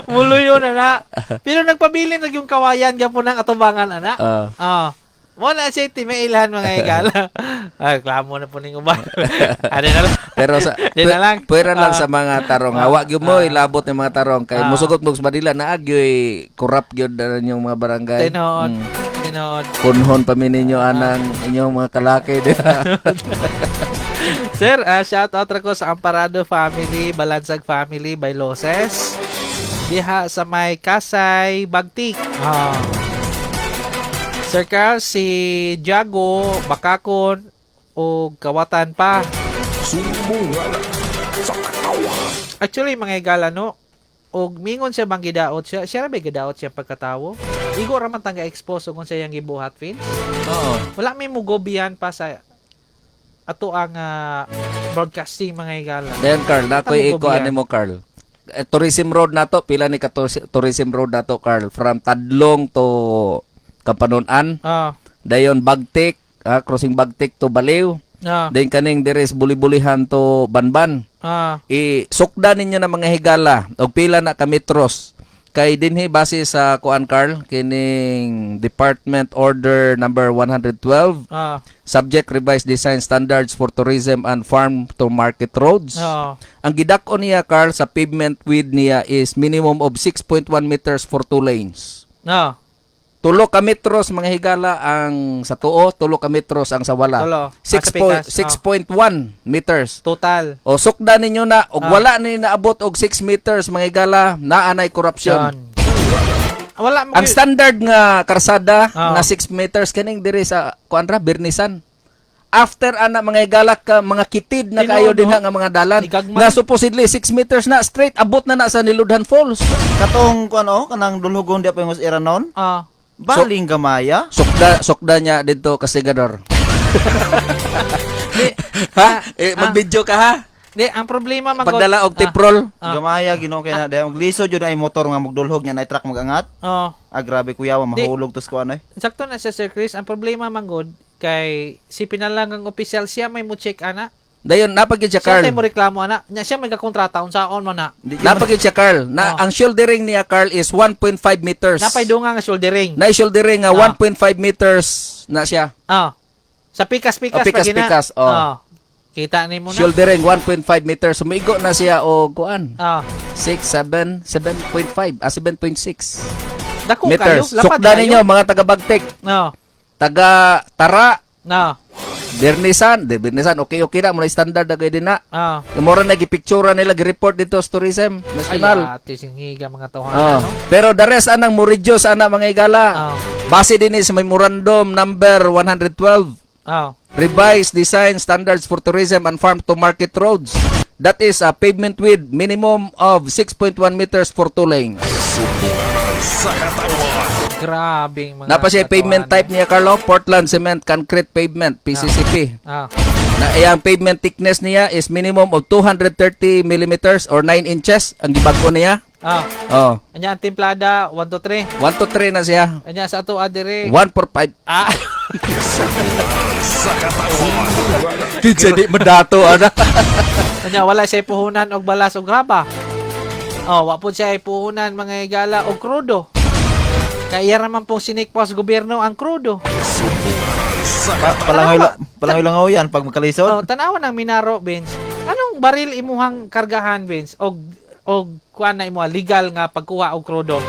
Muluyo na na. Pero nagpabili na yung kawayan gapon ng atubangan ana. Ah. Mo na siya mailhan mga higala. Ay, klamo na po ning uban. Ano na lang. Pero sa Di na lang. pwera lang sa mga tarong. Hawa gyud mo ilabot ng mga tarong kay Ah. musugot mo sa Manila na agyoy corrupt gyud na yung mga barangay. Tinood. Mm. Tinood. Punhon pa mi ninyo anang inyong mga kalaki. Sir, shout out ko sa Amparado family, Balansag family by Loses. Diha sa may Kasay, Bagtik. Sir Carl, si Jago, Bakakon, o Kawatan pa. Sumbungan sa Kataywan. Actually, mga higala, no? Og mingon siya bang gidaot siya. Siya ra ba gidaot siya pagkatawo? Igo ra man tanga expose kung siya yang gibuhat, Fin. Oo. Wala may mugobihan pa sa ato ang broadcasting mga higala. Dayon Carl, nakoy Ano iko ba yan? ani mo Carl. Tourism Road nato, pila ni ka Tourism Road nato Carl from Tadlong to Kapanunan. Ah, Dayon Bagtik, crossing Bagtik to Baliw. Dayon kaning deres buli-bulihan to Banban. ah, Isukda ninyo na mga higala og pila na ka metros Kay dinhi base sa kuan Carl kining Department Order number 112 Subject Revised Design Standards for Tourism and Farm to Market Roads. Ang gidak-on niya Carl sa pavement width niya is minimum of 6.1 meters for 2 lanes. 3 ka metros mga higala ang sa tuo, 3 ka metros ang sa wala. 6.1 meters. Total. O sukda ninyo na og wala ni naabot og 6 meters mga higala, naanay korupsyon. Wala mo. Ang standard nga karsada nga 6 meters kining diri sa kuanra Bernisan. After ana mga higala ka mga kitid na kayo din nga mga dalan nga supposedly 6 meters na straight abot na sa Niludhan Falls. Katong kuno kanang dulhugon di pa yung iranon. Baling gamaya. Sukda niya dito kasigador. Mag-video ka ha? Di, ang problema magod. Pagdala og tiprol. Gamaya ginoo kay na dayong gliso jud ay motor nga magdulhog nya na truck magangat. Grabe kuya wa mahulog tos kuan ay. Sakto na sa Sir Chris, ang problema magod kay si pinalang ang opisyal siya may mo check ana. Dayon napagid siya Carl. Siya mo reklamo ana. Nya siya may kakontrata unsaon man na. Napagid siya Carl. Na ang shouldering niya Carl is 1.5 meters. Napay dunga nga shouldering. Na shouldering nga 1.5 meters na siya. Sa pikas-pikas pikas-pikas. Kita ni mo na. Shouldering 1.5 meters. Sumigo na siya og kuan. 7.5 7.6 Dako meters. kayo. Sukda ninyo mga taga-Bagtek. Taga Tara. Bernisan, okay na mo na standard na kayo din na. Mura na gipictura nila gi-report dito sa tourism national. Ay, singiga mga tawanan. Pero the rest anang mo reduce ana mga igala. Base din sa memorandum number 112. Revised Design Standards for Tourism and Farm to Market Roads. That is a pavement width minimum of 6.1 meters for 2 lanes. Grabing mga Napa siya pavement type niya Carlo, Portland Cement Concrete Pavement, PCCP. Na iyang pavement thickness niya is minimum of 230 millimeters or 9 inches ang gibag-o niya. Anya ang templada 1 to 3. 1 to 3 na siya. Anya sa ato adire 1 for 5. Di medato ana. Anya wala siya puhunan og balas og graba. Wa po siya puhunan mga higala og krudo. Kaya raman pong sinikpos gobyerno ang krudo. Palangoy lang yan pag magkalisod. Tanawan ang Minaro, Vince. Anong baril imuhang kargahan, Vince? Og kuan na imo legal nga pagkuha og krudo.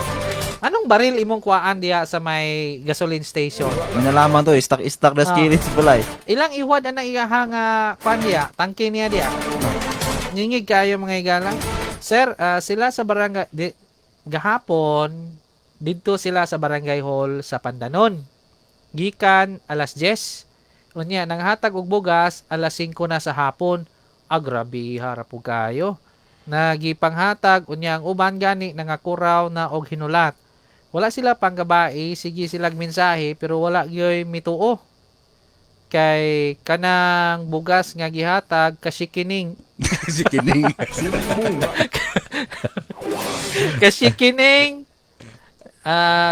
Anong baril imong kuhaan diya sa may gasoline station? Minalaman to, stock das kilis pala eh. Ilang iwad na iyahang kuan diya, tangke niya diya. Ningig kayo mga higala. Sir, sila sa barangay gahapon dito sila sa barangay hall sa Pandanon. Gikan alas 10. Unya nanghatag og bugas alas 5 na sa hapon. Grabe harap po kayo. Nagipanghatag unya ang uban gani nangakuraw na og hinulat. Wala sila panggabae, sige silang mensahe pero wala gyoy mituo. Kay kanang bugas nga gihatag kasikining kasikining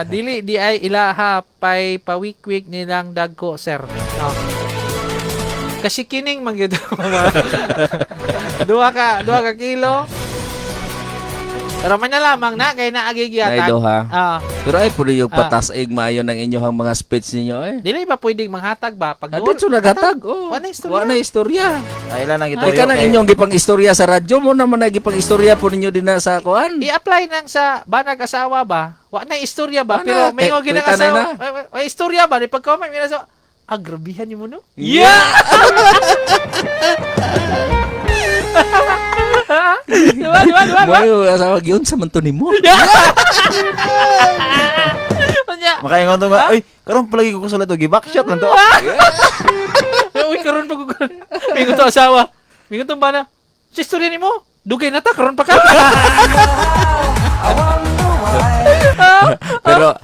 dili di ay ilaha pay pawikwik nilang dagko sir. Kasi kining man gyud. Duha ka kilo. Pero man na lamang na kay naagi gyatag. Ay ha. Pero ay puli yung patas ig maayo ng inyong mga speech ninyo eh. Dili ba pwedeng manghatag ba pag Dito nagatag. Wala istorya. Ay lang ito. Ay kanang inyong gipang istorya sa radyo mo naman na gipang istorya po ninyo din na sa kuan. I-apply nang sa banag asawa ba? Wa na istorya ba? Wala. Pero may nga ginang Kita na asawa. Ay istorya ba? Di pag-comment mi na sa agrabihan ni mo no? Yeah! Diba? Mo asawa gyud sa manto nimo. Makaingon to nga, ay, karon palagi ko kusulat og backshot man to. Uy, karon pag mingon to asawa. Mingon to bana. Si istorya nimo, dugay na ta karon pa ka. Pero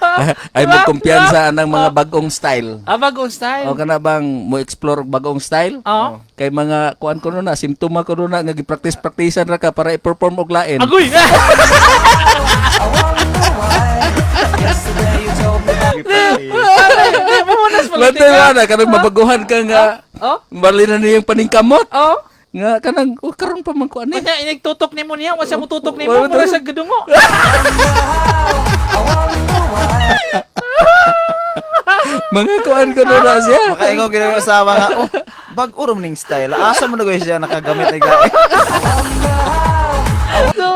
ay mo kumpiyansa ng mga bagong style. Bagong style. O kana bang mo explore bagong style? Kay mga kuan ko na simptoma ko na nga gi-practice-practicean ra ka para i-perform og lain. Agoy. Lantay na kanang mabaguhan ka nga. Bali na niyang paningkamot. Nga kanang karon pa man ko ani. Kanya inigtutok nimo niya, wala mo tutok nimo Wala mura to. sa gadungo. Mga kuan ko na siya. Makaingon gid ang asawa nga, oh, bag-o ning style. Asa man na siya nakagamit ng gae. So,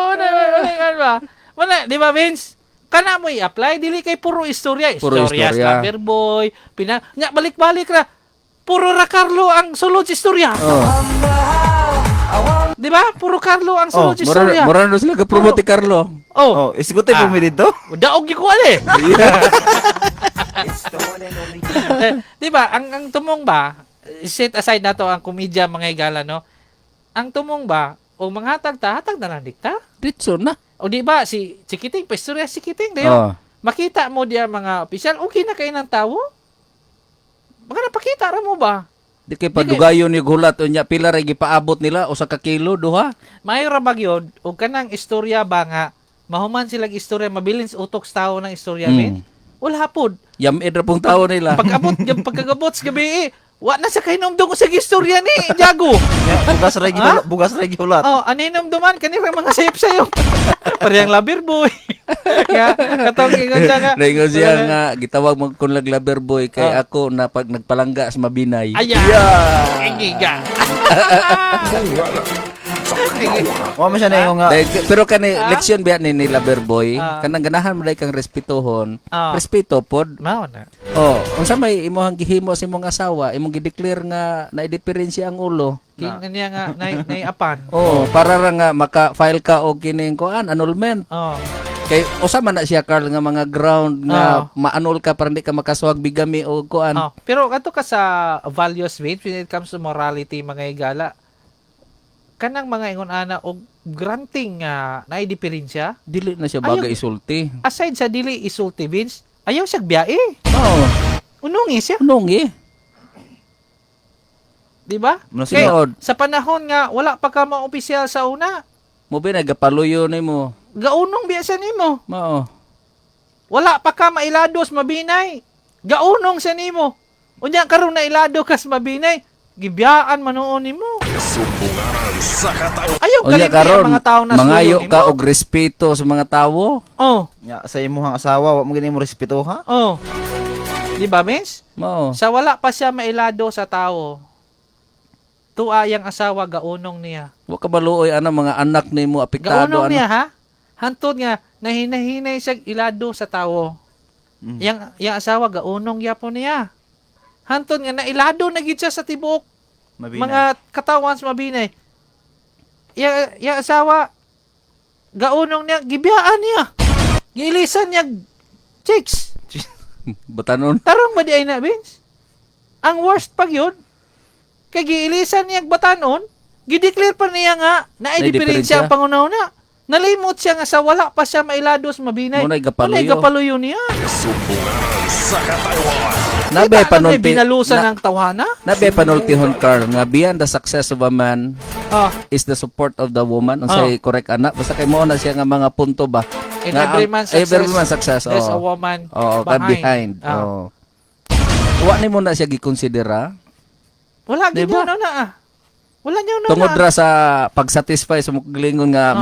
ba? Wala, di ba, Vince? Kana mo i-apply, dili kay puro istorya. Puro Istorya, istorya. Slumber Boy, nya, balik-balik ra. Puro ra Carlo ang sulod sa istorya. Oh. Di ba? Puro Carlo ang sulod sa Mura istorya. mura na sila ga-promote ni Carlo. Oh, Oh, isigutin po mi dito. daog gyud ko ali. Di ba? Ang tumong ba, set aside nato ang komedya mga higala, no? Ang tumong ba, o manghatag ta, hatag na lang dikta. Ditso na. O di ba, si Kiting, pastorya si Kiting, dayo. Oh. Makita mo diya mga opisyal, okay na kayo ng tawo? Baka napakita ra mo ba? Di kay padugayon ni gulat unya pila ra gipaabot nila usa ka kilo duha. May ra bagyod, o kanang istorya ba nga, mahuman silang istorya, mabilin sa utok sa tao ng istorya, men? Wala pod. Yamid ra pong tawo nila. Pagkagabot sa gabi, wa na sa kainomdong sa istorya ni Jago. Bugas ra gihulat. Oh, aninom duman kanira mga sayop-sayop. Parehang labir boy. Nga, katong ingon siya nga. Naingon siya nga gitawag mo kun lover boy kay ako na pag nagpalangga sa Mabinay. Ayan. Ingiga. Wa man siya na nga. Pero kani leksyon biya ni lover boy, Ah. kanang ganahan mo dai kang respetohon. Ah. Respeto pod. Mao na. Oh, unsa may imong gihimo sa imong asawa, imong gi-declare nga naidiferensya ang ulo. King niya nga naiapan. Oh, para ra nga maka-file ka og kining kuan annulment. Oh. Kay usa man na siya Carl nga mga ground nga ma-annul ka para hindi ka makasuwag bigami o kuan. Oh. Pero kadto ka sa values when it comes to morality mga higala. Kanang mga ingon ana og granting nga naidiferensya, Dili na siya baga Ayaw. isulti. aside sa dili isulti Vince, ayaw siya biyae. Oh, Unungi siya, unong eh. di ba? Ano Kay, Sunod. sa panahon nga wala pa ka ma-opisyal sa una, Mo ba nagapaluyo nimo? gaunong biya sa nimo. Mao. Wala pa ka mailados mabinay. Gaunong sa nimo. Unya karon na ilado kas mabinay, gibiyaan manoon nimo. Sumbungaran sa katawan. Ayaw Unya galing karon mga tao na mangayo sulong ka nimo. og respeto sa mga tawo. Oh, Nya sa imong asawa wa mo gini mo respeto ha. oh. Di ba, Miss? Mao. Sa wala pa siya mailado sa tao, tuwa yang asawa gaunong niya. Wa ka baluoy ana mga anak nimo apektado Gaunong ano. niya ha? Hantod nga nahinahinay siya ilado sa tao. Yang asawa gaunong yapon niya. Hantod nga nailado na gid siya sa tibuok Mabinay. mga katawan sa mabinay. Yang asawa gaunong niya gibiyaan niya. Giilisan niya chicks. Batanon. Tarong ba di ay na, Vince? Ang worst pag yun, kay giilisan niya batanon, gideclare pa niya nga na ay diferensya ang pangunauna. Nalimot siya nga sa wala pa siya mailados mabinay. Muna'y gapaluyo. Muna'y gapaluyo niya. Sumbungaran sa katawan. Nabe Kita na may panulti. binalusan ng tawhana. Nabe panultihon Carl nga beyond the success of a man Ah, is the support of the woman. Unsay correct ana? Basta kay mo na siya nga mga punto ba? in Nga every ang- man's success, every man's success. there's a Oo. woman Oo, behind. Ah. Oo. Wa ni mo na siya gikonsidera. Wala Diba? diba? Na. Wala niyo na. Tungod ra sa pag-satisfy sa muklingon nga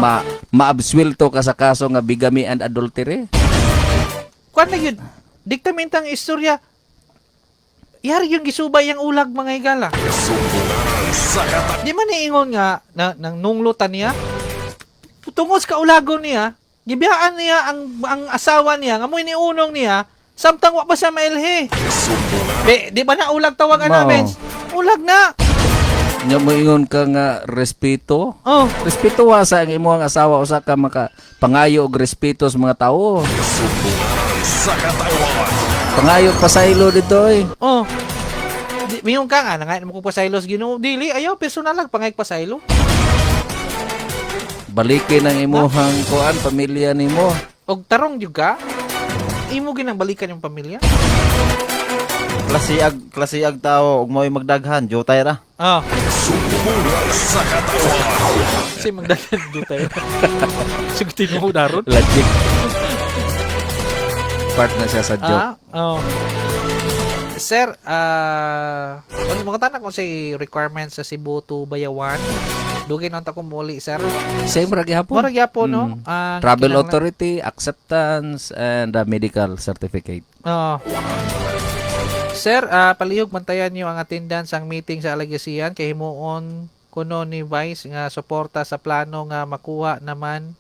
maabswelto ka sa kaso nga bigamy and adultery. Kuan na yun. Diktamintang istorya. Yari yung gisubay yung ulag mga higala. Sumbungaran sa katawan. Di man niingon nga na nang nunglutan niya. Tungod sa kaulagon niya, gibiyaan niya ang asawa niya, nga mo'y niunong niya, samtang wa pa siya mailhi. Di ba na ulag tawagan Mao. namin? Ulag na. Nya mo ingon ka nga respeto. Oh, Respeto wa sa ang imong asawa usa ka maka pangayo og respeto sa mga tawo. Sumbungaran sa katawan. Pangayo pasaylo dito eh. oh. Miyong ka nga, nangayon mo ko pasaylos Ginoo. Dili, ayaw, personal lang, pangayag pasaylo. Balikin ang imuhang kuan pamilya nimo. Og tarong juga, imo ginang balikan yung pamilya. Klase ag tao ug mo'y magdaghan, jotay ra. Oh, Sumbungaran sa katawan. kasi magdagan do tayo. Sugutin mo daron. Logic. Part na siya sa joke. Oh. Sir, mga tanak ko si requirements sa Cebu to Bayawan. Dugay nang ta ko muli, sir. Same ra gihapon. Mura gyapon, no? Ang Travel kinahanglan- authority, acceptance, and medical certificate. Oo. Sir, palihog bantayan niyo ang attendance ang meeting sa Alagasian kay himuon kuno ni Vice nga suporta sa plano nga makuha naman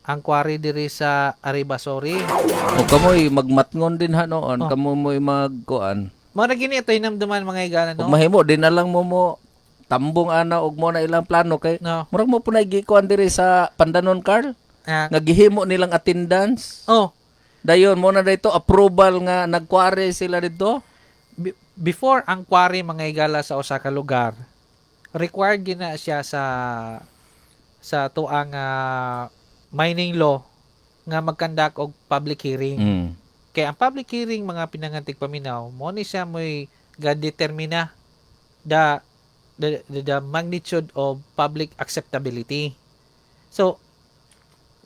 ang quarry diri sa Aribasori. O kamoy magmatngon din ha noon, kamo mo'y magkuan. Mo na gini ito hinamduman mga igala, Ug no? mahimo din na lang mo tambong ana og mo na ilang plano kay No. murag mo punay gikuan diri sa Pandanon, Carl. Ah, Nga gihimo nilang attendance. oh, Dayon mo na dito approval nga nagkuare sila dito. before ang quarry mga igala sa usa ka lugar, required gina siya sa tuang mining law nga magkandak og public hearing. Mm. Kaya ang public hearing mga pinangantig paminaw, mo ni siya mo'y ga-determina the magnitude of public acceptability. So,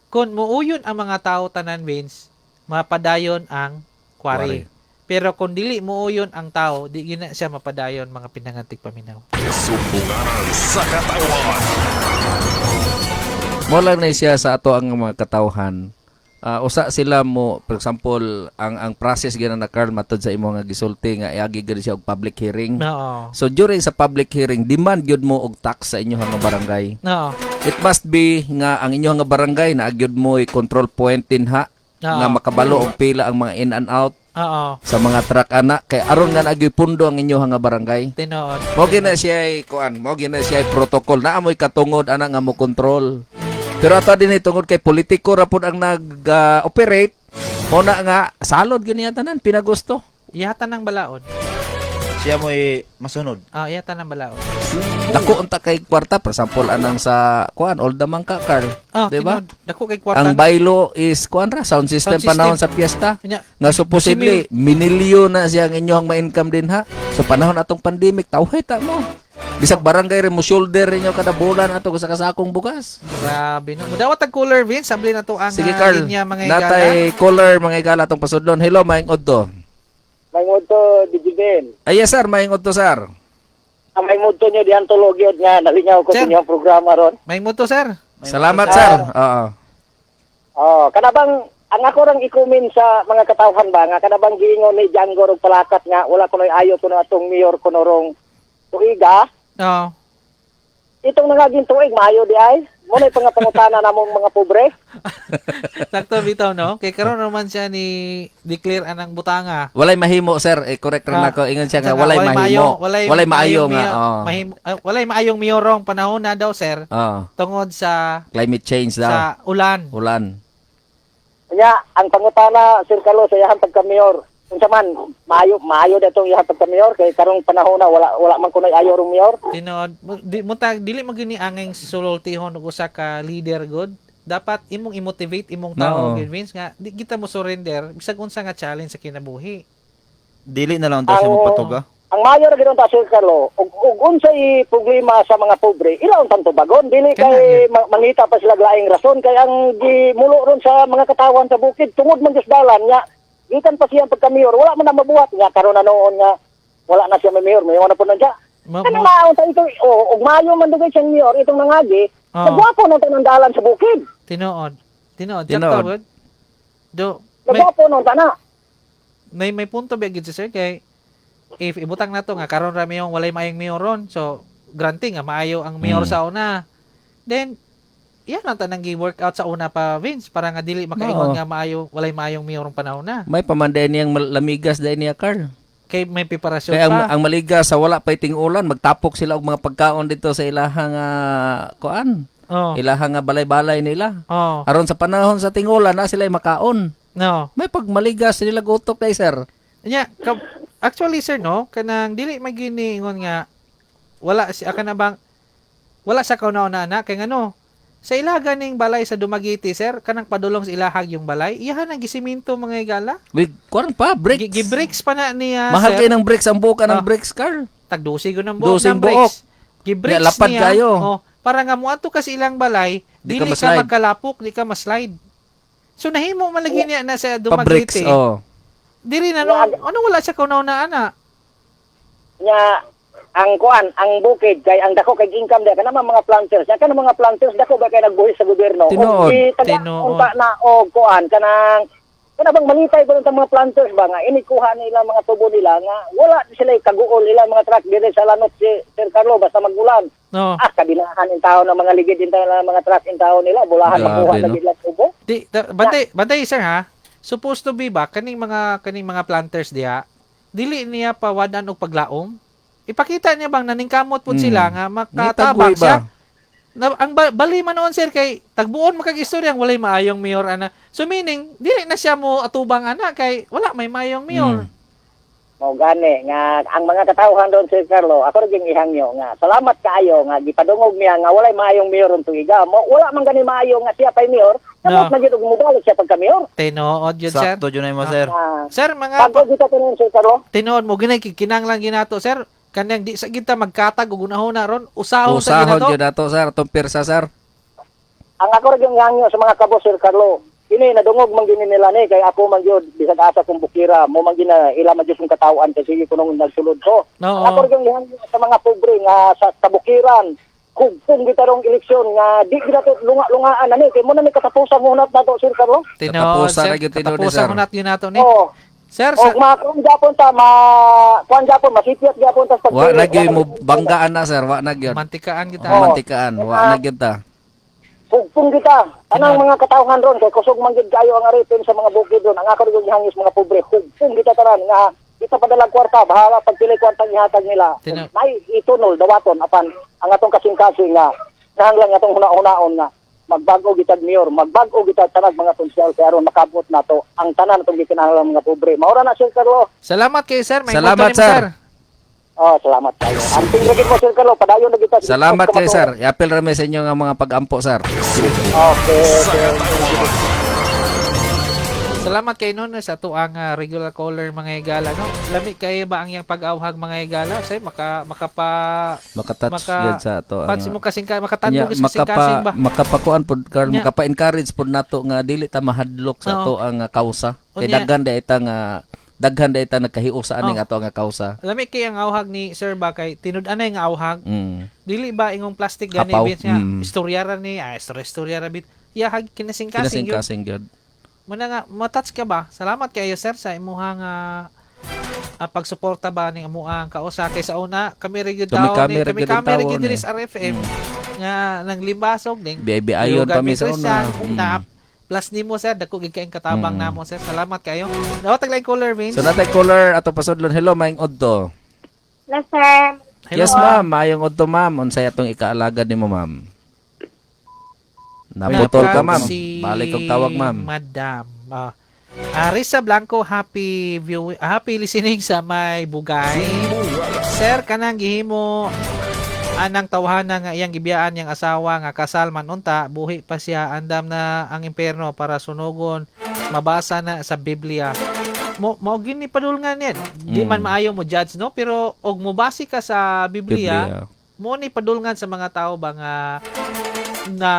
kung muuyon ang mga tao tanan, Vince, mapadayon ang quarry. Pero kung dili muuyon ang tao, di gina siya mapadayon mga pinangantig paminaw. Sumbunganan sa katawan. Mo lang na siya sa ato ang mga katawhan. Usa sila mo, for example, ang process gina na Carl matod sa imo nga gisulti nga iagi gid siya og public hearing. Oo. So during sa public hearing, demand gyud mo og tax sa inyo nga barangay. No. It must be nga ang inyo nga barangay na gyud mo control point dinha nga makabalo og pila ang mga in and out Oo. sa mga truck ana kay aron nga nagyoy pundo ang inyo nga barangay. Tinood. Mo gina siya kuan, mo gina siya protocol na amoy katungod ana nga mo control. Pero ato din tungod kay politiko ra pud ang nag-operate, mo na nga salod gani tanan pinagusto. Iyatan ng balaod. Siya mo'y masunod. Iyatan ng balaod. Dako unta kay kwarta, for example anang sa kuan Old Damangka Carl, di ba? Dako kay kwarta. Ang bylaw is kuan ra sound system Sound panahon system. sa piyesta. Nya, Nga supposedly minilyo na siya ang inyong ma-income din ha. So panahon atong pandemic tawhay ta mo. Bisag barangay rin mo shoulder rin yung kada bulan ato sa kasakong bugas. grabe no. Mudawat ang cooler, Vince. Sabli na to ang Sige Carl, linya mga igala. natay caller mga igala atong pasudlon. Hello, maing odto. May muto digiden. Ay yes sir, maing odto sir. Ang may muto nyo di antology nga nalingaw ko Sir. sa inyong programa ron. May muto, sir. Salamat sir. Oo. Oh, kanabang ang ako rang ikumin sa mga katawhan ba nga kanabang giingon ni Django og palakat nga wala kunoy ayo kuno atong mayor kuno rong tuiga. Oo. Itong nangaging tuig maayo di ay. Mo na pangutana namong mga pobre. Sakto bitaw, no? Kay karon naman siya ni declare anang butanga. Walay mahimo sir, correct ra nako. Ingon siya nga walay mahimo. Walay maayo nga. Oo. Walay maayong miyorong panahon na daw, sir. Oo. Tungod sa Climate change daw. sa ulan. Ulan. Kanya ang pangutana Sir Carlos sa iyang pagka-mayor. Unsa man maayo datong iyang pagka-mayor kay karong panahon na wala man kunoy ayo rong mayor. Tinod dili magini angeng sulultihon og usa ka leader good. Dapat imong i-motivate imong tao, Oo. Vince, nga di kita mo surrender bisag unsa nga challenge sa kinabuhi. Dili na lang daw siya magpatuga. Ang mayor gidon ta Sir Carlo, ug unsay problema sa mga pobre, ilaw tanto bagon dili kay mangita pa sila laing rason kay ang gimulo ron sa mga katawan sa bukid tungod man jud dalan nya gikan pa siya pagka-mayor, wala man na mabuhat nga karon na noon nga wala na siya mayor, may na po na siya. Ano maon ta ito, ug mayo man dugay siyang mayor itong nangagi, nagwapo na ng dalan sa bukid. Tinood. Tinood. Sakto good. Do Nagwapo no ta na. may punto ba gid si sir kay if ibutang nato nga karon ra mayong walay maayong mayor ron, so granting nga maayo ang mayor sa una, then yan ang tanang gi-workout sa una pa, Vince, para nga dili makaingon Oo. nga walay maayong mayor ang panahon na. May pamanday niyang lamigas dahil niya Carl. Kay may preparasyon Kaya pa. ang maligas sa wala pa iting ulan, magtapok sila og mga pagkaon dito sa ilahang kuan. Oh. Ilahang balay-balay nila. Oh. Aron sa panahon sa tingulan na sila makaon. No. May pagmaligas nila gutok kay sir. Nya, actually sir no, kanang dili magini ingon nga wala si aka na bang wala sa kauna-una na kay ngano sa ilaga ning balay sa Dumaguete sir kanang padulong sa ilahag yung balay iyahan ang gisiminto mga igala. With kuan pa bricks. Gi-bricks pa na niya Mahal sir. kayo ng bricks ang buka ng Ah. bricks Carl. Tagdusi ko ng buok Dusing ng bricks. Gi-bricks Ya, lapad niya. kayo. Oh, para nga muadto ka sa ilang balay, Di dili ka ka maslide. magkalapok, di ka maslide. So nahimo man lagi niya na sa Pa bricks. Dumaguete. Oh. Diri na no, ano wala siya kunaw na ana. nya ang kuan, ang bukid kay ang dako kay income di kana mga planters. Nya kana mga planters dako ba kay nagbuhis sa gobyerno. Tinuod. Tinuod. Unta na og kuan kanang kana bang malitay ba ng mga planters ba nga inikuha nila mga tubo nila nga wala sila kaguol ila mga truck dire sa lanot si Sir Carlo basta magulan. No. Kabinahan in tao ng mga ligid in tao ng mga truck in tao nila bulahan Grabe, makuha na no? gid lang tubo. Bantay sir ha. Supposed to be ba kaning mga planters diha dili niya pawadan og paglaom. Ipakita niya bang naningkamot pud sila nga makatabang Gitagway siya. ba? Ang bali man noon sir kay tagbuon makag-istorya walay maayong mayor ana. So meaning dili na siya mo atubang ana kay wala may maayong mayor. Mao gani nga ang mga katawhan doon Sir Carlo ako rin ihangyo nga salamat kaayo nga gipadungog niya nga walay maayong mayor ang tuiga. Wala man gani maayo nga siya pay mayor. No. Tapos na gyud og mubalik siya pagka mayor. Tinuod yun sir. Sakto dyan mo, sir. Sir mga Pagod kita tunon Sir Carlo. tinuod mo ginay kinanglan ginato sir. Kanyang di sa kita magkatag ug unahuna ron usahon sa Usahon ginato. yun nato, sir. Itong pirsa, sir. Ang ako rin ihangyo sa mga kabo Sir Carlo. Kini nadungog man gini nila ni kay ako man gyud bisag asa kong bukira mo man gina ila man gyud kong katawan kay sige kunong nagsulod ko. No. Ang ako rin ihangyo sa mga pobre nga sa bukiran. Kung kita rong eleksyon nga di kita to lunga-lungaan na ni kay mo na ni katapusan hunat nato Sir Carlo. Tinuod Katapusan sir. na gyud tinuod ni, Katapusan sir. hunat ginato ni. Oh. Sir, O kuan Japon ta kuan Japon masipyat Japon ta pag Wa na gyud mo banggaan na, sir. Wa na gyud. mantikaan kita. Oh. Mantikaan. Wa na gyud ta. Pugpong kita. Anang mga katawhan ron kay kusog man gyud kayo ang aripin sa mga bukid ron. Ang ako rin hangis mga pobre. Pugpong kita tanan nga kita padalang kwarta bahala pag pili kwarta ihatag nila. Tina- May itunol dawaton apan ang atong kasing-kasing nga nahanglan atong huna-hunaon nga magbago gitag mayor, magbago gitag tanag mga konsyal kay aron makabot nato ang tanan atong gikinahanglan mga pobre. Maura na Sir Carlo. Salamat kay sir. May Salamat, boto ni mo, sir. Oh, salamat kayo. Ang tingin mo Sir Carlo, padayon na kita. Salamat kay sir. I-appeal rami sa inyo nga mga pag-ampo, sir. Okay. Salamat kay noon sa tuang regular caller mga higala no. Lami kay ba ang yang pag-awhag mga higala say Makatouch Maka- gyud sa ato. pansi mo kasing Nya, makatandog sa kasing kasing ba. makapakuan pod karon Nya. makapa-encourage pod nato nga dili ta mahadlok sa Oo. ato ang kausa. Kay Unya. daghan da ita nagkahiusa aning Oo. ato nga kausa. Lami kay ang awhag ni Sir ba kay tinud-an na yung awhag. Dili ba ingong plastic gani Apaw. bit nga Mm. istoryara ni istoryara bit. Yahag kinasing kasing yun. Kinasing gyud. Muna nga mo-touch ka ba? Salamat kayo sir sa imuhang pagsuporta ba ning amuang kausa kay sa una kami rin gyud daw Kami kami gyud ang rin taon, gyud diri eh. sa RFM nga nang limbasog ding Biyayon kami sa una. una plus nimo sir dako gid kaayong katabang namo sir. Salamat kayo. Daw taglaing caller Vince. So natay caller ato pasudlon. Hello, maayong udto. Hello, sir. Hello. Yes, ma'am. Maayong udto, ma'am. Unsay atong ikaalagad nimo, ma'am? Naputol ka, ma'am. Balik kog tawag, ma'am. Madam. Risa Blanco, happy listening sa may bugay. Sir, kanang gihimo anang tawhana nga iyang gibiyaan yang asawa nga kasal man unta, buhi pa siya, andam na ang impierno para sunugon, mabasa na sa Biblia. Mo gini padulngan yan. Di man maayo mo judge no, pero og mobasi ka sa Biblia. Mo ni padulngan sa mga tao ba nga na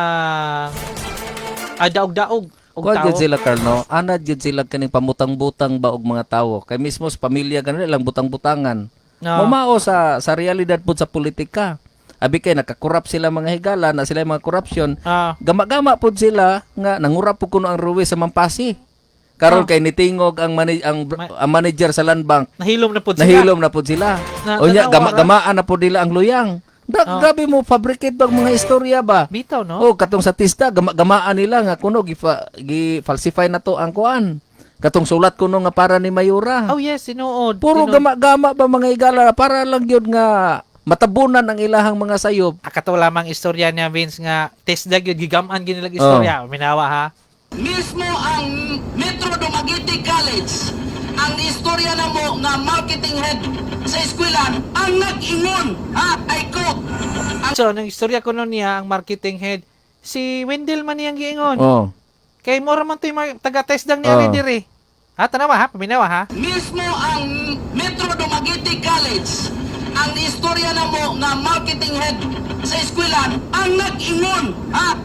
daog-daog og Kuha tao. gyud sila, Carlo. Ana gyud sila kaning pamutang-butang ba og mga tawo. Kay mismo sa pamilya ganun lang butang-butangan. No. Mamao sa realidad po sa politika. Abi kay nakakorrupt sila mga higala na sila mga corruption. Ah, Gama-gama po sila nga nangurap po kuno ang ruwi sa Mampasi. Karon kay nitingog ang manager sa land bank. nahilom na pud sila. Nahilom na po sila. O nya gama-gamaan na po nila ang luyang. Grabe mo fabricate bag mga istorya ba? Bitaw no. Oh, katong sa tista gama-gamaan nila nga kuno gi-falsify na to ang kuan. Katong sulat kuno nga para ni Mayura. Oh yes, sinuod. Puro gama-gama ba mga igala para lang gyud nga matabunan ang ilahang mga sayop. Akato lamang istorya niya Vince nga test dag yun gigaman ginilag istorya. Minawa ha. Mismo ang Metro Dumaguete College ang istorya na mo nga marketing head sa eskwelahan ang nag-ingon ay ko So, nang istorya ko nun niya, ang marketing head, si Wendell man niyang giingon. Oh. Kay mora man to yung taga-test lang niya diri. Ha, tanawa ha, paminawa ha. mismo ang Metro Dumaguete College ang istorya na mo nga marketing head sa eskwelahan ang nag-ingon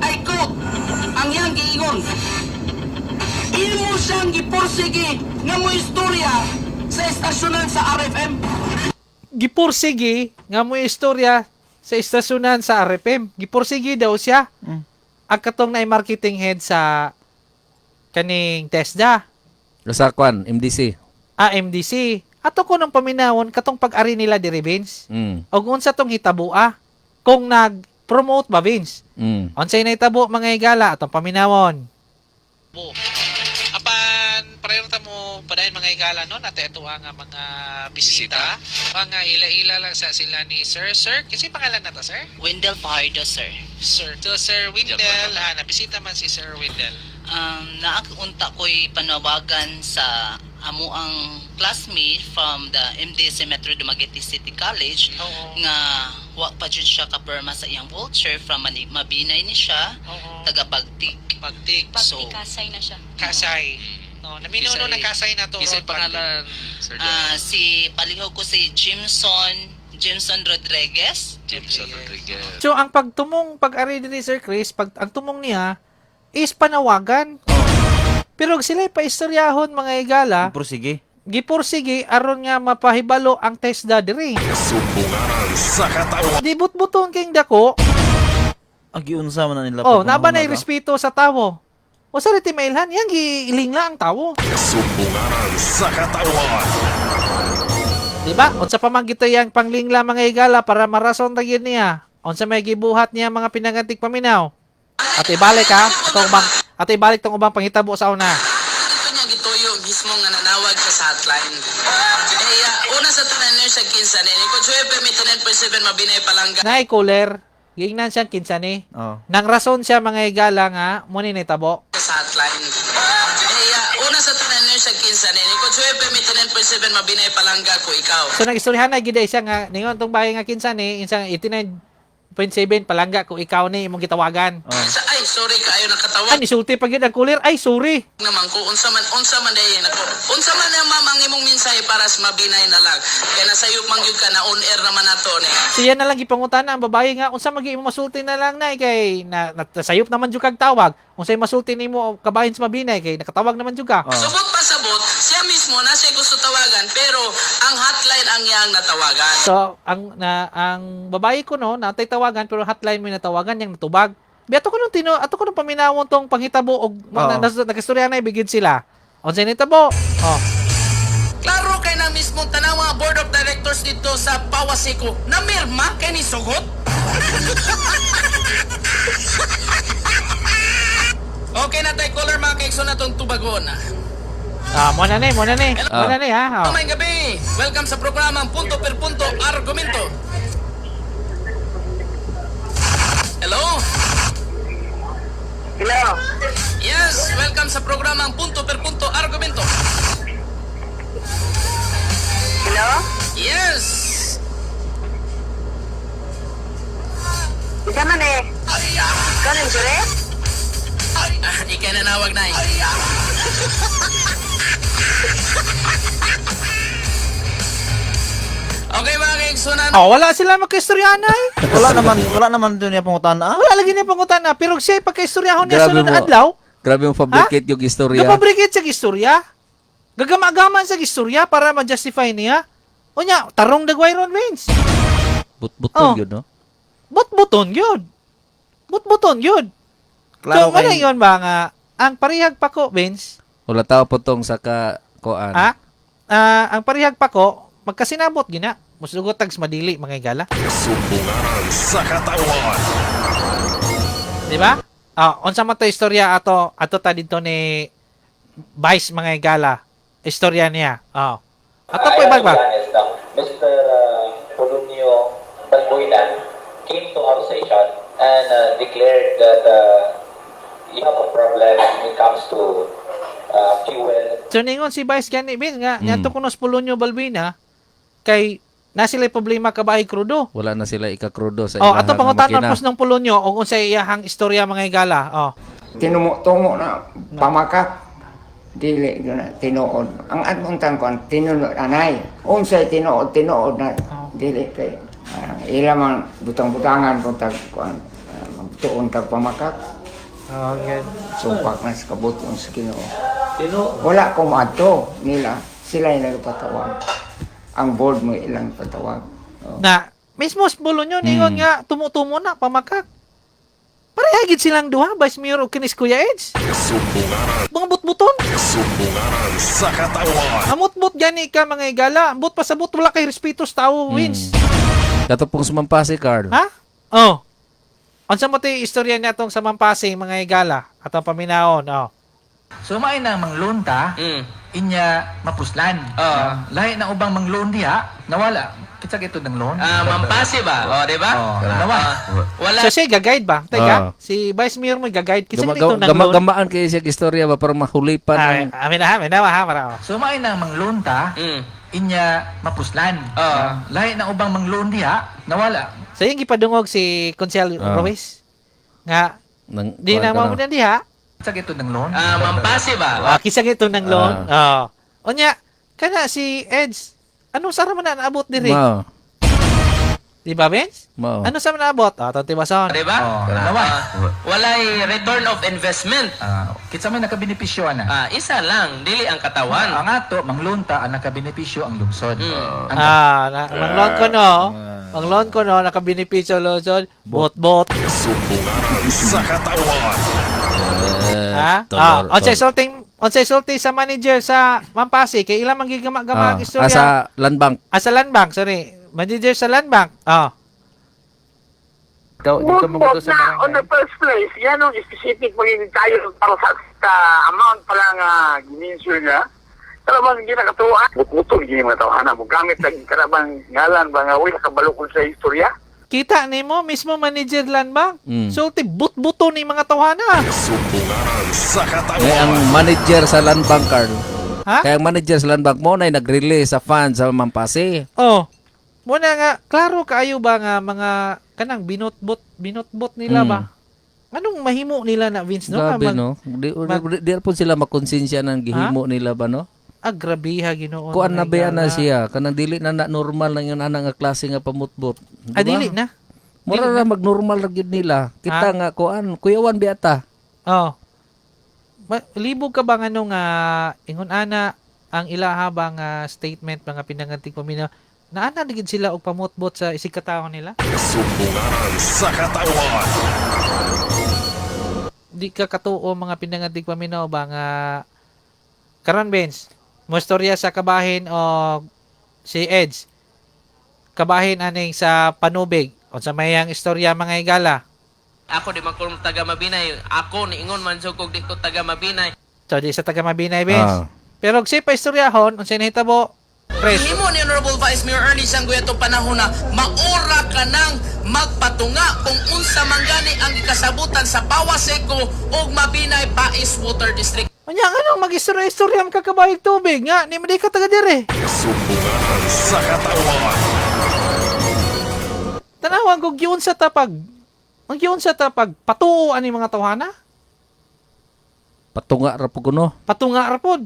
ay ko ang iyang giingon imo siyang giporsige nga mo istorya sa estasyonan sa RFM. gipursigi nga mo istorya sa istasyonan sa RFM. Gipursigi daw siya. Ang katong na marketing head sa kaning TESDA. Sa kwan, MDC. MDC. Ato ko nung paminawon katong pag-ari nila diri Vince. Og unsa tong hitabua kung nag-promote ba Vince. Unsay na hitabo mga higala atong paminawon. Apan pareho ta mo padayon mga higala no nato ito nga mga bisita. Mga ila-ila lang sa sila ni Sir. Sir, kasi pangalan na to, Sir? Wendell Fajardo, sir. Sir. So, Sir Wendell, nabisita man si Sir Wendell. Naakunta ko'y panawagan sa amo ang classmate from the MDC Metro Dumaguete City College nga wa pa jud siya kaperma sa iyang voucher from Mabinay ni siya taga Bagtik. So Kasay na siya. Kasay. No, naminuno ng Kasay na to. Isay pangalan, Sir si palihog ko si Jimson Rodriguez. So, ang pag-ari din ni Sir Chris, ang tumong niya is panawagan. Pero sila paistoryahon mga higala. Pursige. Gipursige aron nga mapahibalo ang TESDA diri. Sumbungaran sa katawan. Di but-buton king dako. Ang giunsa man na nila. Naba na respeto sa tawo. O sa riti mailhan, yang giilingla ang tawo. Sumbungaran sa katawan. Diba? Unsa pa man gito yang panglingla mga higala para marason ra gyud niya. Unsa may gibuhat niya mga pinangantik paminaw. At ibalik ha, ibalik tong ubang panghitabo sa una. ito niya gituyo mismo nga nanawag sa hotline. Una sa tanan niyo sa kinsa ni ko joy permit 9.7 Mabinay Palangga. Nay cooler, gingnan siyang kinsani. Nang rason siya mga higala nga mo ni tabo. Sa hotline. Una sa tanan niyo sa kinsa ni ko joy permit 9.7 Mabinay Palangga ko ikaw. So nagistoryahan na gid siya nga ningon tong bahay nga kinsani insang 89.7 palangga ko ikaw ni imong gitawagan. Ay sorry kaayo nakatawag. Ay nisulti pa gyud ang cooler. Ay sorry. Naman ko unsa man dayon ako. Unsa man ang mamang imong mensahe para sa Mabinay na lang. Kaya nasayop man gyud ka na on air naman nato ni. Siya na lang gipangutana ang babae nga unsa magi imong masulti na lang nay kay nasayop naman jud kag tawag. Unsay masulti nimo kabahin sa Mabinay kay nakatawag naman jud ka. Subot pa sabot, siya mismo na siya gusto tawagan pero ang hotline ang iyang natawagan. So ang babae ko no natay tawagan pero hotline mo natawagan yang natubag. Ato ko nung paminawon tong panghitabo og nagistorya na ibigid sila. Unsay nitabo? Klaro kay na mismo tanawa board of directors dito sa Pawasiko na mirma kay ni sugot. Okay na tay caller mga kaigso na tong tubagon. Mo na ni ha. May gabi. Welcome sa programang Punto per Punto Argumento. Hello? Hello. Yes, welcome sa programang Punto per Punto Argumento. Hello? Yes. Isa man eh. Kanin sure? Ikay nanawag na Okay mga kaigsunan. Wala sila magkaistoryahan ay. Wala naman doon niya pangutana. Wala lagi niya pangutana pero siya pagkaistoryahon niya Grabe sunod mo. adlaw. Grabe yung fabricate yung istorya. Gapabrikit sa istorya. Gagama-gaman sa istorya para ma-justify niya. Unya, tarong dagway ron, Vince. But-buton yun, no? But-buton yun. But-buton yun. Klaro So, wala kay yun ba nga, ang parihag pa ko, Vince, Wala tao po tong sa kakuan. ang parihag pa ko, magkasinabot gina. Musugot tags madili, mga igala. Sumbungaran sa katawan. Di ba? Unsa man to istorya ato ta dito ni Vice mga igala. Istorya niya. Ato po ibag ba? Mr. Polonio Balbuinan came to our station and declared that you have a problem when it comes to fuel. So ningon si Vice gani Vince nga nyato kuno sa Polonio Balbina kay na sila problema kabahay krudo. Wala na sila ikakrudo sa Ato pangutan pos ng Polonio o unsay iyahang istorya mga igala. Tinumo na pamakat dili na tinuod ang atong tangkon tinunod anay unsay tinuod na dili kay ila man butang-butangan kung tag magtuon tag pamakat Okay. sumpak na sa kabutong sa Ginoo wala ko madto nila sila yung nagpatawag ang board mo ilang patawag. Na mismo bulo nyo ningon nga tumutumo na pamakak. Parehagid silang duha, Vice Mayor o kinis Kuya Eds. Sumbungaran, Mga butbuton. sumbungaran sa katawan. Amot-bot gani ka mga igala. Ambot pa sa but, wala kay respeto sa tao, Wins. Kato pong sumampasi, Carl. Ha? Oh. Unsa mo ti istorya niya tong sa Mampasing mga igala atong paminaon, oh. Sumay na manglunta, inya mapuslan. Lahi na ubang manglun diha, nawala. Kitsa ito ng loan. Mampasi ba? O, di ba? Nawala. Wala. So siya gagayad ba? Teka, si Vice Mayor mo gagayad. Kisa ito ng loan. Gamaan kayo siya istorya ba para mahulipan. Amin na, ha. Sumay na manglunta, inya mapuslan. Lahi na ubang manglun diha, nawala. So yung gipadungog si Consel Ruiz nga di na mo na diha. Kitsa ito ng loan. Mampasi ba? Kisa ito ng loan. Onya, kana si Eds, ano sa man na naabot diri? Mao. Di ba, Benz? Mao. Ano sa man naabot? Tonti Bason. Di ba? Nawala. Walay return of investment. Kitsa may nakabenepisyo na. Isa lang, dili ang katawan. Ang ato, manglunta, ang nakabenepisyo ang lungsod. Manglon ko no. Manglon ko no, nakabenepisyo lungsod. Bot-bot. Sumbungaran sa katawan. Ha? Onsay sulti sa manager sa Mampasi kay ilang manggigama-gama ang istorya. Sa Land Bank. Sa Land Bank, sorry. Manager sa Land Bank. Dito magulo sa barangay. On the first place, yan ang specific magiging tayo para sa amount pala nga gininsure nga. Karabang ginakatuwa. Butbutong gini mga tawanan mo. Gamit ang karabang ngalan ba nga uy nakabalukon sa istorya. Kita nimo mismo manager Land Bank. Sulti but-buto ni mga tawhana. Sumbungaran sa katawan. Kaya ang manager sa Land Bank, Carl. Ha? Kaya ang manager sa Land Bank mo na nag-release sa funds sa Mampasi. Muna nga, klaro kaayo ba nga mga kanang binotbot nila ba? Anong mahimo nila na Vince no? Grabe no. Di po sila makonsensya ng gihimo nila ba no? Grabiha Ginoo. Kuan na ba na siya? Kanang dili na normal lang yun nga klase nga pamutbot. Dili na. Mura na mag-normal ra gyud nila. Kita nga kuan, kuyawan biata. Libog ka ba nga nung ingon ana ang ilaha bang statement mga pinanganting pamina naana digid sila og pamutbot sa isig katawo nila? Sumbungaran sa katawan. Di ka katuo mga pinanganting paminaw ba nga karon Benz mo istorya sa kabahin o si Eds kabahin aning sa Panubig o sa mayang istorya mga igala. Ako di man ko taga Mabinay. Ako niingon man jud kog di ko taga Mabinay. So di sa taga Mabinay Benz. Pero si pa istoryahon unsay nahitabo? Himo ni Honorable Vice Mayor Ernie Sangguya itong panahon na maura ka nang magpatunga kung unsa man gani ang ikasabutan sa Pawaseco o Mabinay Bais Water District. Anya ano mag-istorya ang kakabayog tubig nga ni di ka taga dire. Sumbungaran sa katawan. Tanawan kog yun sa tapag. Magyon sa tapag patuo ani mga tawhana? Patunga ra po kuno. Patunga ra pod.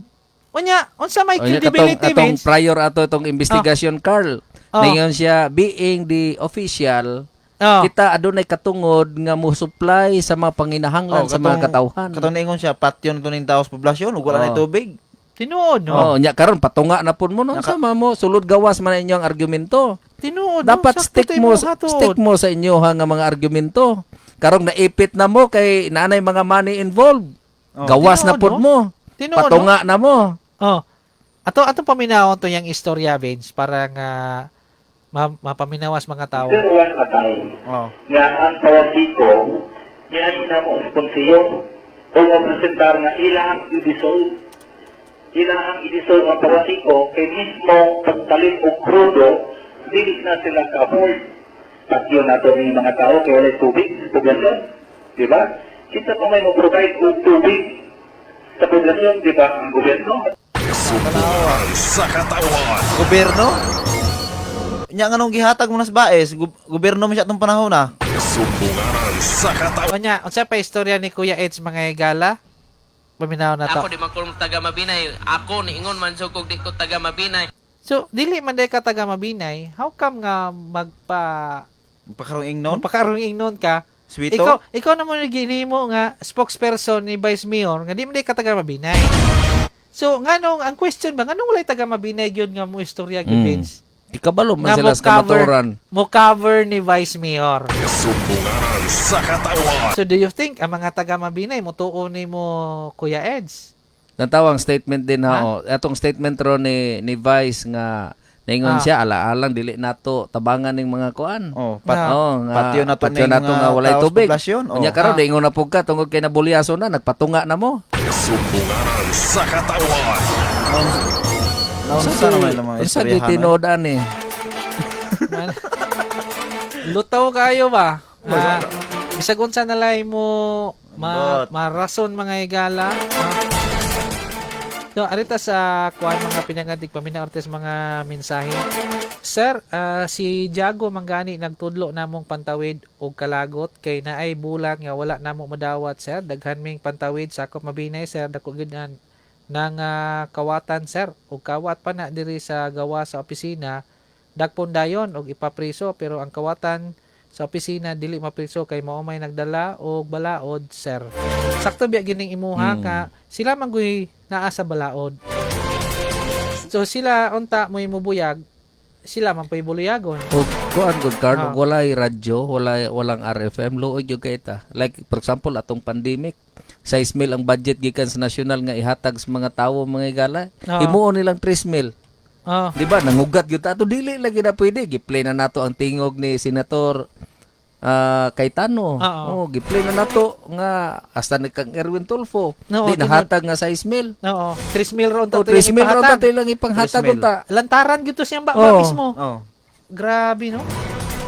Unya, unsa may Atong credibility prior ato itong investigation, Carl. Ngayon siya being the official, kita adunay katungod nga mo supply sa mga panginahanglan sa mga katawhan. Katong ingon siya patyon to ning taos poblasyon ug wala na tubig. Tinuod no. Nya karon patunga na pud mo no sama mo sulod gawas man inyong argumento. Tinuod. Dapat stick mo sa inyo nga mga argumento. Karong naipit na mo kay naanay mga money involved. Gawas na pud mo. Patunga na mo. Ato paminawon to yang istorya Vince para nga mapaminawas mga tao. Nga ang pawasiko, niya na mo sponsiyo o presentar nga ilang i-dissolve ang pawasiko kay mismo pagtalim o crudo, dili na sila ka-afford. Patyo na ito ng mga tao kaya wala tubig sa poblasyon. Diba? Kita pa may mag-provide o tubig sa poblasyon, diba? Ang gobyerno. Sumbungaran sa katawan. Gobyerno? Nya nga nung gihatag mo nas baes, gobyerno mo siya itong panahon na. Sumbungaran sa katawan. Unya, unsa pa istorya ni Kuya Eds mga igala? Paminaw na to. Ako di man ko taga Mabinay. Ako niingon man jud kog di ko taga Mabinay. So, dili man day ka taga Mabinay, how come nga Pagkarong ingnon? magpakaroon ingnon ka? Sweeto? Ikaw na mo nagihimo nga spokesperson ni Vice Mayor nga di man day ka taga Mabinay. So nganong ang question ba nganong walay taga Mabinay gyud nga mo istorya gyud Vince? Ikabalo man Nga sila sa kamaturan. mo cover ni Vice Mayor. Sumbungaran sa katawan. So do you think ang mga taga Mabinay mo tuon ni mo Kuya Eds? Natawang statement din Ha? ha. Atong statement ro ni Vice nga naingon siya ala-alang dili nato tabangan ning mga kuan. Oh, patyo na to nga walay taos tubig. poblasyon. Unya karon ingon na pug ka tungod kay nabulyaso na nagpatunga na mo. Sumbungaran sa katawan. Sa naman ang mga Sa istoryahan. gitinodan eh. Lutaw kayo ba? Bisag unsa na lay mo marason mga higala. So, arita sa kuan mga pinangadik paminaw artes mga mensahe. Sir, si Jago Mangani nagtudlo namong pantawid og kalagot kay naay bulan nga wala namo madawat sir. Daghan ming pantawid sa akong Mabinay sir dako gyud nang kawatan sir ug kawat pa na diri sa gawa sa opisina dagpon dayon og ipapriso pero ang kawatan sa opisina dili mapriso kay mao may nagdala og balaod sir. Sakto biya gining imuha ka sila man guy naa sa balaod. So sila unta mo imubuyag sila man pay buluyagon. Og kuan good card og walay radyo, walang RFM luoy gyud kay ta. Like for example atong pandemic 6 mil ang budget gikan sa national nga ihatag sa mga tawo mga higala. Himuon nilang 3 mil. Di ba nangugat gyud ato dili lagi na pwede giplay na nato ang tingog ni Senator Cayetano. Giplay na nato nga hasta ni kang Erwin Tulfo. Di nahatag nga 6 mil. Oo. 3 mil ron to 3 mil ron tayo lang ipanghatag unta. Lantaran gito siyang ba mismo. Grabe no.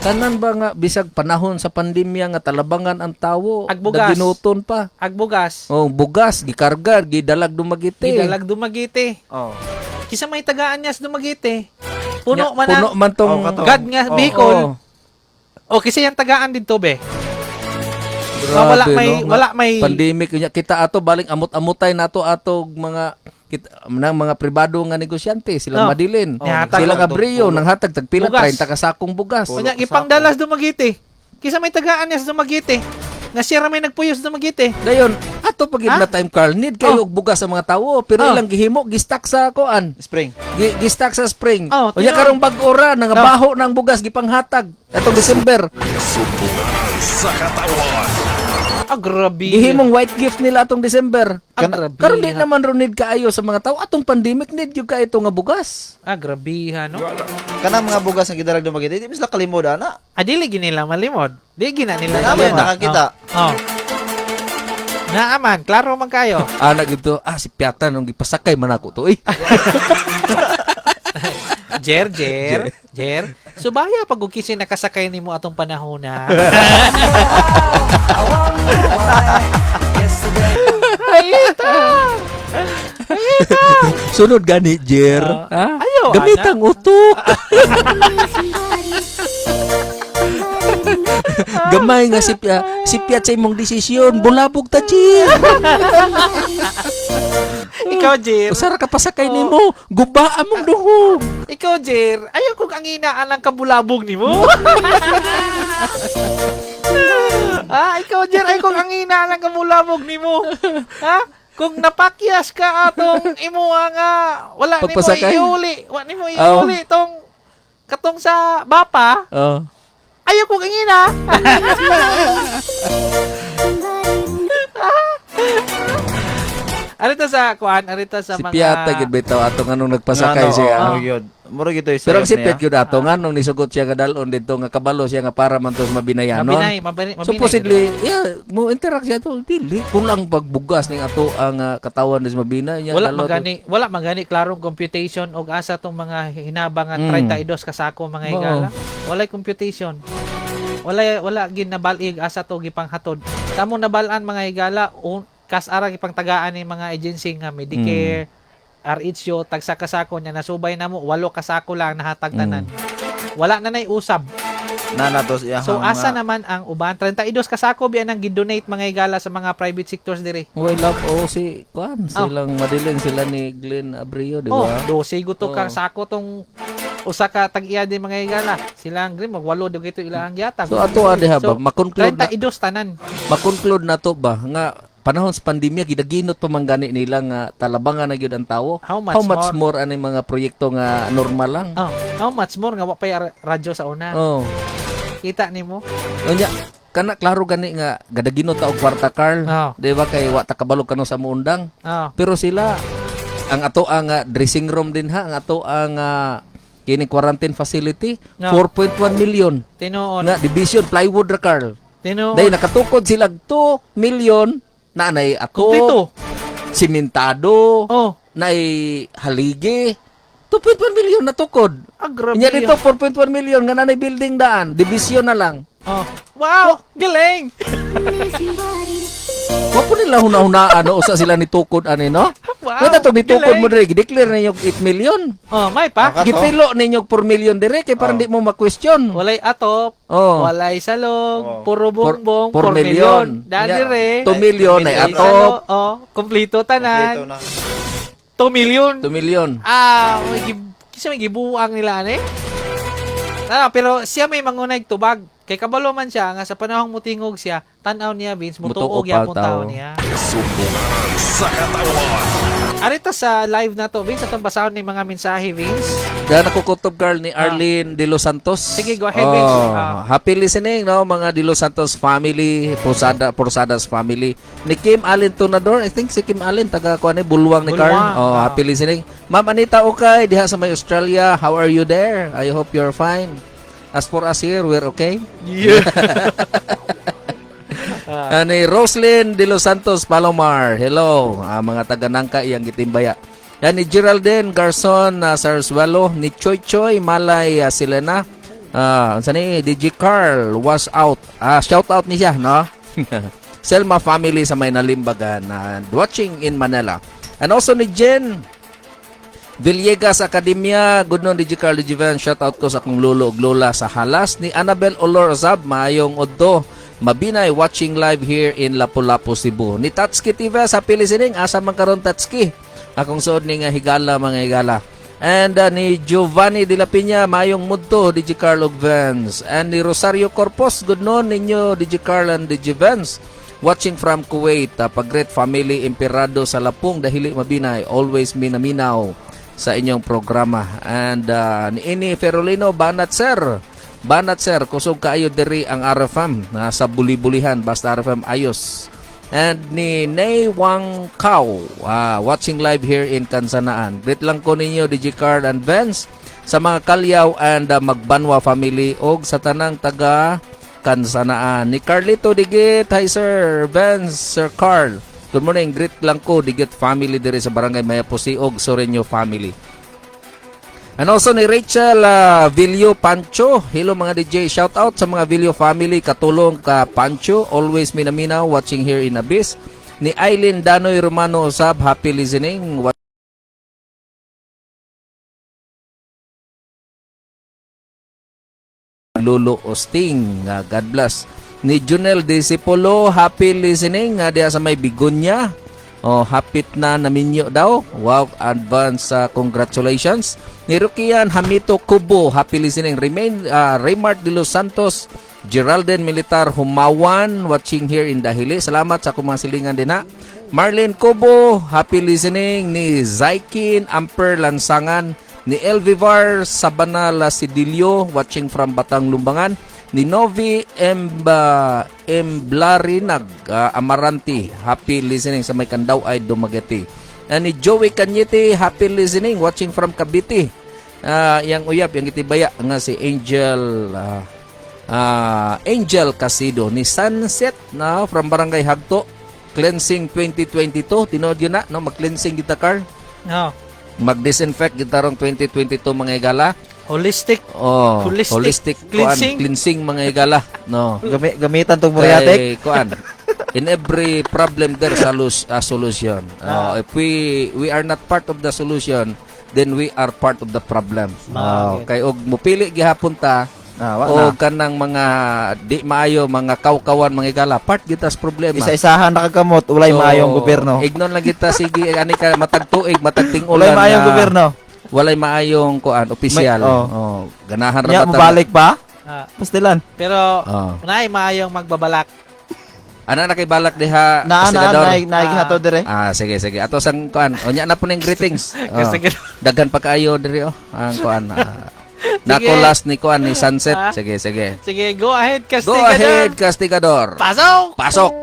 Tanan ba nga bisag panahon sa pandemya nga talabangan ang tawo Agbugas. ginuton pa. Agbugas. Bugas gikarga gidalag dumagiti. Gidalag dumagiti. Kisa may tagaan niya sa dumagiti. Puno man tong God nga Bicol. O kasi yung tagaan dito be. Wala may pandemic nya kita ato baling amot-amotay nato atog mga mga pribado nga negosyante silang madilin. Silang abriyo nang hatag tagpila 30 ka sakong bugas. Unya ipangdalas dumagiti. Kisa may tagaan niya sa dumagiti. Nga siya may nagpuyos sa dumagiti. Dayon ato pagid na time Carl need kayo og bugas sa mga tawo pero ilang gihimo gistak sa kuan spring. Gistak sa spring. Unya karong bag-ora nga baho nang bugas gipanghatag atong December. Sumbungaran sa katawan. Grabe. Gihimong white gift nila atong December. Grabe. Karon di naman ron need kaayo sa mga tawo atong pandemic need gyud ka ito nga bugas. Grabe ha no. Kana mga bugas nga gidalag dumagiti di sila kalimod ana. Dili ginila malimod. Di gina nila naman nakakita. Naaman, klaro man kayo. Anak ito, si Piata nung gipasakay man ako to. Jer. Subaya pag ukisin nakasakay nimo atong panahon na. Ayita. Sunod gani, Jer. Ayaw, gamit ang utok. Gamay nga si Piat sa imong desisyon. Bulabog ta, Jer. Ikaw, Jer. Usara ka pasakay nimo. Guba among duhog. Ikaw, Jer. Ayaw kong ang inaan ng kabulabog nimo. Ikaw, Jer. Ayaw kong ang inaan ng kabulabog nimo. Kung napakyas ka atong imuha nga wala nimo iuli. Wala nimo iuli tong katong sa bapa. Ayaw kong ang ina. Arita sa kuan, arita sa mga Piata gid bitaw atong anong nagpasakay siya. Muro gito pero si Piat gyud ato nganong nisugot siya kadalon dito nga kabalo siya nga para man tos mabinayanon. Mabinay. Supposedly, mo interact siya to dili kulang pagbugas ning ato ang katawan sa mabinay niya. Wala magani klarong computation og asa tong mga hinabangan 32 ka sako mga higala. Walay computation. Wala gid nabalig asa to gipanghatod. Kamo nabalan mga higala kas-ara gipang tagaan ni mga agency nga Medicare, RHO, tagsa kasako niya nasubay na mo 8 kasako lang nahatag tanan. Wala na nay usab. So asa naman ang uban 32 kasako biya nang gidonate mga higala sa mga private sectors dire. Love si kuan silang madilin sila ni Glenn Abrio di ba? 12 guto ka sako tong usa ka tag-iya din mga higala. Silang grim mag 8 dito ilang yatag. So ato adi ha ba makonclude 32 tanan. Makonclude na to ba nga panahon sa pandemya gidaginot pa man gani nila nga talabangan na gyud ang tawo. How much more ani mga proyekto nga normal lang? Oh, how much more nga wa pay radyo sa una. Oh. Kita nimo? Unya kana klaro gani nga gadaginot ta og kwarta Carl. Oh. Di ba kay wa ta kabalo kano sa muundang. Oh. Pero sila ang ato ang dressing room din ha, ang ato ang kini quarantine facility No. 4.1 million. Tinuod. Nga division plywood ra Carl. Tinuod. Dahil nakatukod sila 2 million na nay Kumpleto. ato, simentado, Oh. nay haligi. 2.1 million na tukod. Grabe. Inya dito 4.1 million nga nanay building daan, division na lang. Oh. Wow, galing. Wa po nila huna-hunaan no usa sila ni tukod ani no? Wow. Kada to nitukod galing. mo dire, declare ninyo 8 million. Oh, may pa. Gipilo ninyo 4 million dire kay para di mo ma-question. Walay atop, Oh. walay salog, puro bongbong, 4 4 million. million. Dadire. 2 million ay atop. Oh, kompleto tanan. 2 million. 2 million. Kasi may gibuang nila ani. Pero siya may mangunay tubag. Kay kabalo man siya nga sa panahong mutingog siya, tan-aw niya Vince, mutuog Mutuog yapon pa, tao tao. niya. Sumbungan sa katawan. Arita sa live na to, Vince, atong basahon ni mga mensahe, Vince. Dahil nakukutob girl ni Arlene De Los Santos. Sige, go ahead, Vince. Happy listening, no, mga De Los Santos family, Porsadas family. Ni Kim Allen Tunador, I think si Kim Allen, taga kuan ni Bulwang ni Carl. Bulwang. Happy listening. Ma'am Anita Okay, diha sa may Australia. How are you there? I hope you're fine. As for us here, we're okay. Yeah. Ni Roslyn De Los Santos Palomar. Hello, mga taga-Nangka iyang gitimbaya. Yan ni Geraldine Garson Sarsuelo, ni Choy Choy Malay Silena. Unsa ni DJ Carl was out. Shout out ni siya, no? Selma family sa may Nalimbagan watching in Manila. And also ni Jen Villegas Academia, good noon DJ Carl Digivan, shout out ko sa akong lolo ug lola sa Halas. Ni Annabel Olorzab, maayong odto Mabinay watching live here in Lapu-Lapu, Cebu. Ni Tatski TV sa listening, asa man karon Tatski? Akong suod ni nga higala mga higala. And ni Giovanni de la Piña, mayong mudto DJ Carl ug Vance. And ni Rosario Corpos, good noon ninyo DJ Carl and DJ Vance. Watching from Kuwait, Pag-Great Family Emperado sa Lapong, dahili Mabinay, always minaminaw sa inyong programa. And ni Ini Ferolino, Banat Sir, kusog kaayo diri ang RFM sa buli-bulihan, basta RFM ayos. And ni Nay Wang Kao, watching live here in Kansanaan. Greet lang ko ninyo DJ Carl and Vance sa mga Kalyaw and Magbanwa family og sa tanang taga Kansanaan. Ni Carlito Digit, hi Sir Vance, Sir Carl. Good morning, greet lang ko, Digit family diri sa Barangay Mayapusi og Soreño family. And also ni Rachel Villo Pancho, hello mga DJ, shout out sa mga Villo family, katulong ka Pancho, always minaminaw, watching here in Abyss. Ni Aileen Danoy Romano Usab, happy listening. Lolo Osting, God bless. Ni Junel Disipolo, happy listening diya sa may Bigunya. Hapit na naminyo daw. Wow, advance congratulations. Ni Rukian Hamito Kubo, happy listening. Raymart de los Santos, Geraldine Militar Humawan, watching here in Dahili. Salamat sa kumang silingan din ha. Marlene Kubo, happy listening. Ni Zaikin Amper Lansangan, ni Elvivar Sabanala Sidilio, watching from Batang Lumbangan. Ni Novi Emblarinag Amaranti, happy listening sa may Kandaw ay Dumaguete. Ni Joey Canyete, happy listening, watching from Cavite. Yang uyap, yang itibaya nga si Angel Casido. Ni Sunset na from Barangay Hagto, cleansing 2022. Tinood yun na, no? Mag-cleansing kita, Carl. No. Mag-disinfect kita rong 2022 mga igala. Holistic. Holistic cleansing mga igala. No. Gamitan tong muriatic. Kuan. In every problem there's a solution. If we are not part of the solution, then we are part of the problem. Kay og mupili gihapon ta o kanang mga di maayo mga kawkawan mga igala, part kita sa problema. Isa-isahan nakakamot, ulay maayong gobyerno. Ignon lang kita, sige ani ka matag tuig, matag ting-ulan. Ulay maayong gobyerno. Walay maayong kuan opisyal. Ganahan ra balik pa? Pastilan. Pero naay maayong magbabalak. Ana na kay balak diha, Na Kastigador? naighato dire. Sige, sige. Ato sang kuan. Unya na po ning greetings. Kastigador. Daghan pa kaayo diri ang kuan. Nako last ni kuan ni Sunset. Sige, sige. Sige, go ahead, Go Kastigador. ahead, Kastigador. Pasok! Pasok.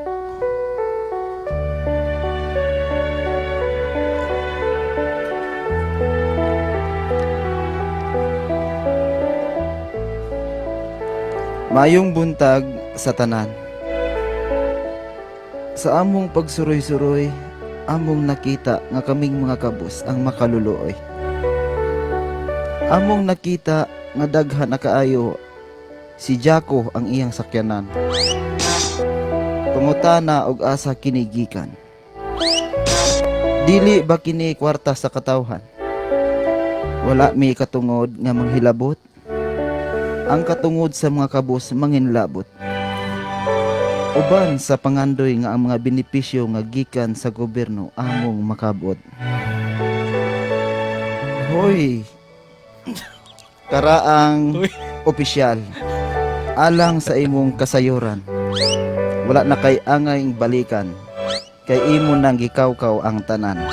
Mayong buntag sa tanan. Sa among pagsuroy-suroy, among nakita nga kaming mga kabus ang makaluluoy. Among nakita nga daghan na kaayo si Jaco ang iyang sakyanan. Pangutana og asa kinigikan. Dili ba kini kwarta sa katawhan? Wala mi katungod nga manghilabot. Ang katungod sa mga kabus manginlabot. Uban sa pangandoy nga ang mga benepisyo nga gikan sa gobyerno among makabot. Hoy! Karaang opisyal, alang sa imong kasayuran, wala na kay angay balikan, kay imo nang gikawkaw ang tanan.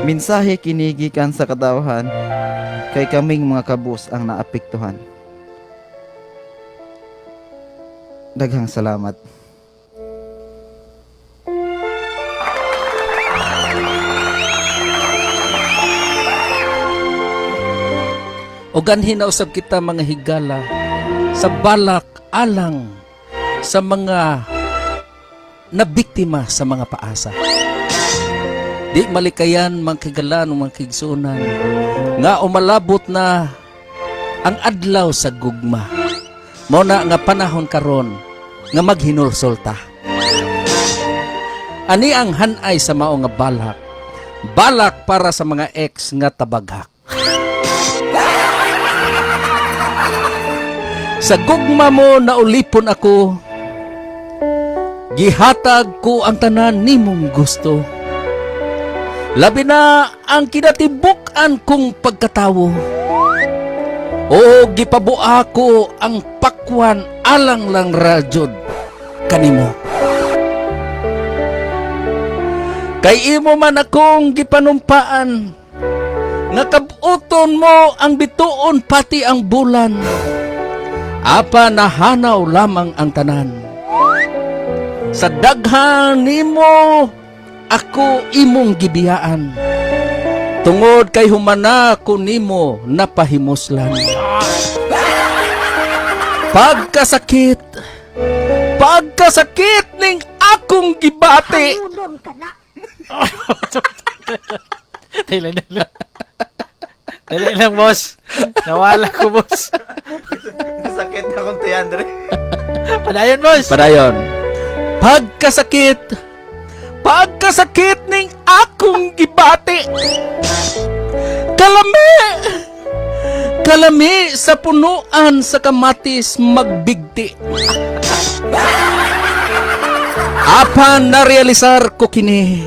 Mensahe kinigikan sa katawhan, kay kaming mga kabus ang naapektuhan. Daghang salamat. O ganhin na usab kita mga higala sa balak alang sa mga nabiktima sa mga paasa. Di malikayan mga kagalan o mga kigsunan nga umalabot na ang adlaw sa gugma. Mao na nga panahon karon nga maghinulsulta. Ani ang hanay sa mao nga balak. Balak para sa mga ex nga tabaghak. Sa gugma mo na ulipon ako, gihatag ko ang tanan nimong gusto. Labi na ang kinatibuk-an kong pagkatawo. O gipabua ko ang pakwan alang lang radyod kanimo. Kay imo man akong gipanumpaan, nga kabuton mo ang bituon pati ang bulan. Apa nahanaw lamang ang tanan. Sa daghan nimo ako imong gibiyaan. Tungod kay humana ko nimo napahimuslan. Pagkasakit ning akong gibati. Dali lang, boss. Nawala ko, boss. Sakit na kong Andre. Padayon, boss. Padayon. Pagkasakit ning akong gibati. Kalami sa punuan sa kamatis magbigti. Apan narealisar ko kini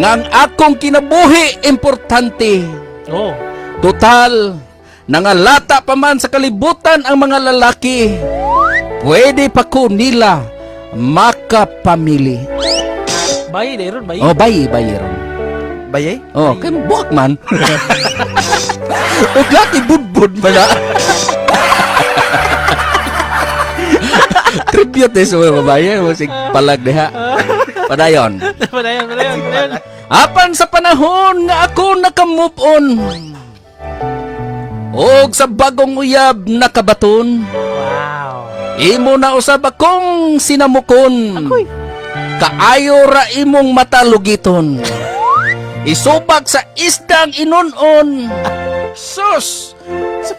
nga ang akong kinabuhi importante. Oh. Total, nangalata pa man sa kalibutan ang mga lalaki. Pwede pa ko nila makapamili. Bayi, Dayron, bayi. Oh, bayi ron. Bayay? Oh, kay buwak man. O laki budbud man na. Tribute eh sa mga babae. Masig palag diha. Padayon. Padayon. Apan sa panahon nga ako nakamove on. Og sa bagong uyab nakabaton. Wow. Imo na usab akong sinamukon. Ako'y. Kaayo ra imong matalugiton. Isubak sa isdang inunon. Sus!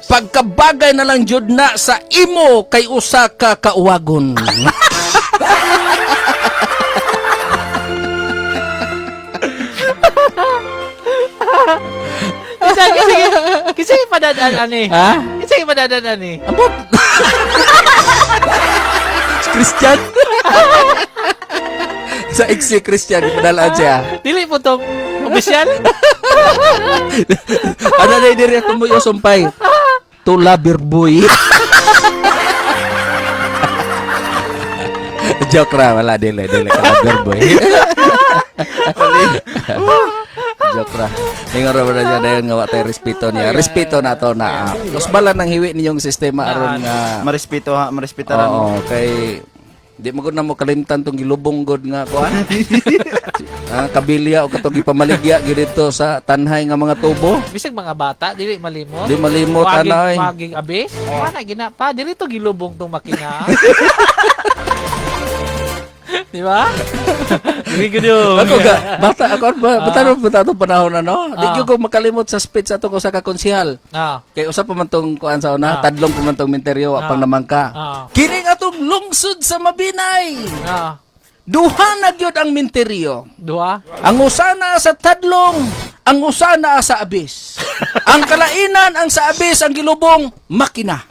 Pagkabagay na lang jud na sa imo kay usa ka kauwagon. Kasi padadaan ani. Ha? Kasi padadaan ani. Ambot. Christian. Sa ex Christian padalaan siya. Dili po tong opisyal. Ano na diri ako mo sumpay? Tula birboy. Joke ra, wala dili ka boy. Joke ra. Ingon ra ba niya dayon nga wa tay respeto niya. Respeto na to na. Los bala nang hiwi ninyong sistema aron nga Marespeto ha, marespetaran mo. oo, kay di mo gud na mo kalimtan tong gilubong god nga kuan. Kabilya o katong gipamaligya gyud dito sa tanhay nga mga tubo. Bisag mga bata, dili malimot. Di malimot anay. Maging abis. Wala gina pa, dili to gilubong tong makina. Di ba? Dili gud yun. Ako ga, bata to panahon na no. Di gyud ko makalimot sa speech ato ko sa kakonsihal. Kay usa pa man tong kuan sa una, tadlong pa man tong menteryo apang namangka. Kini atong lungsod sa Mabinay. Duha na gyud ang menteryo. Duha? Ang usana sa tadlong, ang usana sa abis. Ang kalainan ang sa abis, ang gilubong makina.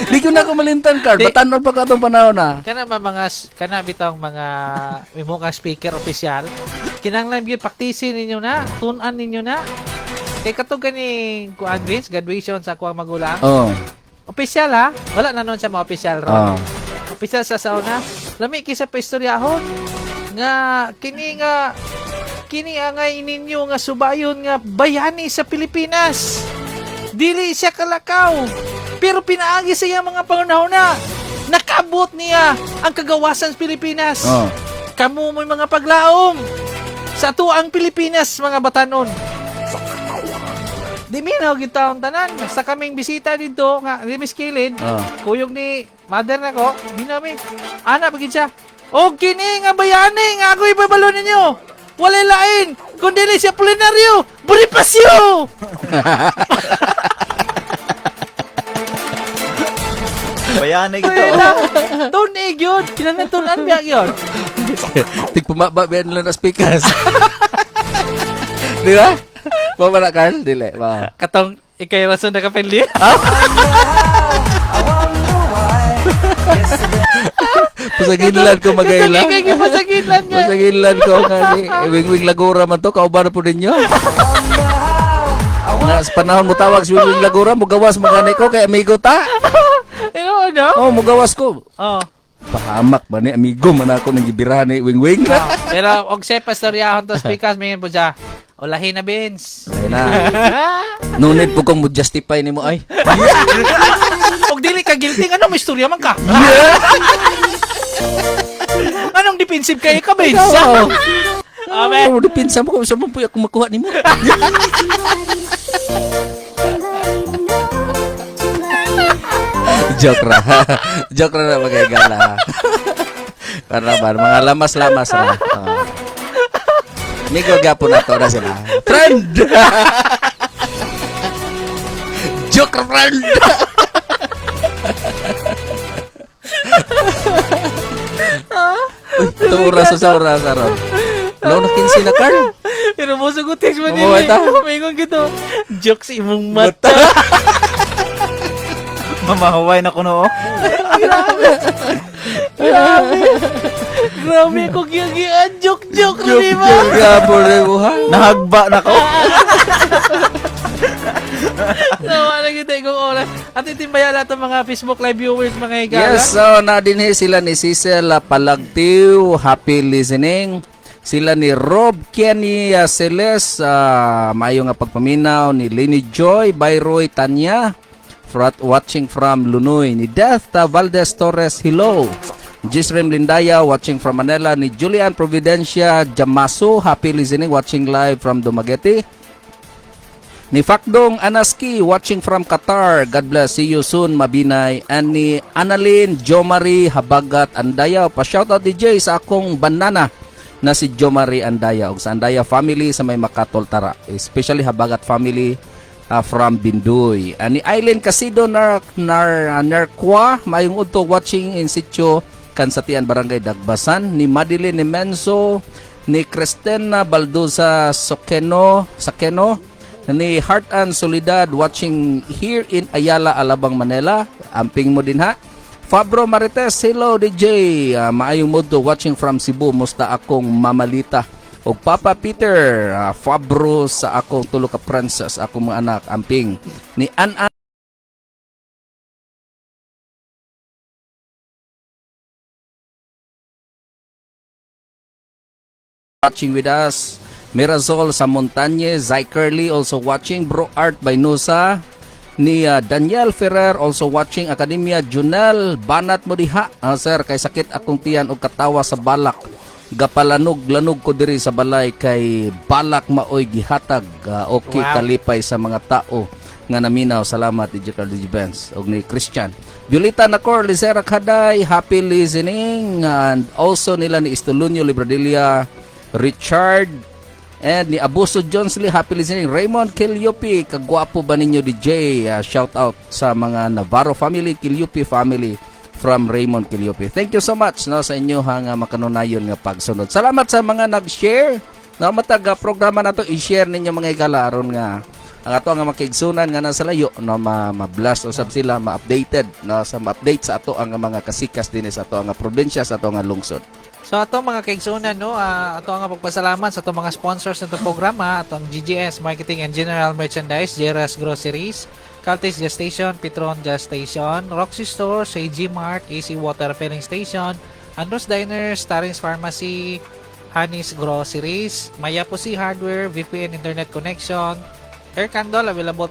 Di ko na ko malintan card. Batanon pa ka itong panahon na. Kana bitang mga mukha speaker official. Kinanglan gyud paktisin ninyo na, tunan ninyo na. Kay katong gani kuan Vince, graduation sa kuang magulang. Official ha? Wala na noon sa mga official ron. Official sa sauna. Lami kisa pa istoryahon nga kini angay ninyo nga subayon nga bayani sa Pilipinas. Dili siya kalakaw. Pero pinaagi sa iyang mga pangunahon na nakabot niya ang kagawasan sa Pilipinas. Kamu mo'y mga paglaom sa tuang Pilipinas, mga batanon. Di minaw gitaon tanan. Sa kaming bisita dito, nga, di miskilid, kuyog ni mother na ko, dinami, anak pagin siya, o kini nga bayani, nga ako ibabalo ninyo. Walay lain, kundi siya plenaryo, Bonifacio! Bayanay gito. Tunig yun. Kinanatunan biya yun. Tigpumaba ba yan lang na speakers? Di ba? Pumala Carl? Dili. Katong ikay rason na kapili. Pasaginlan ko magayla. Pasaginlan nga. Pasaginlan ko nga ni Wing Lagura man to. Kauban po ninyo. Nga sa panahon mo tawag si Wing Lagura, mugawas magani ko kay amigo ta. Ano? Mugawas ko. Pakamak ba ni amigo man ako nang gibira ni Wing. Pero og se pastoryahon to speakers mayon po siya. Ulahin na Vince. Ay na. No need po kong mo-justify ni mo ay. Og dili ka guilty ano, may istorya man ka. Anong defensive kayo ka, Vince? Amen. Depinsa mo kung saan mo po ako makuha ni mo. Joke ra. Joke ra na magagala. Para ba mga lamas-lamas ra. Migo gapo na to na sila. Friend. Joke friend. Ito oras sa oras aron. Lo na 15 na Carl. Pero mo sugutin mo din. Mayroon gito. Joke sa imong mata. Mamahaway na ko no. Grabe ko giyan. Joke rin mo. Nahagba na ko. Nawa na kita ikong oras. At itimbaya lahat ng mga Facebook Live viewers, mga higala. Yes, so nadinhi sila ni Cecil Palagtiw. Happy listening. Sila ni Rob Kenny Celes. Maayo nga pagpaminaw ni Lenny Joy, Bayroy Tanya. Watching from Lunoy ni Death Valdez Torres. Hello. Jisrem Lindaya watching from Manila. Ni Julian Providencia Jamaso. Happy listening. Watching live from Dumaguete. Ni Fakdong Anaski watching from Qatar. God bless. See you soon, Mabinay. And ni Annalyn Jomari Habagat Andaya. Pa-shoutout DJ sa akong banana na si Jomari Andaya. O sa Andaya family sa may Makatol Tara. Especially Habagat family from Bindoy. Ni Aileen Casido Narqua. Mayong udto watching in situ Kansatian Barangay Dagbasan. Ni Madeline Menso. Ni Cristina Baldoza Sakeno. Ni Heart and Solidad watching here in Ayala, Alabang, Manila. Amping mo din ha. Fabro Marites, hello DJ. Maayong modo watching from Cebu. Musta akong mamalita. O Papa Peter, Fabro sa akong tulo ka princess, akong mga anak. Amping. Ni An watching with us. Mirazol sa Montañe, Zykerly also watching. Bro Art by Nusa. Ni Daniel Ferrer also watching. Academia Junel, banat mo diha. Sir, kay sakit akong tiyan o katawa sa balak. Gapalanog-lanog ko diri sa balay kay balak maoy gihatag. Okay, Wow. kalipay sa mga tao nga naminaw. Salamat DJ Carl DJ Benz og ni Christian. Violeta Nacor, Lizera Kaday, happy listening. And also nila ni Estolunio Libradilla, Richard, and ni Abuso Johnsley, happy listening. Raymond Kilyopi, kagwapo ba ninyo DJ? Shout out sa mga Navarro family, Kilyopi family from Raymond Kilyopi. Thank you so much no, sa inyo nga makanunayon nga pagsunod. Salamat sa mga nag-share. No, matag programa na to, i-share ninyo mga igala aron nga ang ato nga makigsunan nga nasa layo no ma-blast usab sila ma-updated no sa ma-update sa ato ang mga kasikas din sa ato nga probinsya sa ato nga lungsod. So ato mga kaigsunan no, ato nga pagpasalamat sa ato mga sponsors sa itong programa, atong GGS Marketing and General Merchandise, Jeras Groceries, Caltex Gas Station, Petron Gas Station, Roxy Store, AG Mart, AC Water Filling Station, Andros Diner, Starins Pharmacy, Hanis Groceries, Mayapusi Hardware, VPN Internet Connection, Air Candle available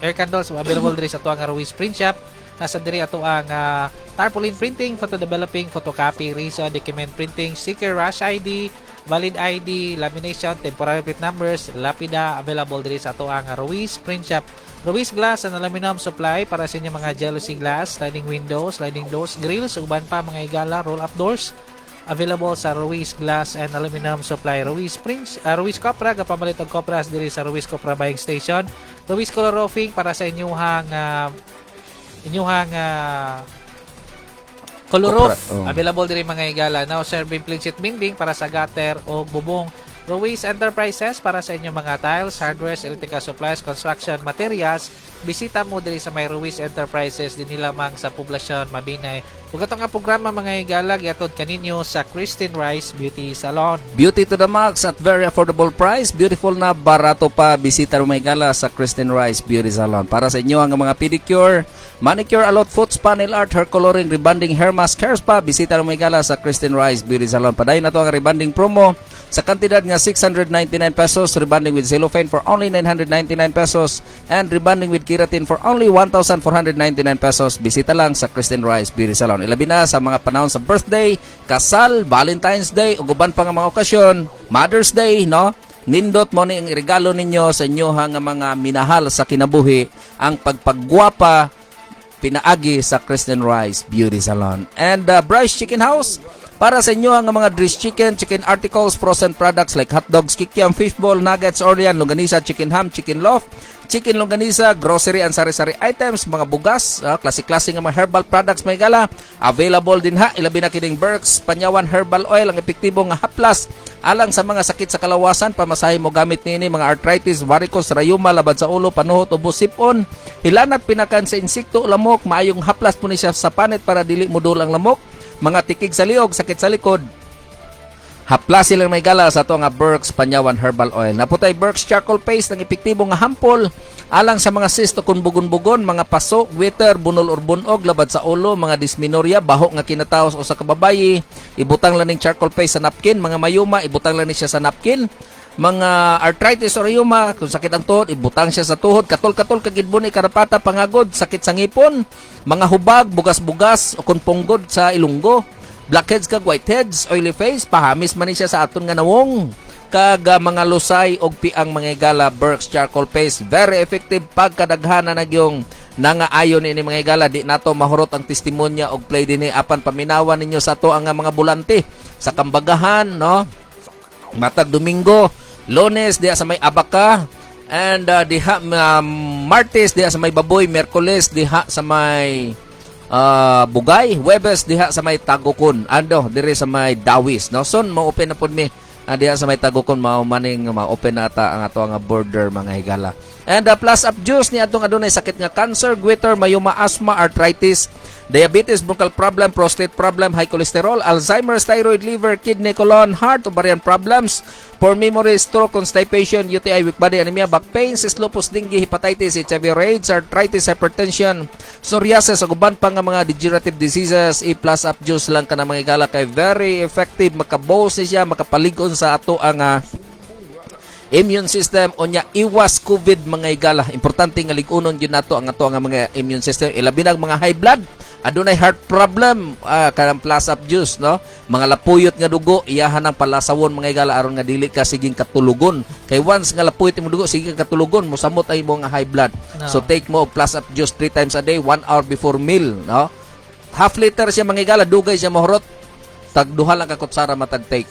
Air Candles available diri sa ato ang Ruiz Print Shop. Nasa diri ato ang tarpaulin printing, photo developing, photocopy, reso, document printing, sticker, rush ID, valid ID, lamination, temporary plate numbers, lapida available diri sa ato ang Ruiz Print Shop. Ruiz Glass and Aluminum Supply para sa inyo mga jealousy glass, sliding windows, sliding doors, grills, uban pa mga igala, roll-up doors. Available sa Ruiz Glass and Aluminum Supply. Ruiz Ruiz Copra, gapamalit og Copras diri sa Ruiz Copra Buying Station. Ruiz Color Roofing para sa inyuhang color roof. Available diri mga igala. Now serving planchet binding para sa gutter o bubong. Ruiz Enterprises para sa inyong mga tiles, hardware, electrical supplies, construction materials. Bisita mo diri sa may Ruiz Enterprises din lamang sa poblasyon Mabinay. Ug ato nga programa mga igala giatod kaninyo sa Christine Rice Beauty Salon. Beauty to the max at very affordable price. Beautiful na, barato pa. Bisita mo igala sa Christine Rice Beauty Salon. Para sa inyo ang mga pedicure, manicure, alot, foot spa, nail art, hair coloring, rebonding, hair mask, hair spa. Bisita mo igala sa Christine Rice Beauty Salon. Padayon na to ang rebonding promo sa kantidad nga 699 pesos, rebonding with cellophane for only 999 pesos, and rebonding with keratin for only 1,499 pesos. Bisita lang sa Christine Rice Beauty Salon. Ilabi na sa mga panahon sa birthday, kasal, Valentine's Day, ug uban pa nga mga okasyon, Mother's Day, no? Nindot mo ni ang regalo ninyo sa inyo nga mga minahal sa kinabuhi, ang pagpagguwapa pinaagi sa Christian Rice Beauty Salon. And Bryce Chicken House, para sa inyo ang mga dressed chicken, chicken articles, frozen products like hot dogs, kikiam, fishball, nuggets, Orlean, longganisa, chicken ham, chicken loaf, chicken longganisa, grocery and sari-sari items, mga bugas, klase-klase nga mga herbal products may gala. Available din ha, ilabi na kining Berks, Panyawan Herbal Oil, ang epektibo nga haplas, alang sa mga sakit sa kalawasan, pamasahe mo gamit nini, mga arthritis, varicose, rayuma, labad sa ulo, panuhot, ubo, sipon, hilanat pinakan sa insekto, lamok, maayong haplas po ni siya sa panit para dili mo dulang lamok, mga tikig sa liog, sakit sa likod. Haplas silang may gala sa ito nga Berks Panyawan Herbal Oil. Naputay Berks Charcoal Paste, ang epektibo nga hampol alang sa mga cysto kung bugon-bugon, mga paso, witter, bunol or bunog, labad sa ulo, mga dysmenorrhea, baho nga kinataos o sa kababayi, ibutang lang ng charcoal paste sa napkin, mga mayuma, ibutang lang siya sa napkin, mga arthritis o rheuma, kung sakit ang tuhod, ibutang siya sa tuhod, katol-katol, kagidbuni, karapata, pangagod, sakit sa ngipon, mga hubag, bugas-bugas, o kung punggod sa ilunggo, blackheads kag whiteheads, oily face, pahamis man siya sa aton nga nawong, kag mga lusay og piang mga igala. Berks Charcoal Paste, very effective pagkadaghana na yung nangaayon ini mga igala. Di nato mahurot ang testimonya og play dinhi apan paminawan ninyo sa to ang mga bulante sa Kambagahan, no? Matag Domingo, Lunes diha sa may Abaca, and diha Martes diha sa may Baboy, Merkoles diha sa may Bugay, Huwebes diha sa may Tagukon, ando dire sa may Dawis, no? Son mo open na pud mi diha sa may Tagukon, mao maning ma-open nata ang ato nga border mga higala. And plus up juice ni atong adunay sakit nga cancer, goiter, mayuma, asthma, arthritis, diabetes, bronchial problem, prostate problem, high cholesterol, Alzheimer's, thyroid, liver, kidney, colon, heart, ovarian problems, poor memory, stroke, constipation, UTI, weak body anemia, back pain, cyst, lupus, dengue, hepatitis, HIV, AIDS, arthritis, hypertension, psoriasis, ug uban pa nga mga degenerative diseases. I-plus up juice lang ka na mga igala kay very effective, makabawas siya, makapalig-on sa ato ang immune system. Onya iwas COVID mga igala. Importante nga lig-unon gyud nato ang ato nga mga immune system. Ilabi na mga high blood, adunay heart problem, kanang plus up juice, no? Mga lapuyot nga dugo, iyahan ang palasawon mga igala aron nga dili ka siging katulugon. Kay once nga lapuyot imong dugo sige katulugon, mosamot ay mo nga high blood. No. So take mo og plus up juice 3 times a day, 1 hour before meal, no? Half liter siya mga igala, dugay siya mahurot. Tag duha lang ka kutsara matag take.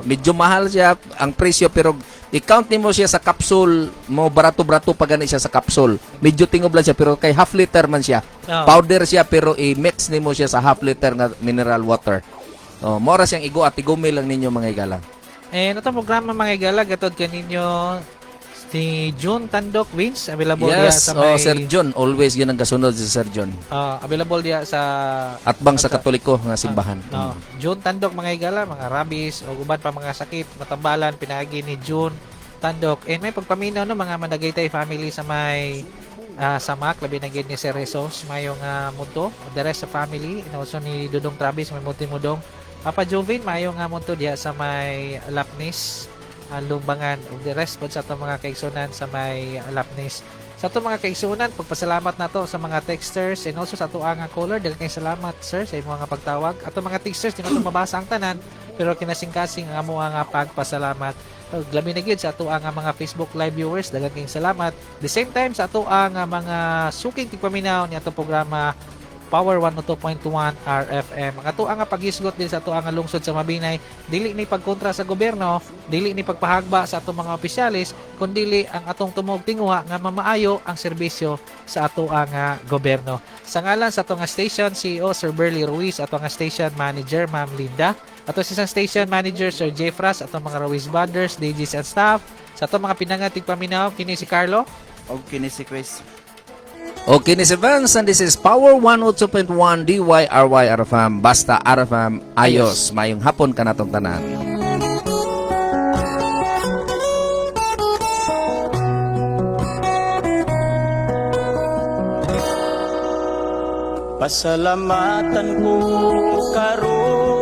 Medyo mahal siya ang presyo pero i-count nimo siya sa capsule, mo barato-barato pa gani siya sa capsule. Medyo tingob lang siya pero kay half liter man siya. Powder siya pero i-mix nimo siya sa half liter nga mineral water. Mora siyang igo at igumil lang ninyo mga igala. Natong programa mga igala gatod kaninyo si June Tandok Wins, available Yes, diya sa may Sir John, always yun ang kasunod si Sir John. available diya sa Atbang sa Katoliko nga simbahan. June Tandok mga igala, mga rabies o uban pa mga sakit, matambalan pinaagi ni June Tandok. And may pagpaminaw no mga Managaytay family sa may Samak, labi na gid ni Sir Jesus, mayong munto, the rest sa family, and also ni Dudong Travis, may munti mudong. Papa Jovin, mayong munto diya sa may Lapnis, Lumbangan, ug the rest po sa itong mga kaigsunan sa may Lapnis. Sa itong mga kaigsunan, pagpasalamat na to sa mga texters and also sa ito ang caller. Dahil kayo salamat, sir, sa mga pagtawag. At mga texters, di na mabasa ang tanan, pero kinasing-kasing ang amo nga pagpasalamat. Labi na gid sa ito ang mga Facebook live viewers, daghang kayong salamat. The same time, sa ito ang mga suking tigpaminaw ni itong programa Power 102.1 RFM. Ang ato ang paghisgot din sa ato ang lungsod sa Mabinay, dili ni pagkontra sa gobyerno, dili ni pagpahagba sa atong mga opisyalis, kundi ang atong tumog tinguha nga mamaayo ang serbisyo sa ato ang gobyerno. Sa ngalan sa atong station CEO Sir Burley Ruiz, atong station manager Ma'am Linda, ato sa station manager Sir Jeffras, atong mga Ruiz Brothers, DJs and staff, sa atong mga pinangatig paminaw, kini si Carlo O kini si Chris. Okay, ni si Vance, and this is Power 102.1 DYRY RFM. Basta RFM, ayos. Mayong hapon ka natong tanan. Pasalamatan ko karon